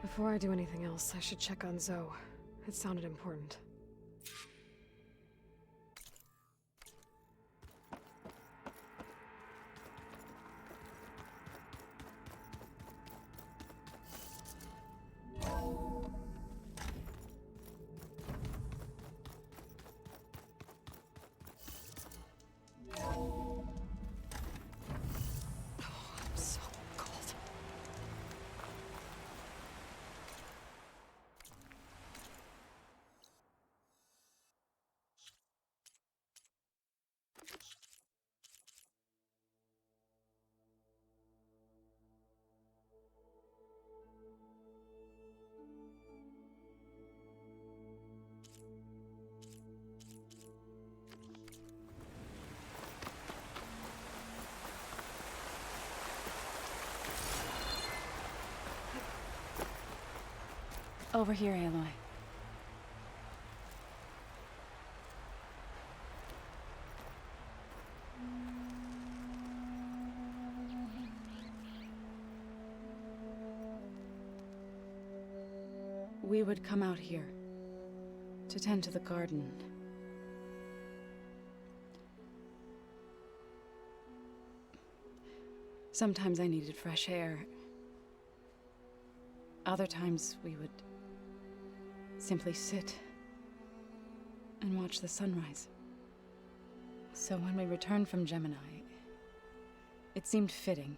Before I do anything else, I should check on Zoe. It sounded important. Over here, Aloy. We would come out here to tend to the garden. Sometimes I needed fresh air. Other times we would simply sit and watch the sunrise. So when we returned from Gemini, it seemed fitting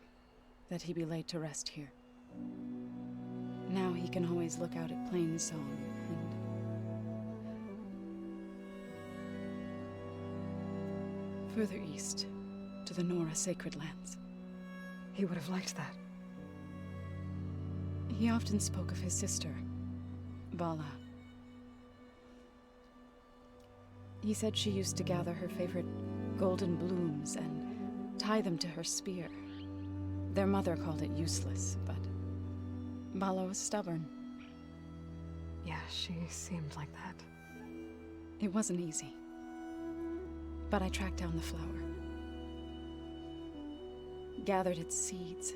that he be laid to rest here. Now he can always look out at Plainsong and... further east, to the Nora Sacred Lands. He would have liked that. He often spoke of his sister, Vala. He said she used to gather her favorite golden blooms and tie them to her spear. Their mother called it useless, but Vala was stubborn. Yeah, she seemed like that. It wasn't easy. But I tracked down the flower. Gathered its seeds.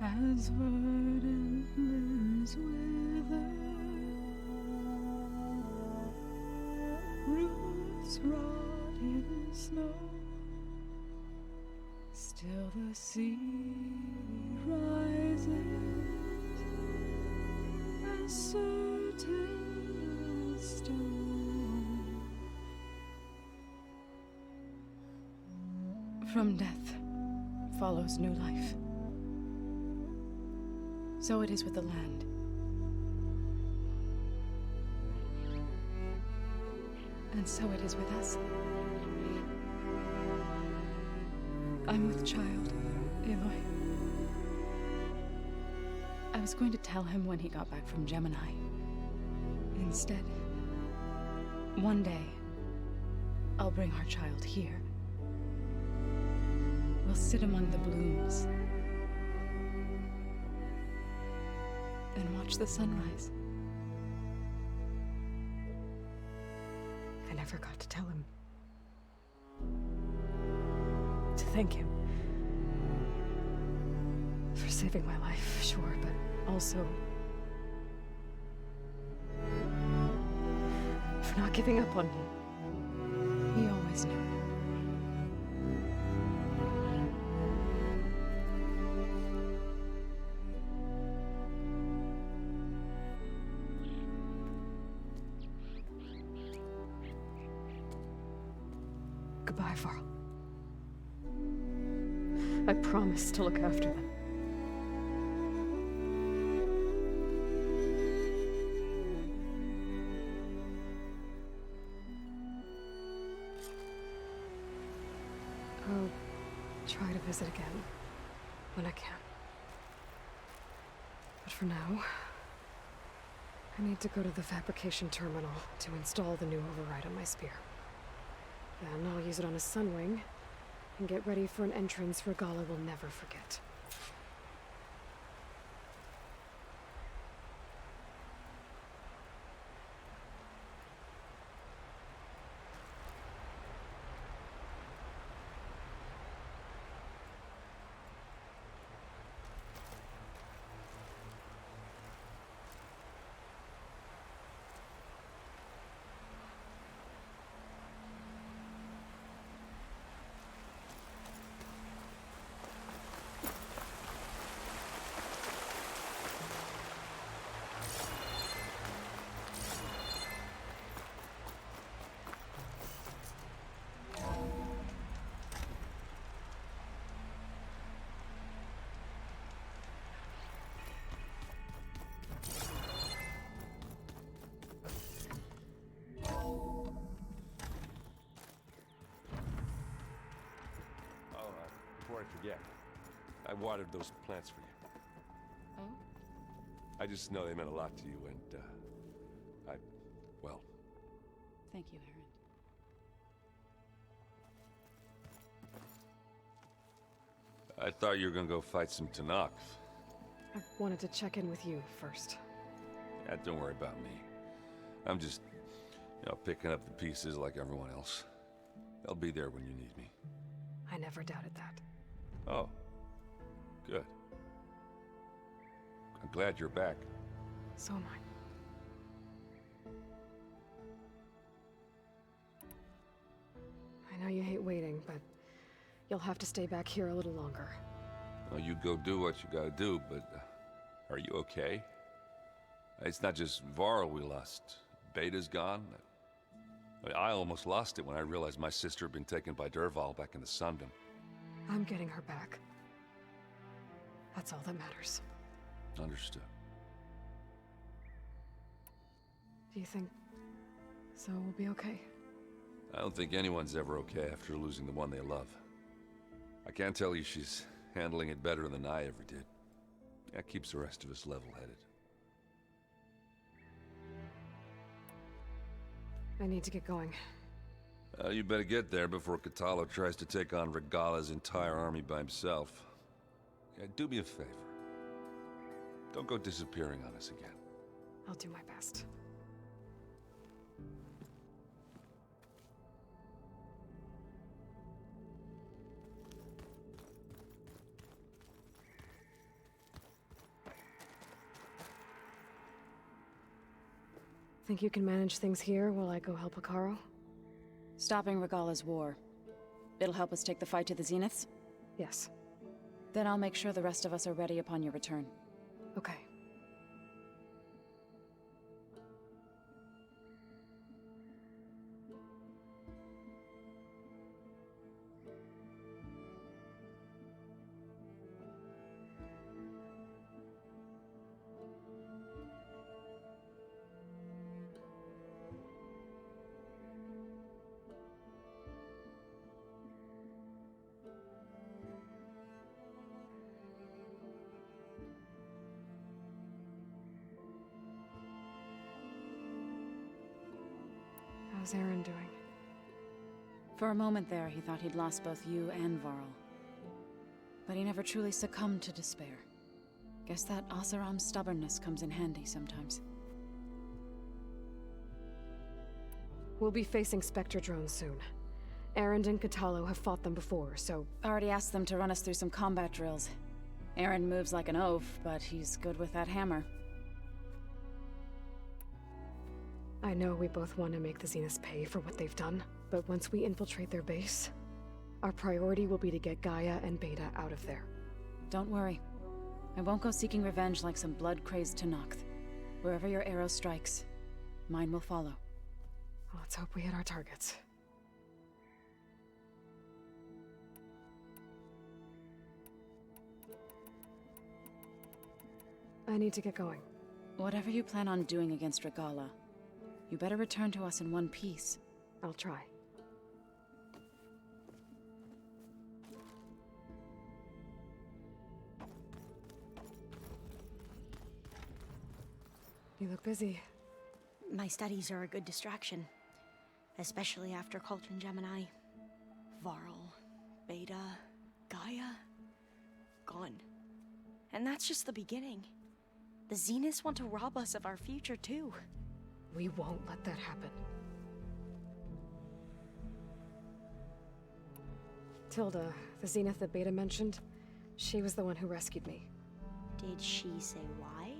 As verdant limbs wither, roots rot in snow, still the sea rises, as certain as stone. From death follows new life. So it is with the land. And so it is with us. I'm with child, Aloy. I was going to tell him when he got back from Gemini. Instead, one day, I'll bring our child here. We'll sit among the blooms and watch the sunrise. I never got to tell him. To thank him. For saving my life, sure, but also... for not giving up on me. He always knew. Goodbye, Varl. I promise to look after them. I'll try to visit again when I can. But for now, I need to go to the fabrication terminal to install the new override on my spear. Then I'll use it on a sunwing and get ready for an entrance Regala will never forget. Before I forget, I watered those plants for you. Oh? I just know they meant a lot to you, and Well, Thank you, Aaron. I thought you were gonna go fight some Tanakh. I wanted to check in with you first. Yeah, don't worry about me. I'm just, picking up the pieces like everyone else. I'll be there when you need me. I never doubted that. Oh, good. I'm glad you're back. So am I. I know you hate waiting, but you'll have to stay back here a little longer. Well, you go do what you gotta do, but are you okay? It's not just Varl we lost. Beta's gone. I almost lost it when I realized my sister had been taken by Dervahl back in the Sundom. I'm getting her back. That's all that matters. Understood. Do you think Zoe will be okay? I don't think anyone's ever okay after losing the one they love. I can't tell you she's handling it better than I ever did. That keeps the rest of us level-headed. I need to get going. You better get there before Katalo tries to take on Regala's entire army by himself. Yeah, do me a favor. Don't go disappearing on us again. I'll do my best. Think you can manage things here while I go help Akaro? Stopping Regala's war. It'll help us take the fight to the Zeniths? Yes. Then I'll make sure the rest of us are ready upon your return. Okay. How's Aaron doing? For a moment there, he thought he'd lost both you and Varl. But he never truly succumbed to despair. Guess that Oseram's stubbornness comes in handy sometimes. We'll be facing Spectre drones soon. Aaron and Katalo have fought them before, so... Already asked them to run us through some combat drills. Aaron moves like an oaf, but he's good with that hammer. I know we both want to make the Zeniths pay for what they've done, but once we infiltrate their base, our priority will be to get Gaia and Beta out of there. Don't worry. I won't go seeking revenge like some blood-crazed Tanakh. Wherever your arrow strikes, mine will follow. Let's hope we hit our targets. I need to get going. Whatever you plan on doing against Regala, you better return to us in one piece. I'll try. You look busy. My studies are a good distraction. Especially after Cauldron Gemini. Varl, Beta, Gaia, gone. And that's just the beginning. The Zeniths want to rob us of our future, too. We won't let that happen. Tilda, the Zenith that Beta mentioned, she was the one who rescued me. Did she say why?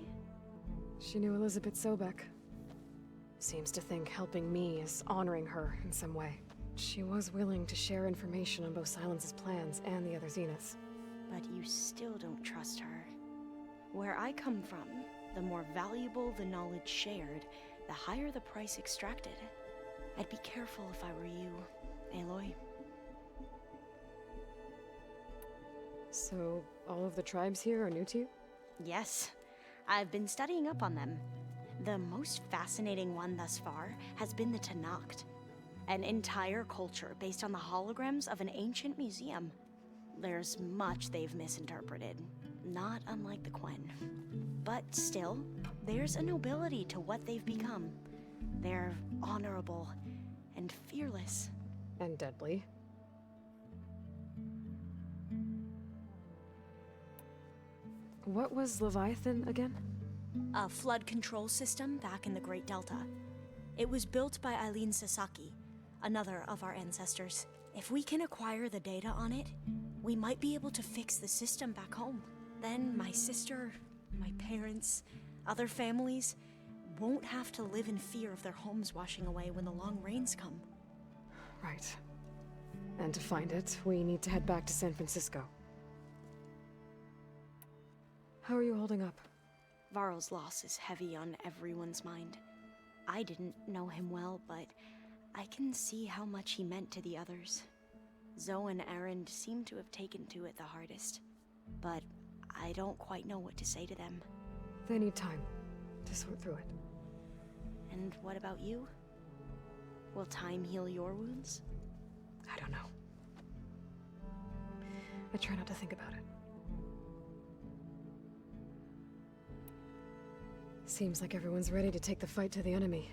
She knew Elizabeth Sobek. Seems to think helping me is honoring her in some way. She was willing to share information on both Silence's plans and the other Zeniths. But you still don't trust her. Where I come from, the more valuable the knowledge shared, the higher the price extracted. I'd be careful if I were you, Aloy. So, all of the tribes here are new to you? Yes. I've been studying up on them. The most fascinating one thus far has been the Tanakh. An entire culture based on the holograms of an ancient museum. There's much they've misinterpreted, not unlike the Quen. But still, there's a nobility to what they've become. They're honorable and fearless. And deadly. What was Leviathan again? A flood control system back in the Great Delta. It was built by Eileen Sasaki, another of our ancestors. If we can acquire the data on it, we might be able to fix the system back home. Then my sister, my parents, other families won't have to live in fear of their homes washing away when the long rains come. Right. And to find it, we need to head back to San Francisco. How are you holding up? Varl's loss is heavy on everyone's mind. I didn't know him well, but I can see how much he meant to the others. Zoe and Aaron seem to have taken to it the hardest, but I don't quite know what to say to them. They need time to sort through it. And what about you? Will time heal your wounds? I don't know. I try not to think about it. Seems like everyone's ready to take the fight to the enemy.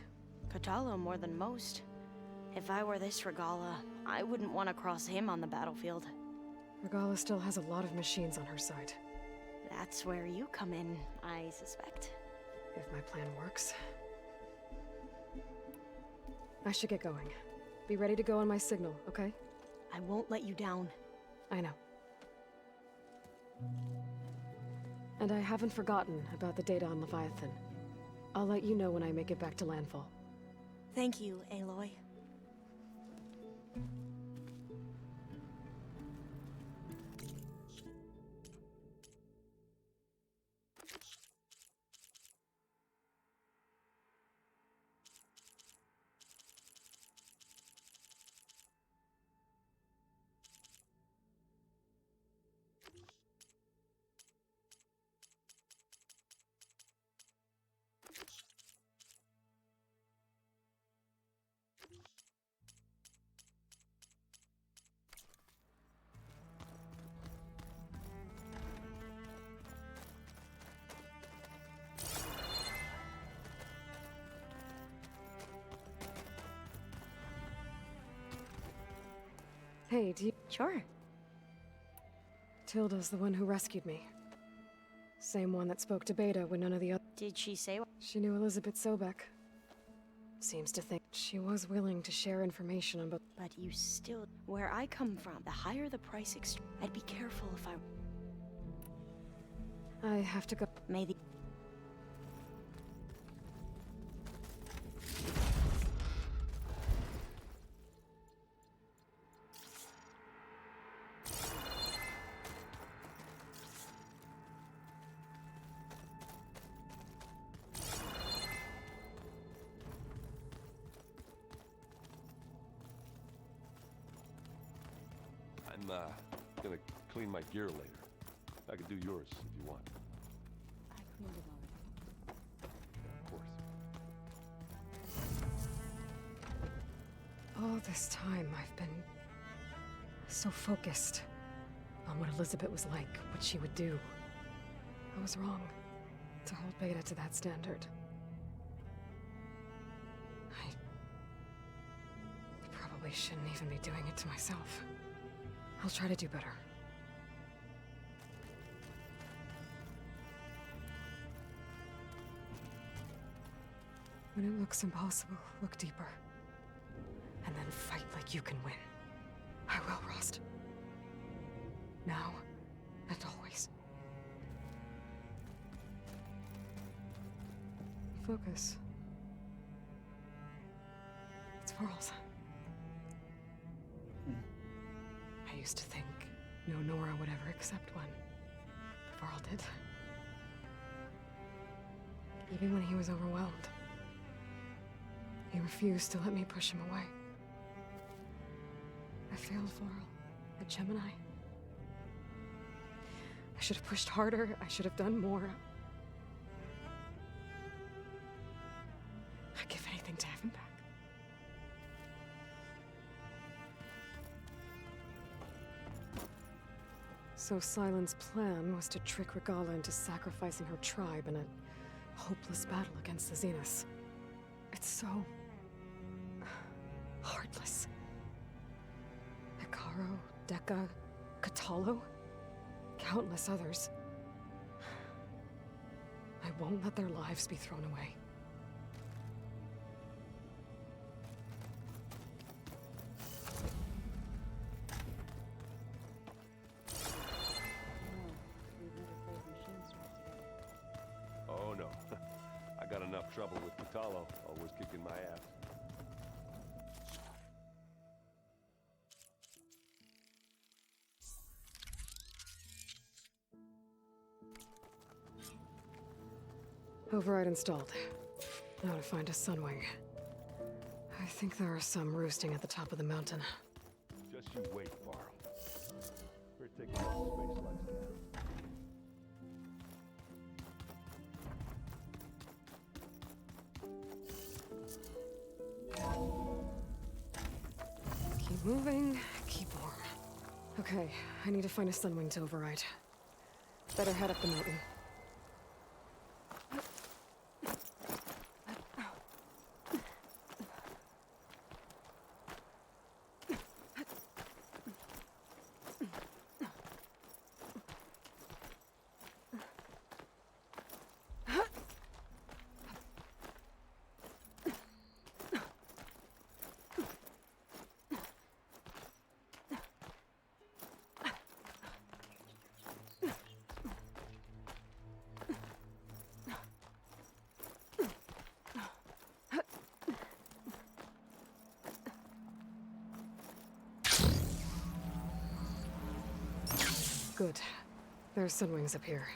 Kotallo more than most. If I were this Regala, I wouldn't want to cross him on the battlefield. Regala still has a lot of machines on her side. That's where you come in, I suspect. If my plan works. I should get going. Be ready to go on my signal, okay? I won't let you down. I know. And I haven't forgotten about the data on Leviathan. I'll let you know when I make it back to landfall. Thank you, Aloy. Hey, do you... Sure. Tilda's the one who rescued me. Same one that spoke to Beta when none of the other... Did she say what? She knew Elizabeth Sobek. Seems to think she was willing to share information on both... But you still... Where I come from, the higher the price I'd be careful if I have to go... May the... I'm gonna clean my gear later. I can do yours if you want. I cleaned it Of course. All this time, I've been so focused on what Elizabeth was like, what she would do. I was wrong to hold Beta to that standard. I probably shouldn't even be doing it to myself. I'll try to do better. When it looks impossible, look deeper. And then fight like you can win. I will, Rost. Now and always. Focus. It's Varl's. I used to think no Nora would ever accept one. But Varl did. Even when he was overwhelmed. He refused to let me push him away. I failed Varl at Gemini. I should have pushed harder. I should have done more. I'd give anything to have him back. So Sylens' plan was to trick Regala into sacrificing her tribe in a hopeless battle against the Zeniths. It's so Heartless. Hikaru, Deka, Katalo, countless others. I won't let their lives be thrown away. Oh no. I got enough trouble with Katalo, always kicking my ass. Override installed. Now to find a sunwing. I think there are some roosting at the top of the mountain. Just you wait, Varl. We're taking that space lights down. Keep moving, keep warm. Okay, I need to find a sunwing to override. Better head up the mountain. Good. There's sunwings up here.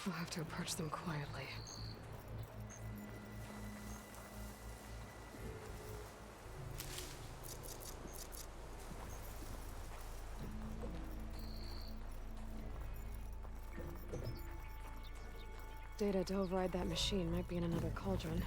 I'll have to approach them quietly. Data to override that machine might be in another cauldron.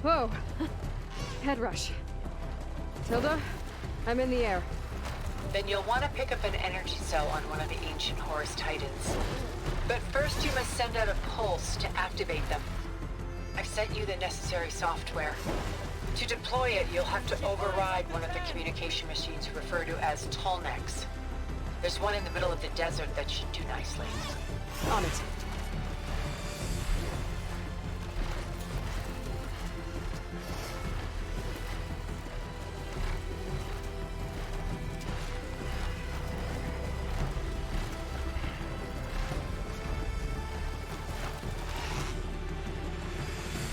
Whoa! Head rush. Tilda, I'm in the air. Then you'll want to pick up an energy cell on one of the ancient Horus Titans. But first you must send out a pulse to activate them. I've sent you the necessary software. To deploy it, you'll have to override one of the communication machines referred to as Tallnecks. There's one in the middle of the desert that should do nicely. On it.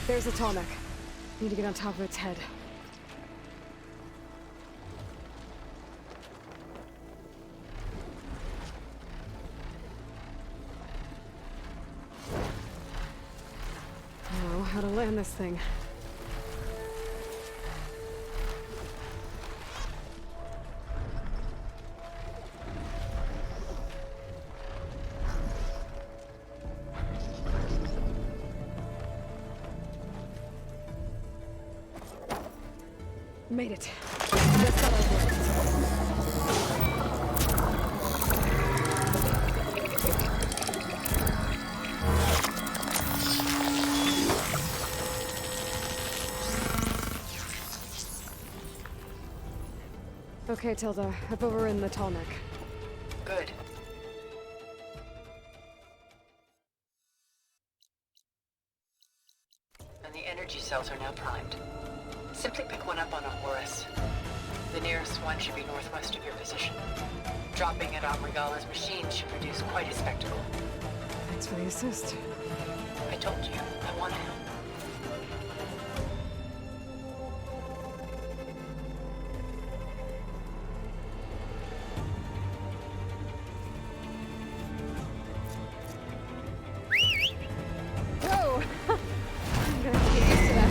There's a Tallneck. Need to get on top of its head. Now, how to land this thing. Made it. Let's go over. Okay, Tilda. I've overridden the Tallneck. Good. cells are now primed. Simply pick one up on a Horus. The nearest one should be northwest of your position. Dropping it on Regala's machine should produce quite a spectacle. Thanks for the assist. I told you, I want to help. Whoa! I'm gonna have to get used to that.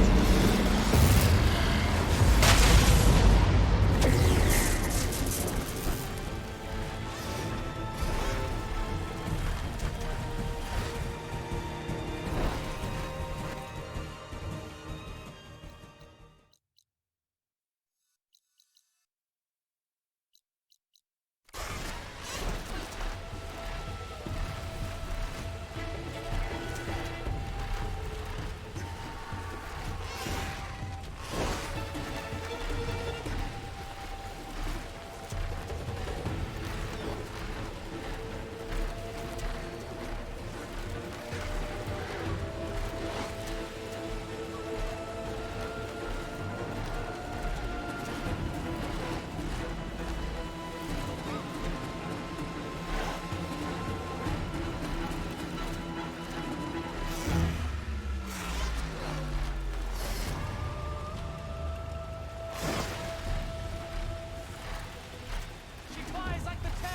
She flies like the 10!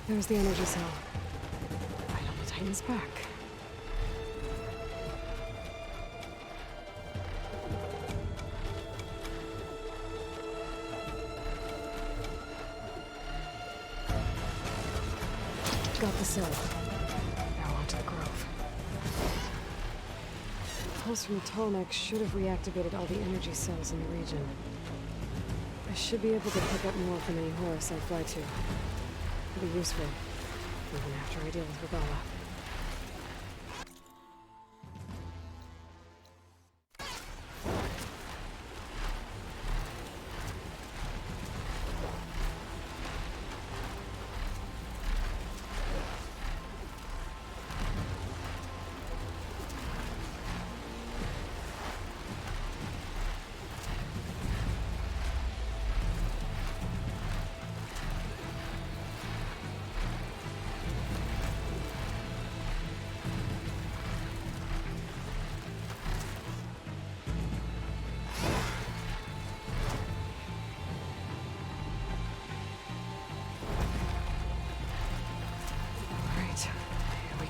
There's the energy cell. Right on the Titan's back. Got the cell. Now onto the grove. The pulse from Tolmec should have reactivated all the energy cells in the region. I should be able to pick up more from any Horus I fly to. It'll be useful, even after I deal with Regala.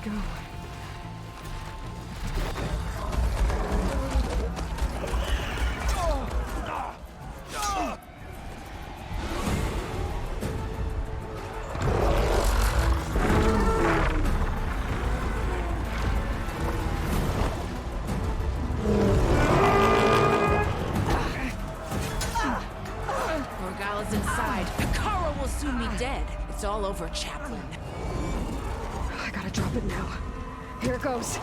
Go. Morgala's inside. Picaro will soon be dead. It's all over, Chaplain. I gotta drop it now. Here it goes.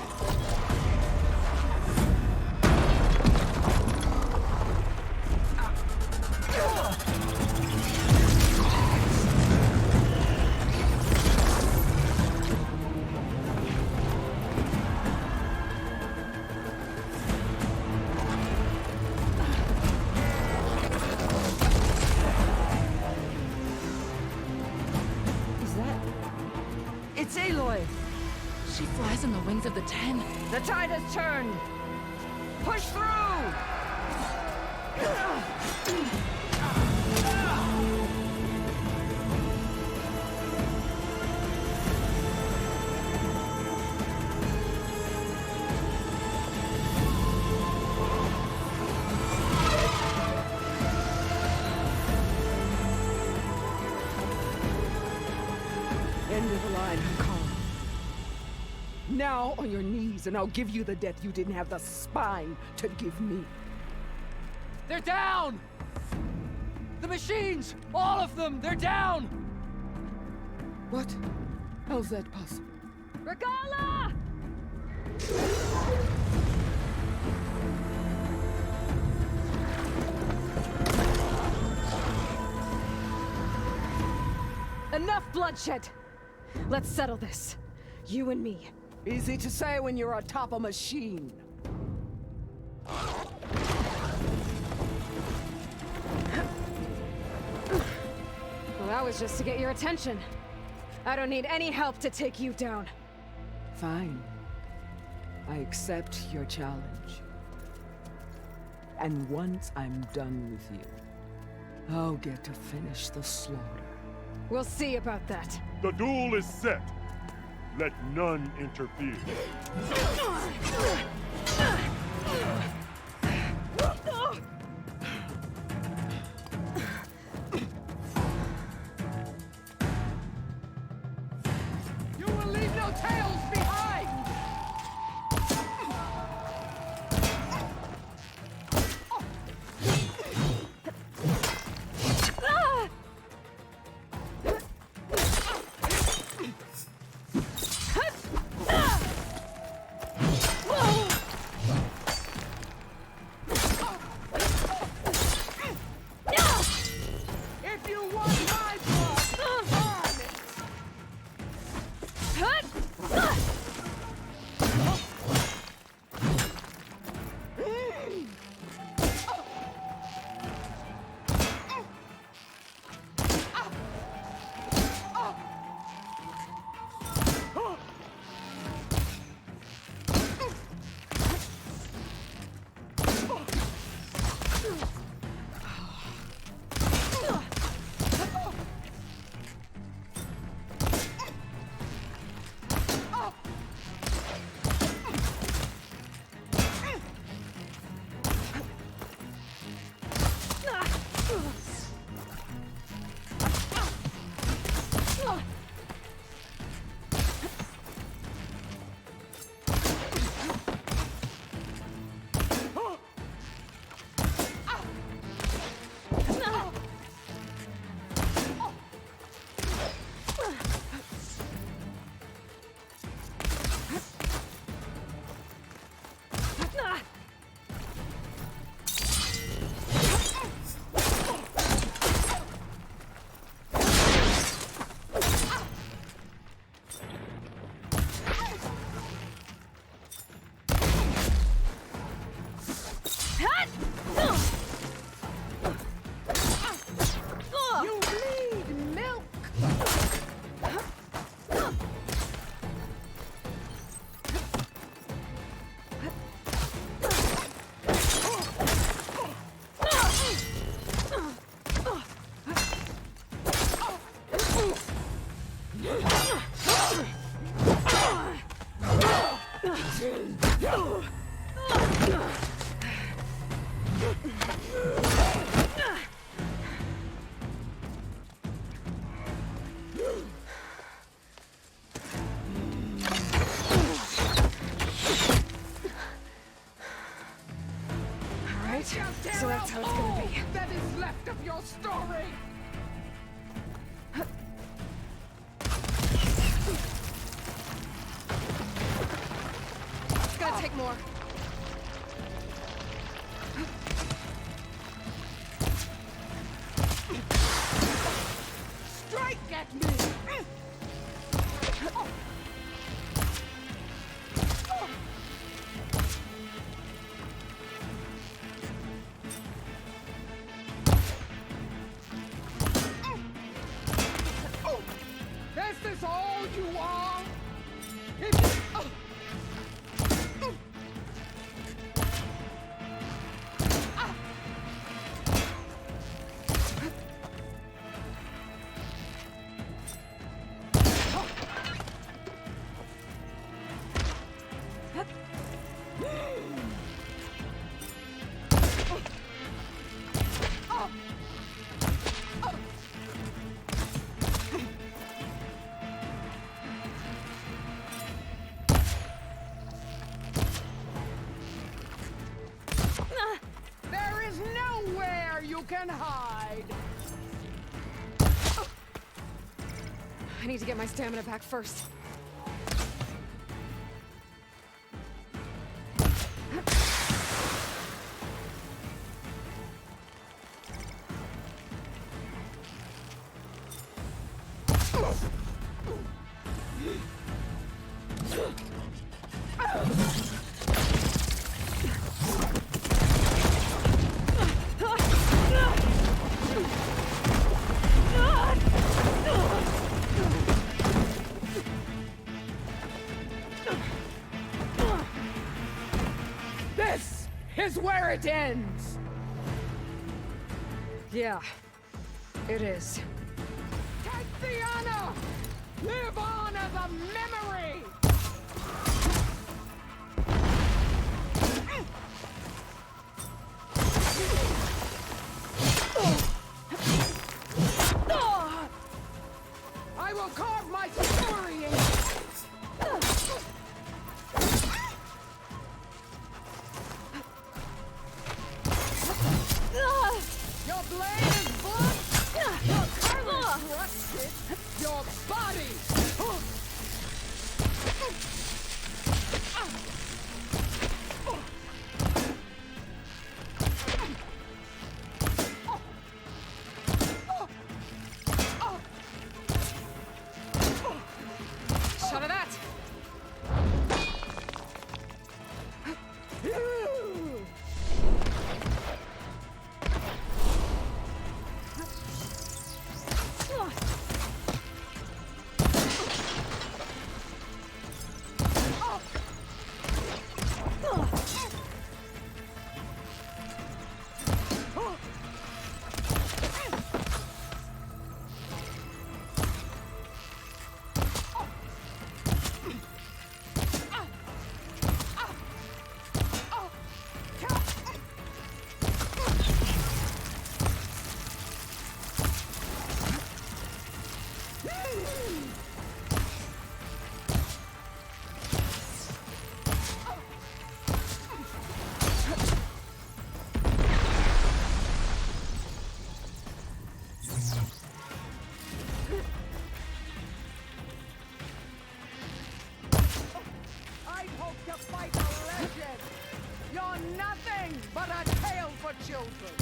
It's Aloy! She flies on the wings of the 10. The tide has turned! Push through! End of the line, Hakon. Now on your knees, and I'll give you the death you didn't have the spine to give me. They're down! The machines! All of them! They're down! What? How's that possible? Regala! Enough bloodshed! Let's settle this. You and me. Easy to say when you're atop a machine. Well, that was just to get your attention. I don't need any help to take you down. Fine. I accept your challenge. And once I'm done with you, I'll get to finish the slaughter. We'll see about that. The duel is set. Let none interfere. You will leave no tails behind! If you want my blood, earn it! You bleed milk! Alright, so that's how it's gonna be. That is left of your story! It's gonna take more. Strike at me! Is this all you are? There is nowhere you can hide! I need to get my stamina back first. is where it ends! Yeah, it is. Take the honor! Live on as a memory! I will carve my story in your blade is blunt, your courage rusted, your body Shut of that! I'd hope to fight a legend. You're nothing but a tale for children.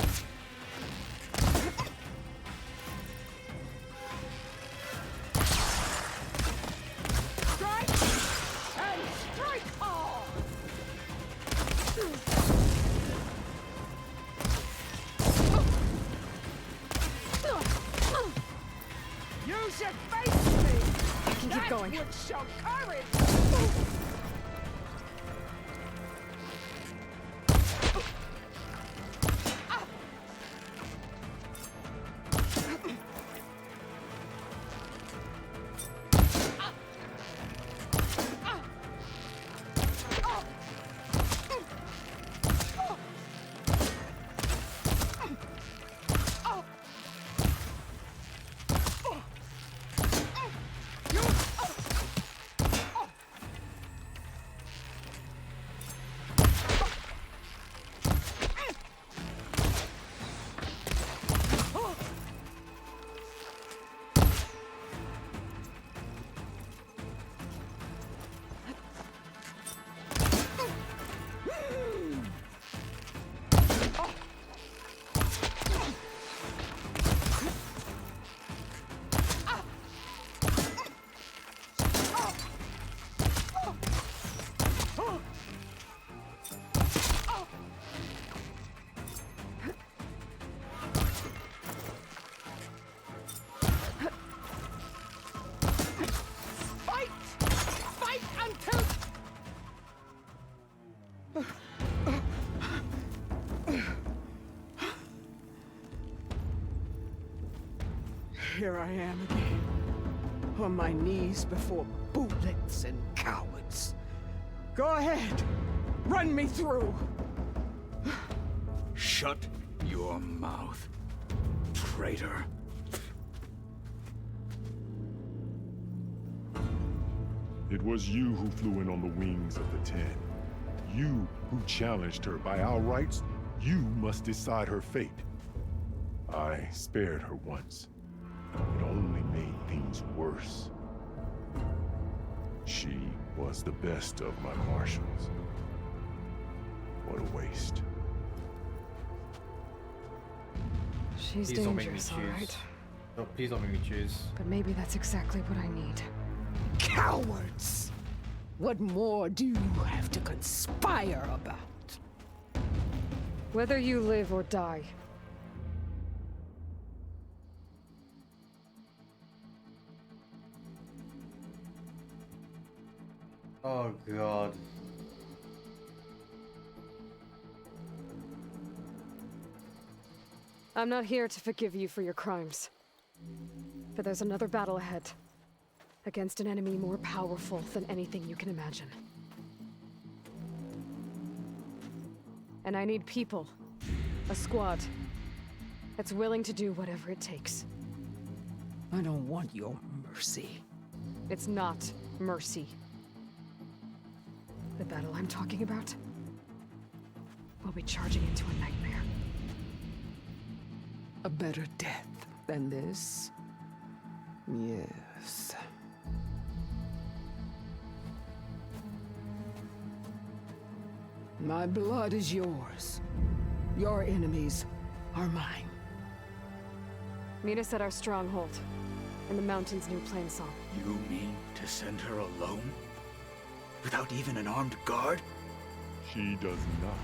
Strike and strike hard. You should face me. I can keep going. That would show courage. Fight until... Here I am again, on my knees before bullets and cowards. Go ahead, run me through. Shut your mouth, traitor. It was you who flew in on the wings of the 10. You who challenged her. By our rights, you must decide her fate. I spared her once. It only made things worse. She was the best of my marshals. What a waste. She's Please don't make me dangerous, all choose. right. No, please don't make me choose. But maybe that's exactly what I need. Cowards! What more do you have to conspire about? Whether you live or die. Oh god. I'm not here to forgive you for your crimes. But there's another battle ahead. Against an enemy more powerful than anything you can imagine. And I need people. A squad. That's willing to do whatever it takes. I don't want your mercy. It's not mercy. The battle I'm talking about will be charging into a nightmare. A better death than this? Yes. My blood is yours. Your enemies are mine. Meet us at our stronghold, in the mountains near Plainsong. You mean to send her alone? Without even an armed guard? She does not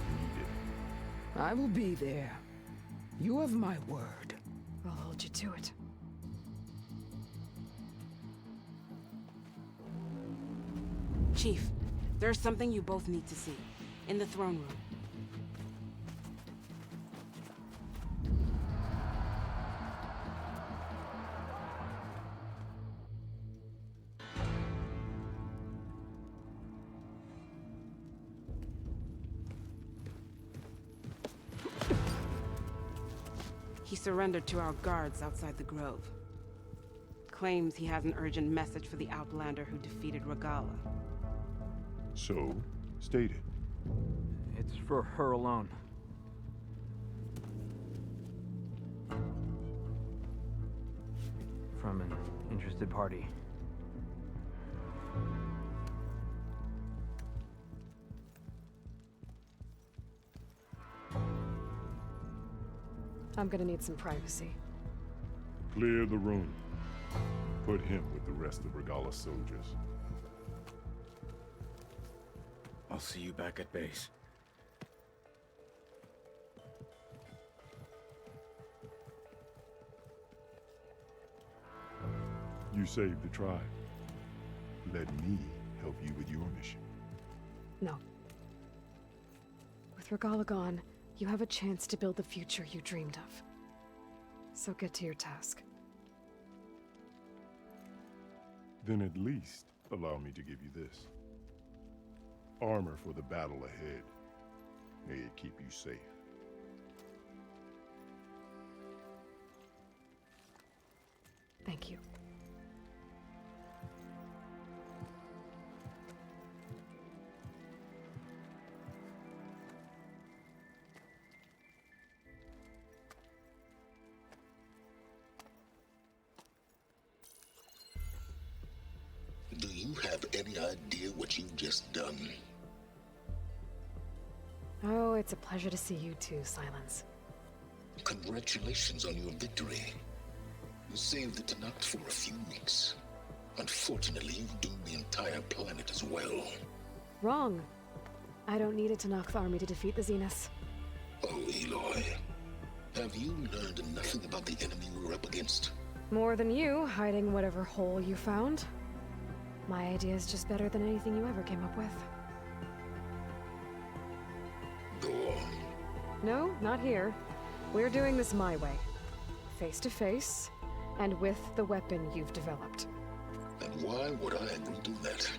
need it. I will be there. You have my word. I'll hold you to it. Chief, there's something you both need to see. In the throne room. He surrendered to our guards outside the grove. Claims he has an urgent message for the Outlander who defeated Regala. So, state it. It's for her alone. From an interested party. I'm gonna need some privacy. Clear the room. Put him with the rest of Regala's soldiers. I'll see you back at base. You saved the tribe. Let me help you with your mission. No. With Regala gone, you have a chance to build the future you dreamed of. So get to your task. Then at least allow me to give you this. Armor for the battle ahead. May it keep you safe. Thank you. Do you have any idea what you've just done? Oh, it's a pleasure to see you too, Silence. Congratulations on your victory. You saved the Tanakh for a few weeks. Unfortunately, you've doomed the entire planet as well. Wrong. I don't need a Tanakh army to defeat the Zeniths. Oh, Aloy. Have you learned nothing about the enemy we're up against? More than you, hiding whatever hole you found. My idea is just better than anything you ever came up with. Go on. No, not here. We're doing this my way. Face to face, and with the weapon you've developed. And why would I agree to that?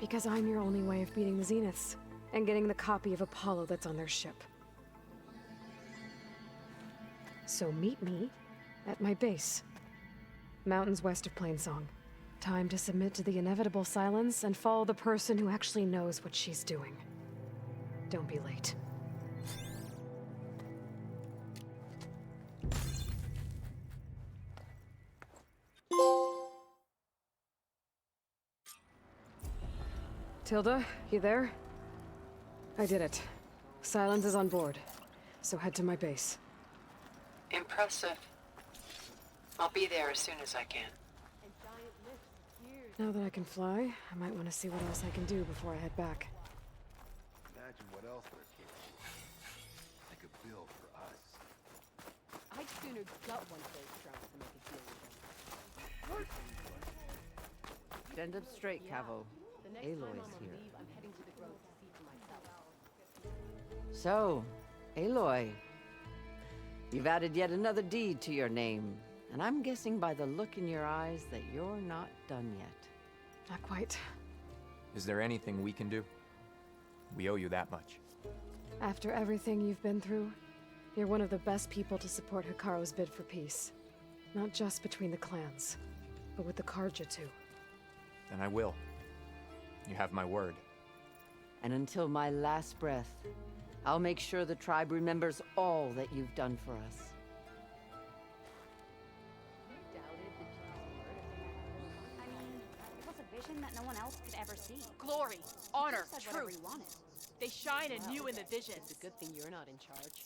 Because I'm your only way of beating the Zeniths, and getting the copy of Apollo that's on their ship. So meet me at my base. Mountains west of Plainsong. Time to submit to the inevitable silence and follow the person who actually knows what she's doing. Don't be late. Tilda, you there? I did it. Silence is on board, so head to my base. Impressive. I'll be there as soon as I can. Now that I can fly, I might want to see what else I can do before I head back. Imagine what else they're capable of. Like a bill for us. I'd sooner gut one of those drones than make a deal with them. Stand up straight, Cavo. Aloy's here. I'm heading to the grove to see for myself. So, Aloy, You've added yet another deed to your name, and I'm guessing by the look in your eyes that you're not done yet. Not quite. Is there anything we can do? We owe you that much. After everything you've been through, you're one of the best people to support Hikaru's bid for peace. Not just between the clans, but with the Carja too. Then I will. You have my word. And until my last breath, I'll make sure the tribe remembers all that you've done for us. I mean, it was a vision that no one else could ever see. Glory, honor, Said whatever truth. he wanted. They shine anew in the visions. It's a good thing you're not in charge.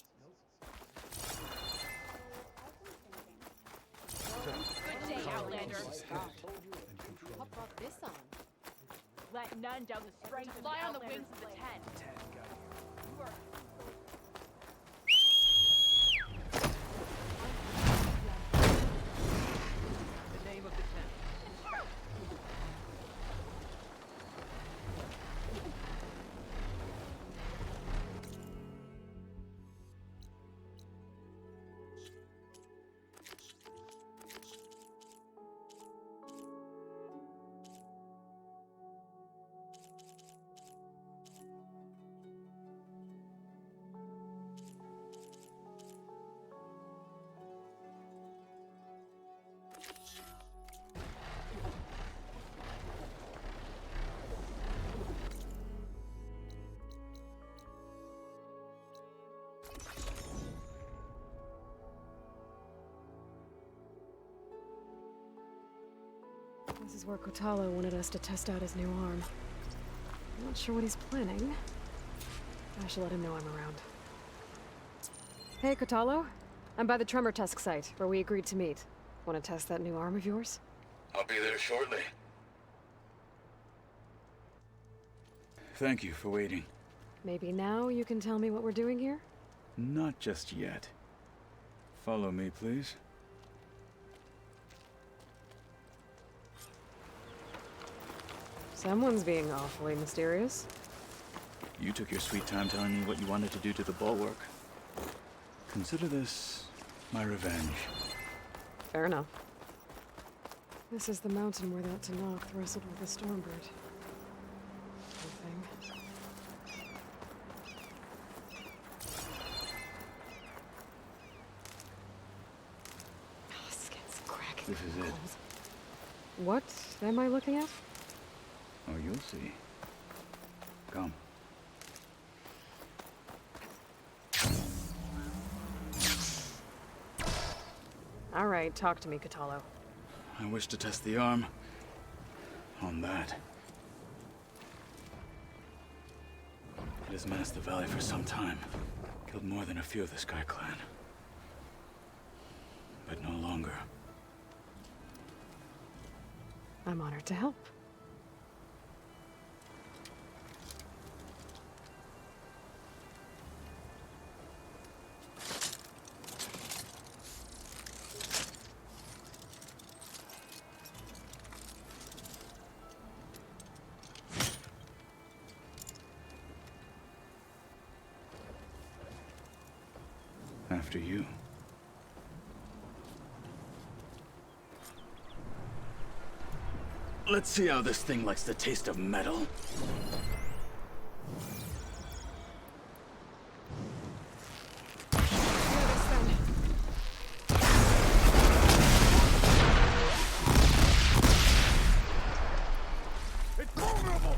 Good day, Outlander. What brought this on? Let none down the strength fly on the wings of the Ten. You are The name of the Ten. This is where Kotalo wanted us to test out his new arm. I'm not sure what he's planning. I should let him know I'm around. Hey, Kotalo. I'm by the tremor test site, where we agreed to meet. Want to test that new arm of yours? I'll be there shortly. Thank you for waiting. Maybe now you can tell me what we're doing here? Not just yet. Follow me, please. Someone's being awfully mysterious. You took your sweet time telling me what you wanted to do to the bulwark. Consider this my revenge. Fair enough. This is the mountain where that Tanakh wrestled with the Stormbird. Thing. Oh, skin's cracking. This is it. What am I looking at? Oh, you'll see. Come. All right, talk to me, Kotalo. I wish to test the arm on that. It has menaced the valley for some time. Killed more than a few of the Sky Clan. But no longer. I'm honored to help. After you. Let's see how this thing likes the taste of metal. It's vulnerable!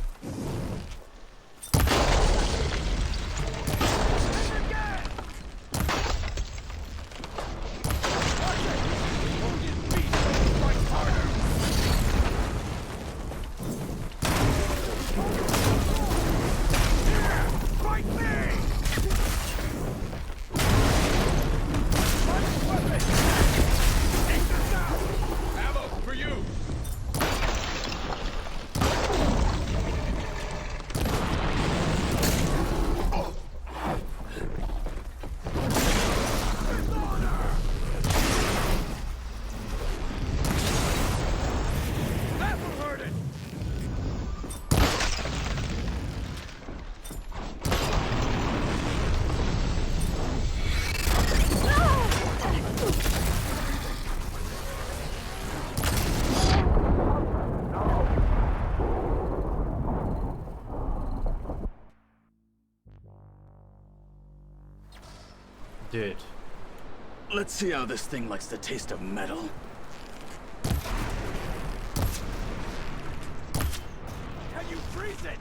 Dude. Let's see how this thing likes the taste of metal. Can you freeze it?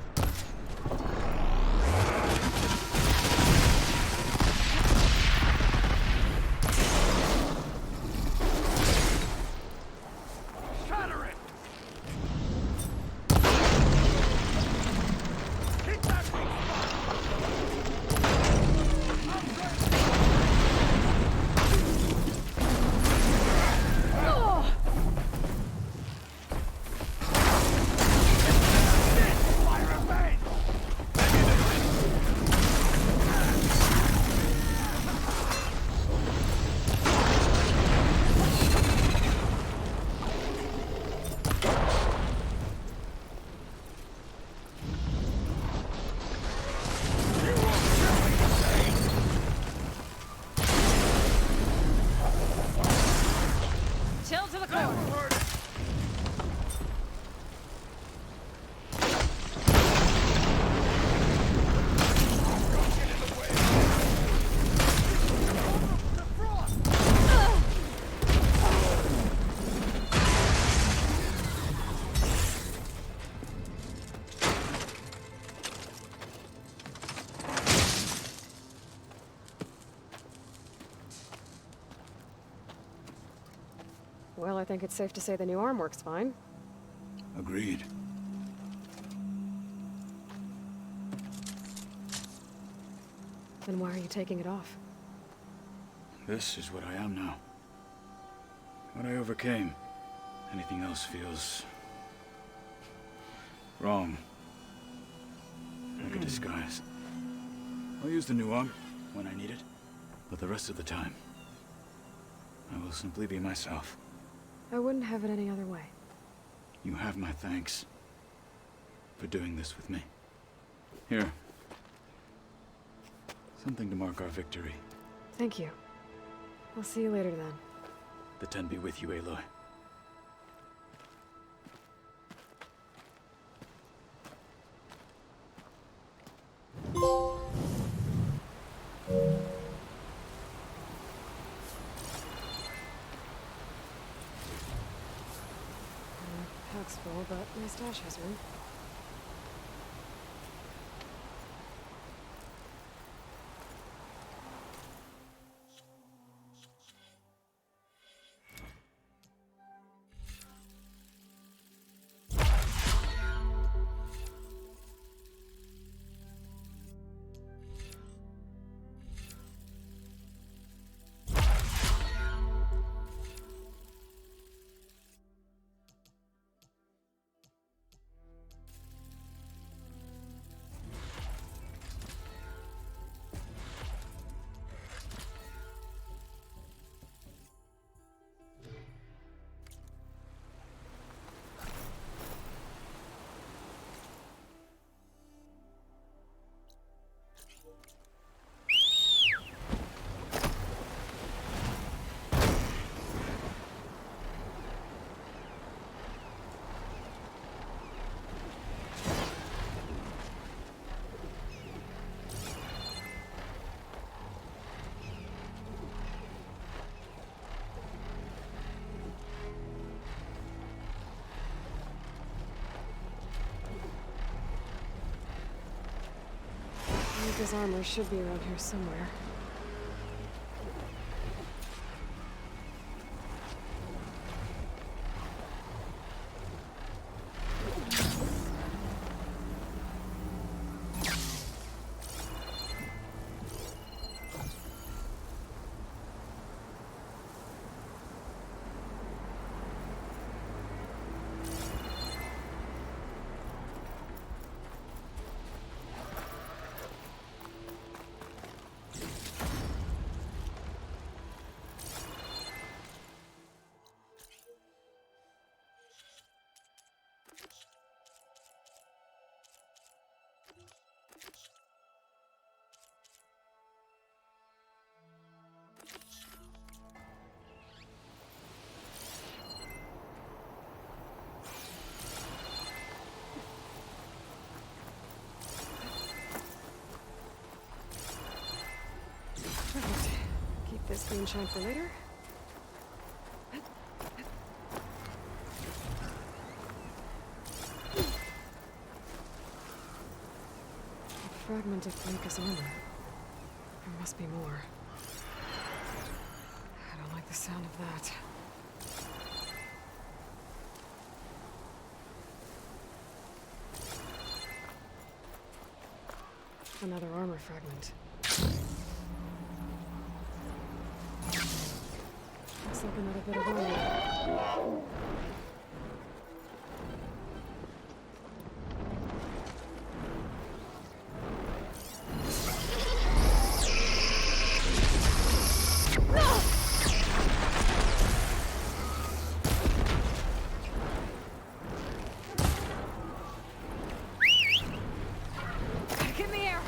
Shatter it! Hit that weak Oh! Chill to the core. Well, I think it's safe to say the new arm works fine. Agreed. Then why are you taking it off? This is what I am now. What I overcame. Anything else feels... wrong. Like a disguise. I'll use the new arm when I need it, but the rest of the time, I will simply be myself. I wouldn't have it any other way. You have my thanks for doing this with me. Here. Something to mark our victory. Thank you. I'll see you later then. The Ten be with you, Aloy. Pack's full, but my stash has room. His armor should be around here somewhere. Perfect. This green shine for later. A fragment of Blaka's armor. There must be more. I don't like the sound of that. Another armor fragment. Looks like another bit of armor. Back in the air!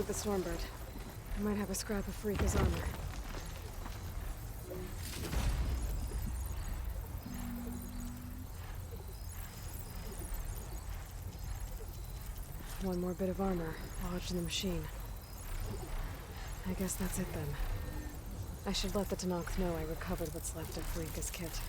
with the Stormbird. I might have a scrap of Freaka's armor. One more bit of armor lodged in the machine. I guess that's it then. I should let the Tenakth know I recovered what's left of Freaka's kit.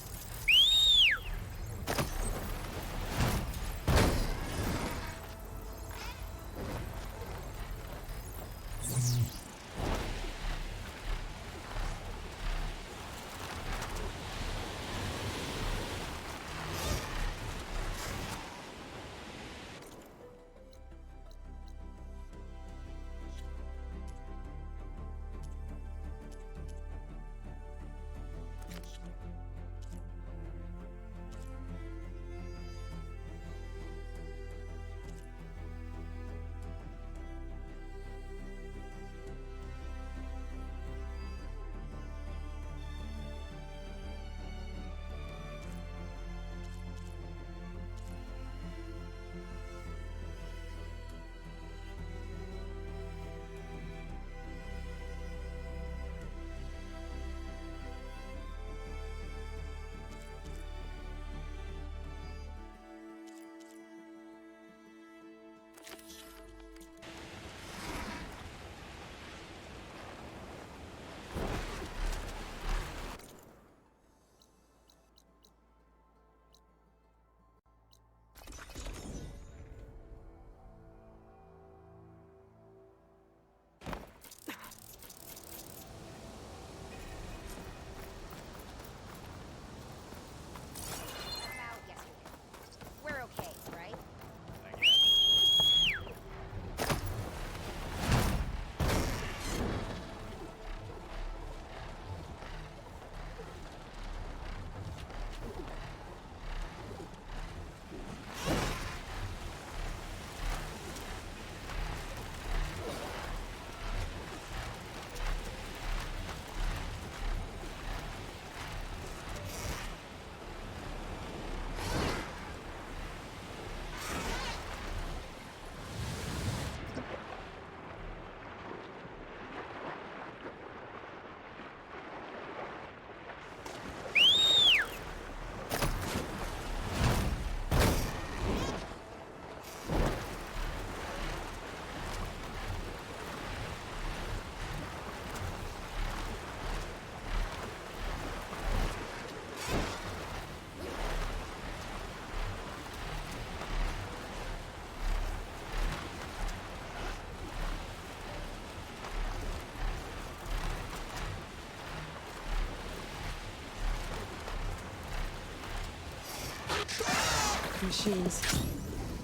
Machines.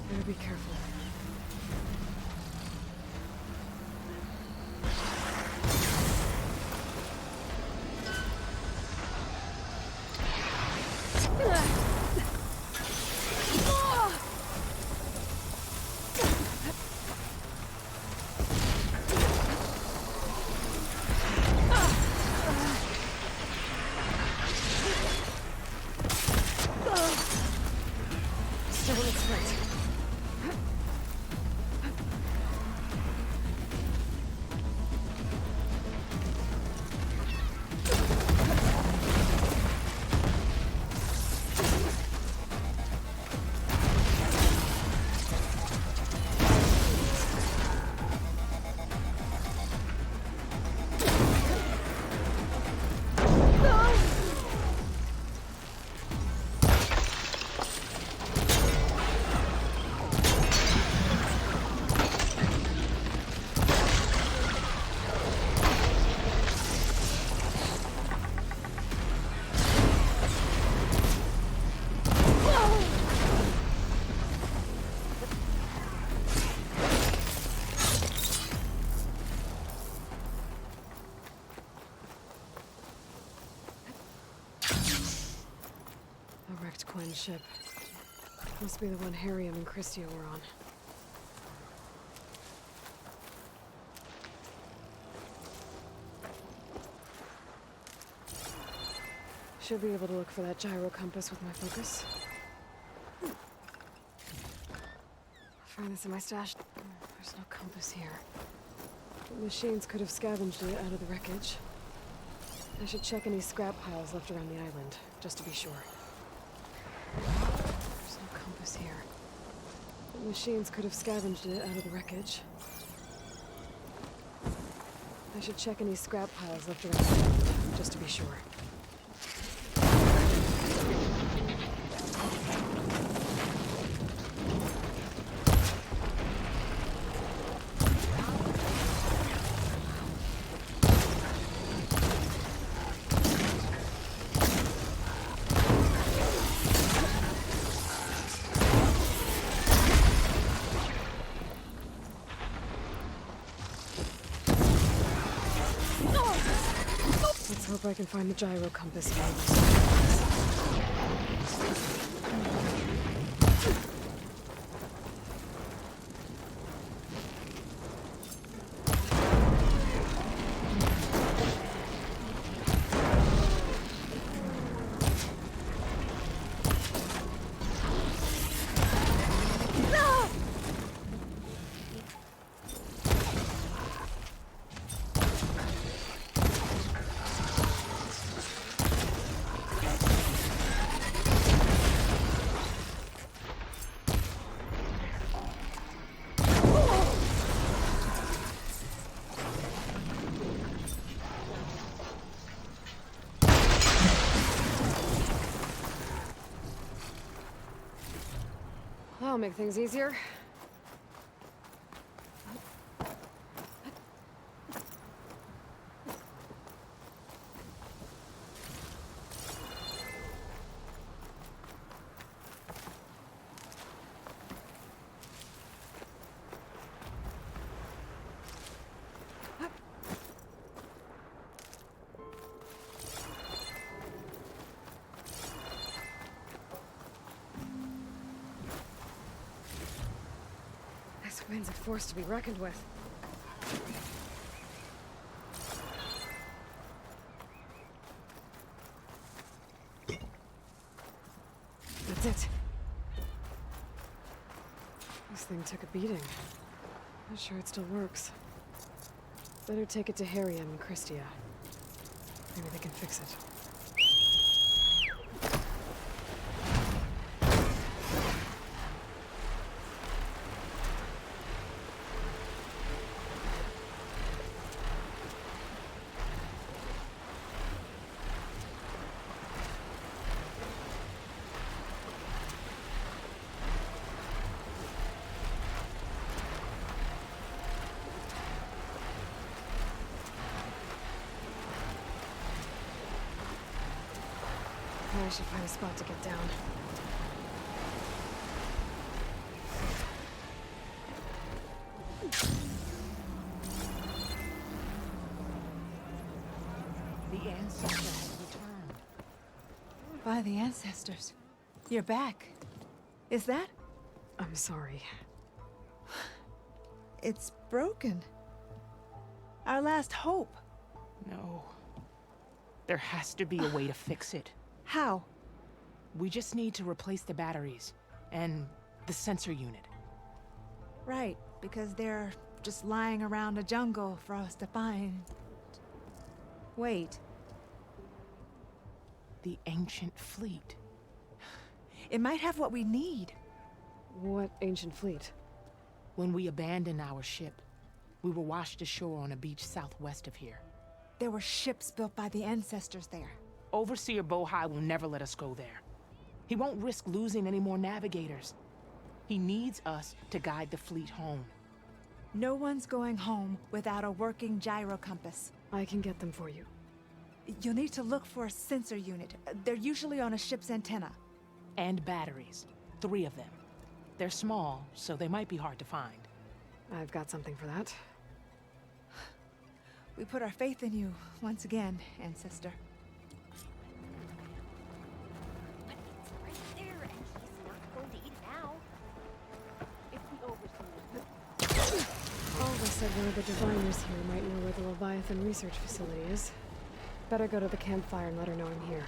Better be careful. Quinn ship. Must be the one Harriam and Christia were on. Should be able to look for that gyro compass with my focus. I'll find this in my stash. There's no compass here. The machines could have scavenged it out of the wreckage. I should check any scrap piles left around the island, just to be sure. There's no compass here. The machines could have scavenged it out of the wreckage. I should check any scrap piles left around the island, just to be sure. Let's hope I can find the gyro compass here. That'll make things easier. This wind's a force to be reckoned with. That's it. This thing took a beating. Not sure it still works. Better take it to Harriet and Christia. Maybe they can fix it. I should find a spot to get down. The ancestor has returned. By the ancestors. You're back. Is that? I'm sorry. It's broken. Our last hope. No. There has to be a way to fix it. How? We just need to replace the batteries and the sensor unit. Right, because they're just lying around a jungle for us to find. Wait. The ancient fleet. It might have what we need. What ancient fleet? When we abandoned our ship, we were washed ashore on a beach southwest of here. There were ships built by the ancestors there. Overseer Bohai will never let us go there. He won't risk losing any more navigators. He needs us to guide the fleet home. No one's going home without a working gyro compass. I can get them for you. You'll need to look for a sensor unit. They're usually on a ship's antenna. And batteries. 3 of them. They're small, so they might be hard to find. I've got something for that. We put our faith in you once again, Ancestor. Alva said one of the diviners here might know where the Leviathan research facility is. Better go to the campfire and let her know I'm here.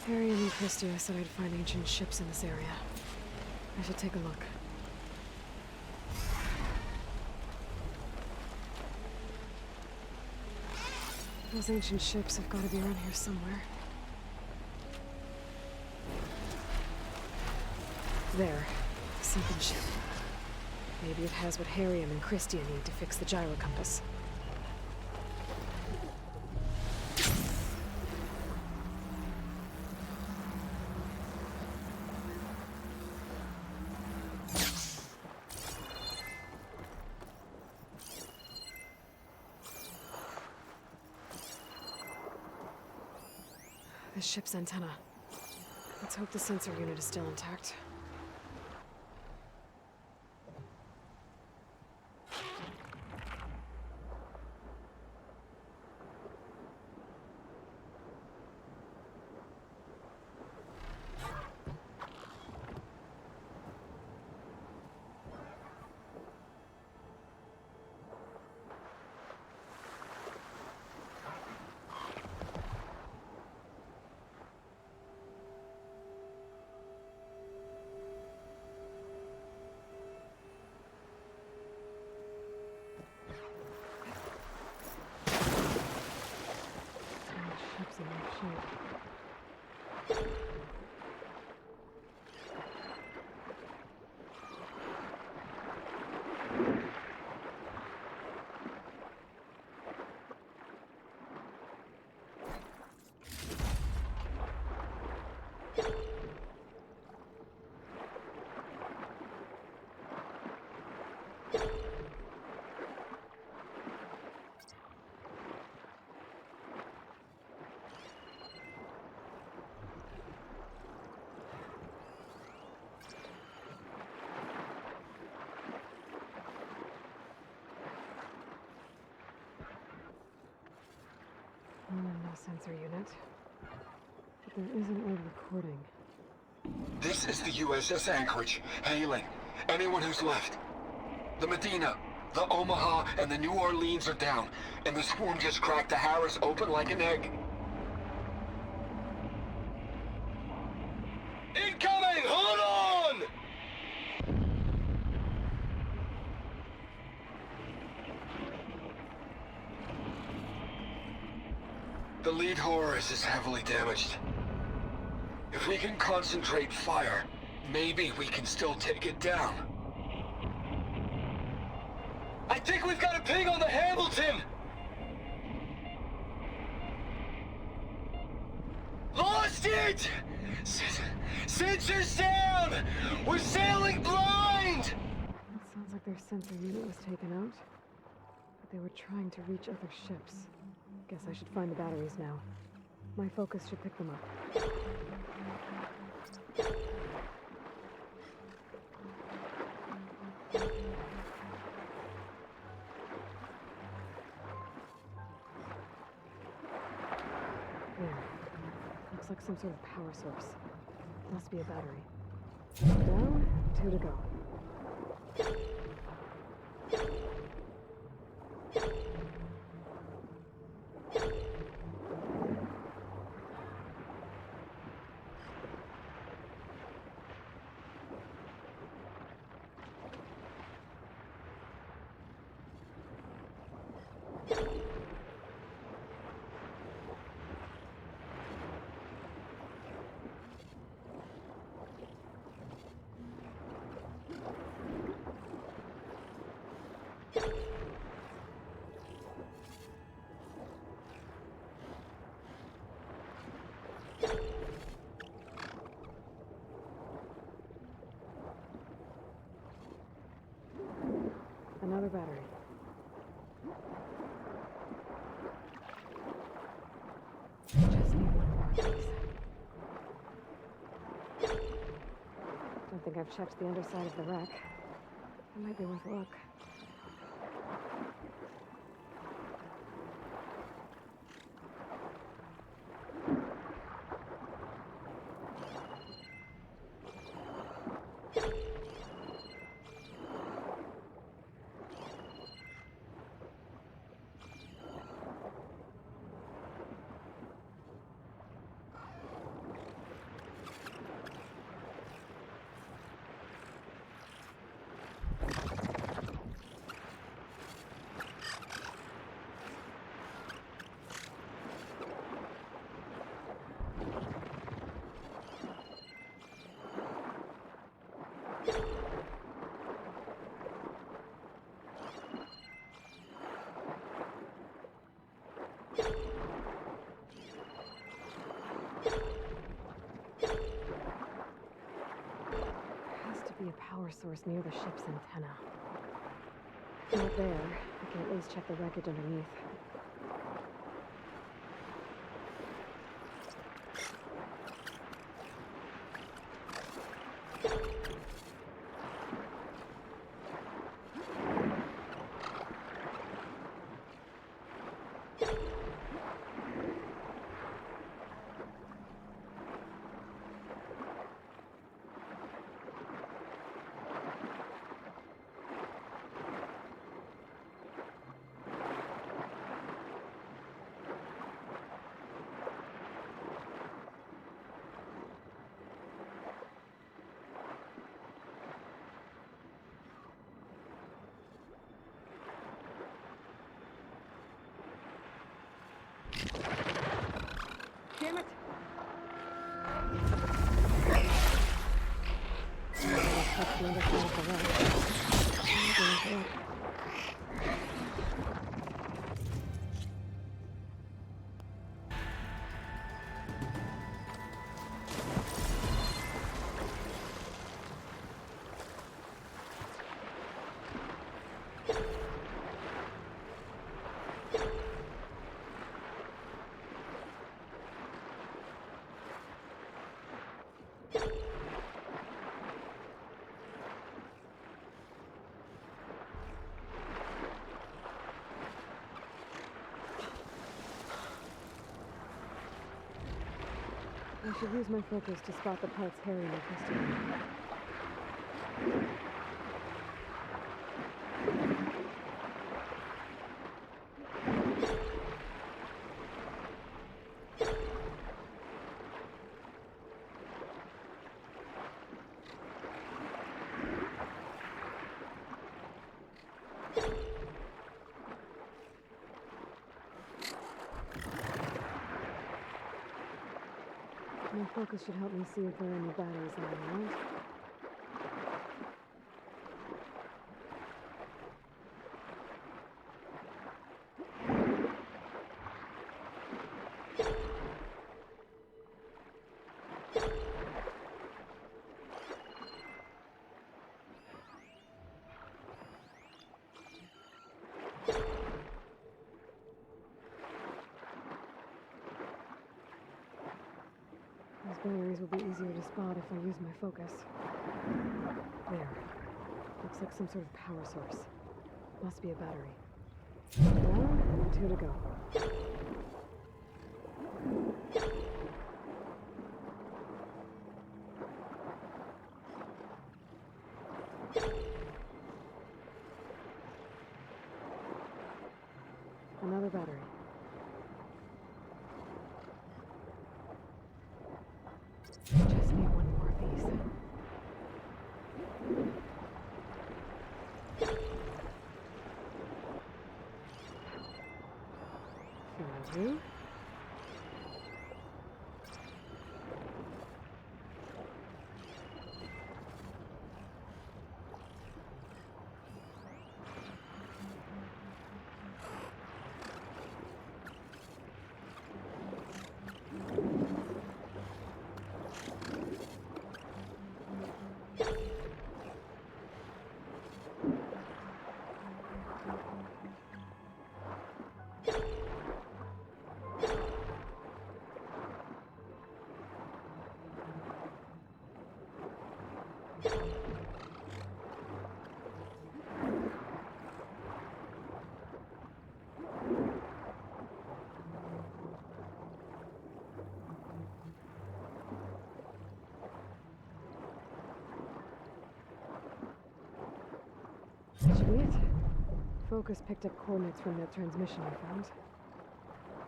Harry and Christia said I'd find ancient ships in this area. I should take a look. Those ancient ships have got to be around here somewhere. There. Sunken ship. Maybe it has what Harry and Christia need to fix the gyro compass. This ship's antenna. Let's hope the sensor unit is still intact. No sensor unit. But there is an old recording. This is the USS Anchorage, hailing anyone who's left. The Medina, the Omaha, and the New Orleans are down, and the swarm just cracked the Harris open like an egg. Incoming! Hold on! The lead Horus is heavily damaged. If we can concentrate fire, maybe we can still take it down. I think we've got a ping on the Hamilton! Lost it! Sensors down! We're sailing blind! It sounds like their sensor unit was taken out. But they were trying to reach other ships. Guess I should find the batteries now. My focus should pick them up. There. Looks like some sort of power source. Must be a battery. Down, 2 to go. Another battery. Just need one more, please. Don't think I've checked the underside of the wreck. It might be worth a look. power source near the ship's antenna. If not there, I can at least check the wreckage underneath. Damn it! Touch the underside of the wall. I should use my focus to spot the parts Harry requested. My focus should help me see if there are any batteries lying around. These batteries will be easier to spot if I use my focus. There. Looks like some sort of power source. Must be a battery. Well, 2 to go. Another battery. Just need one more of these. Found you. That should be it. Focus picked up coordinates from that transmission I found.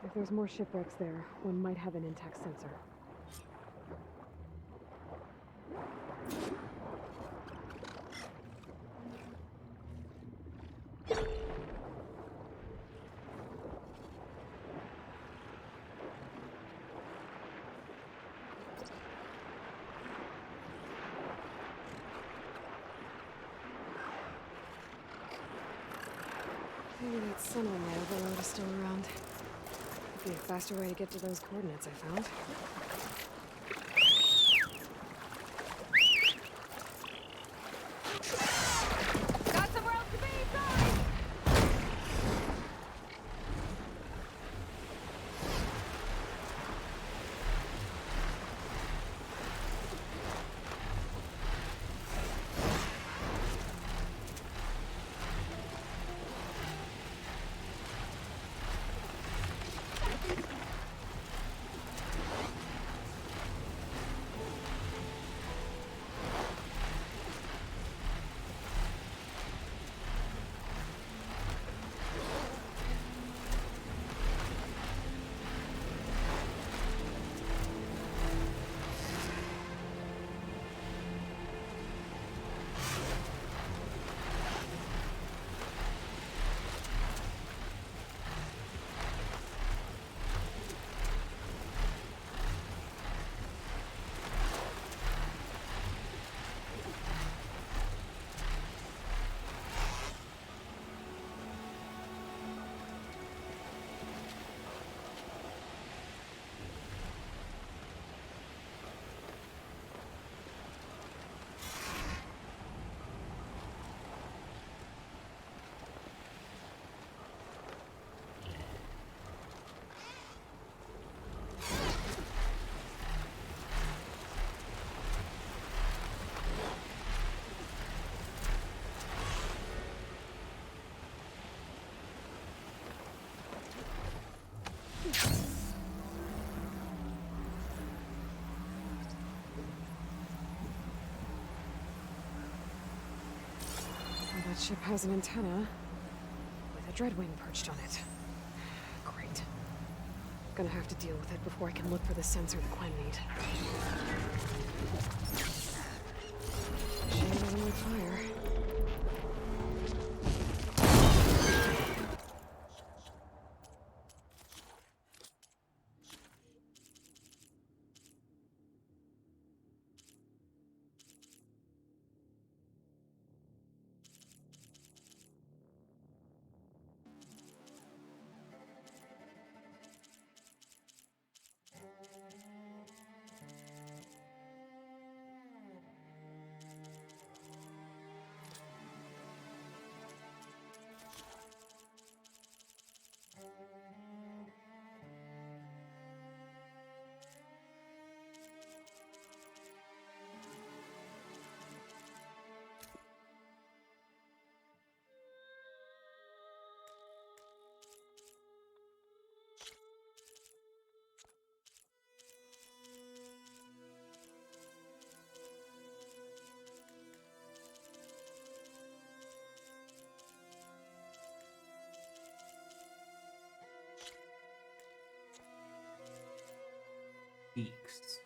If there's more shipwrecks there, one might have an intact sensor. Maybe that sun on my overload is still around. Could be a faster way to get to those coordinates I found. ship has an antenna with a dreadwing perched on it. Great. Gonna have to deal with it before I can look for the sensor the Quen need. Shame it doesn't like fire. Peaks.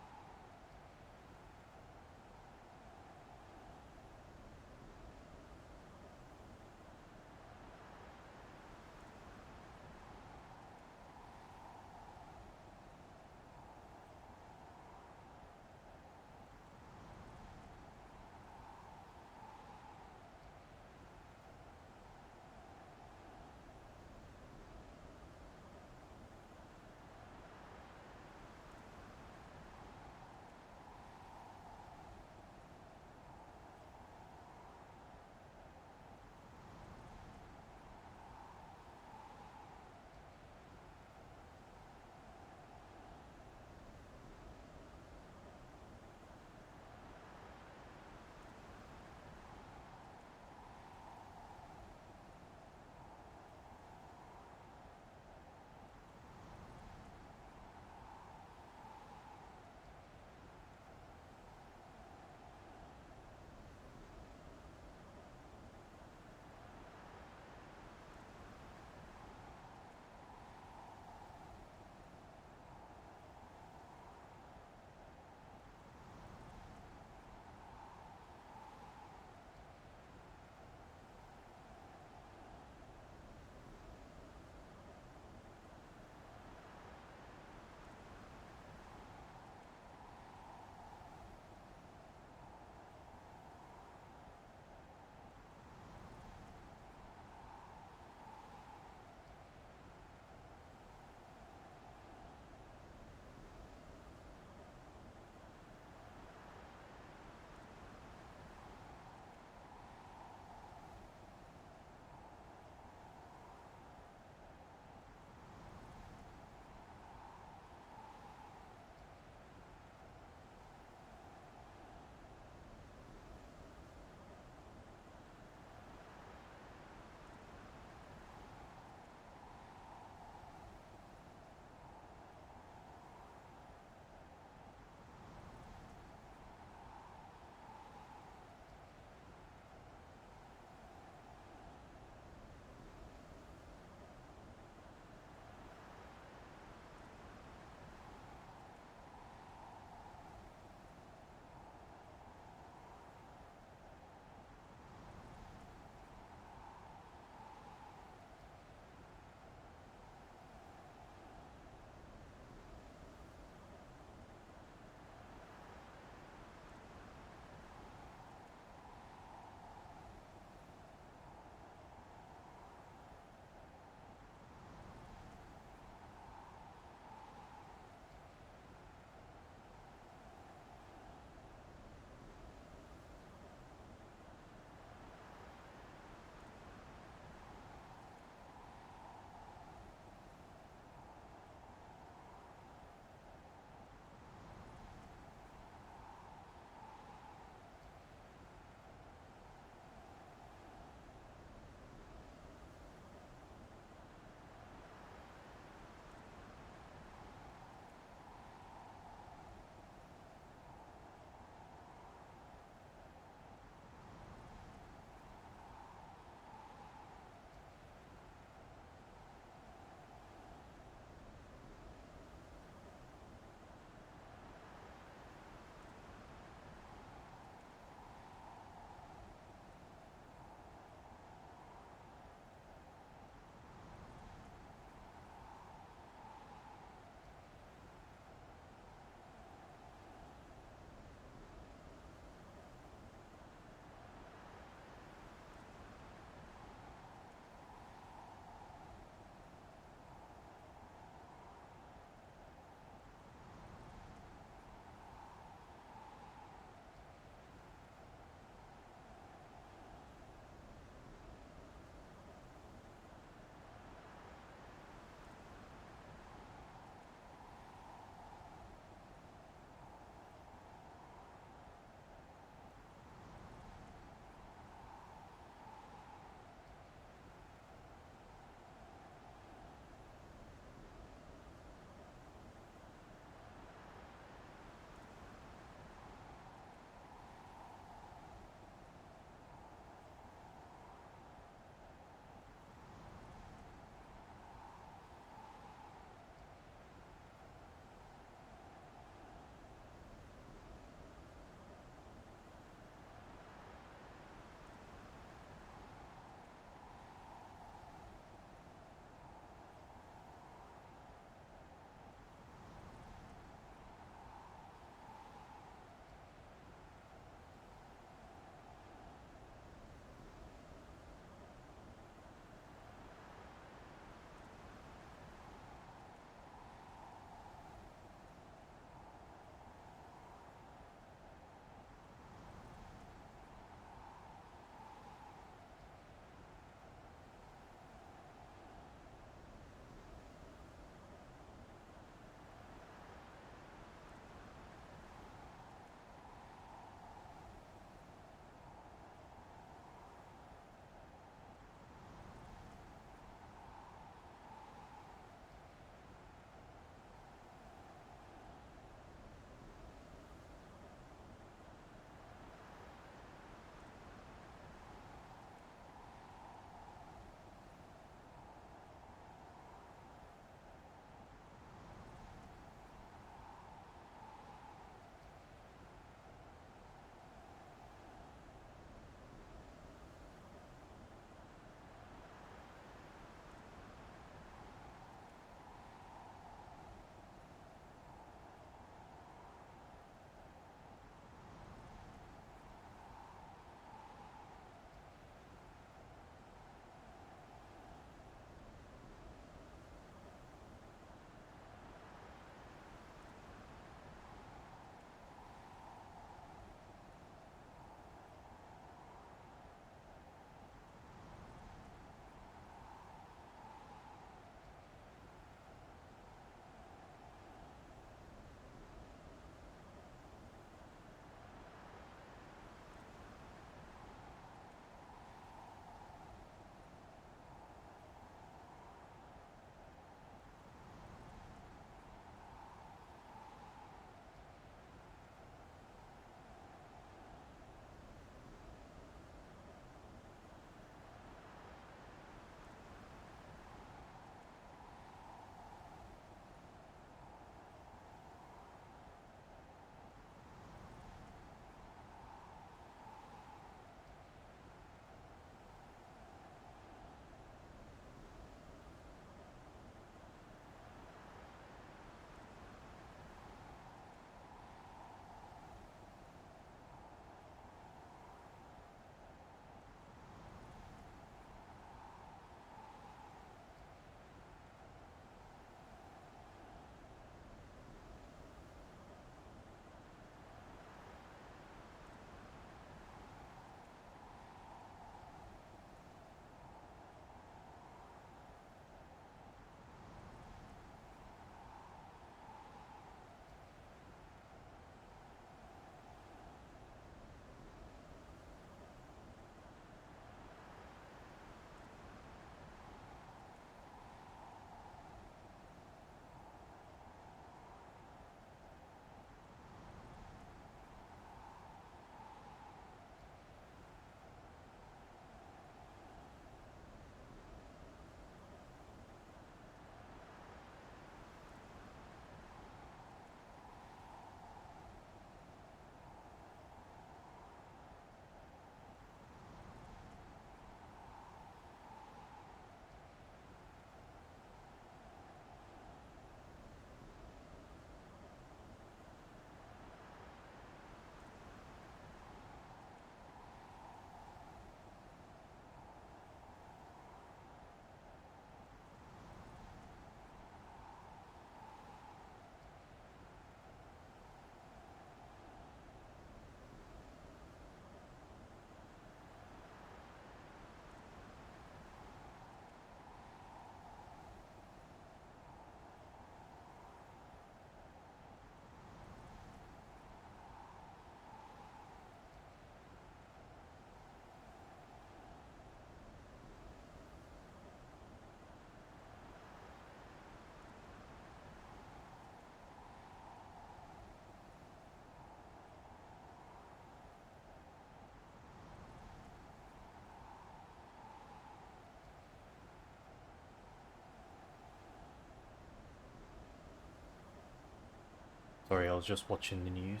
Sorry, I was just watching the news.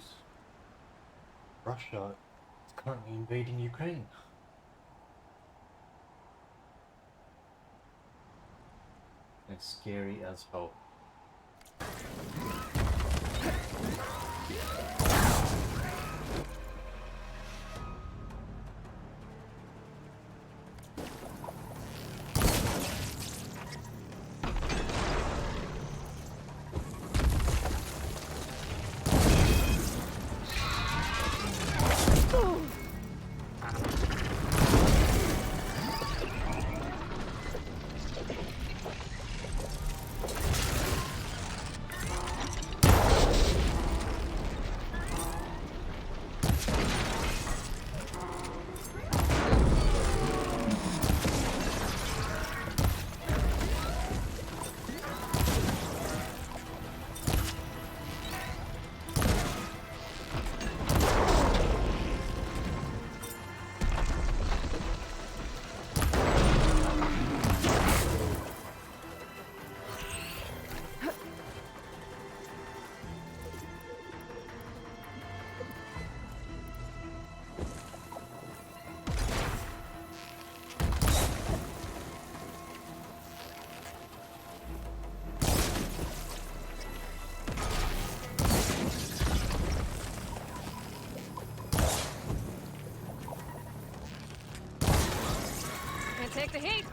Russia is currently invading Ukraine. It's scary as hell. Take the heat!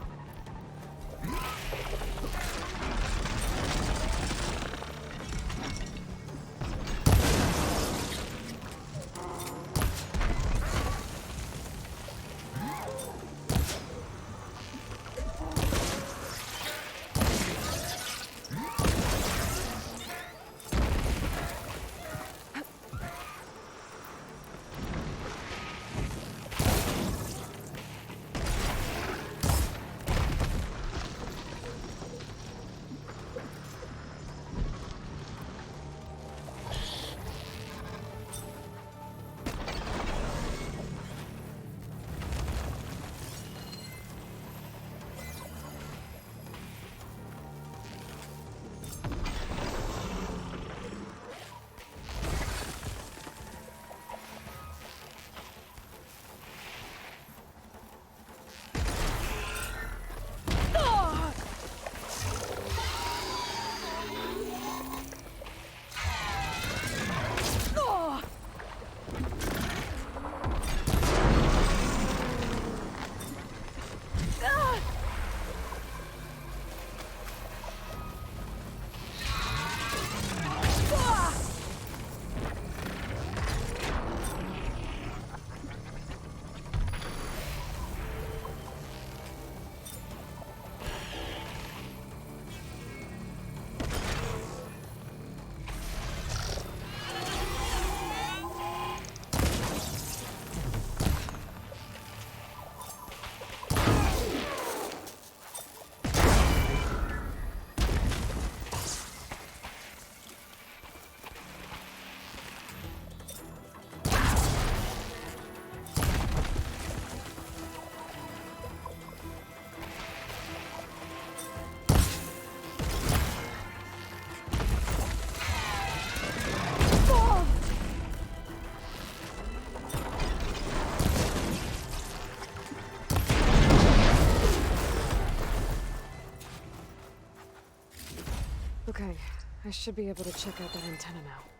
Okay, I should be able to check out that antenna now.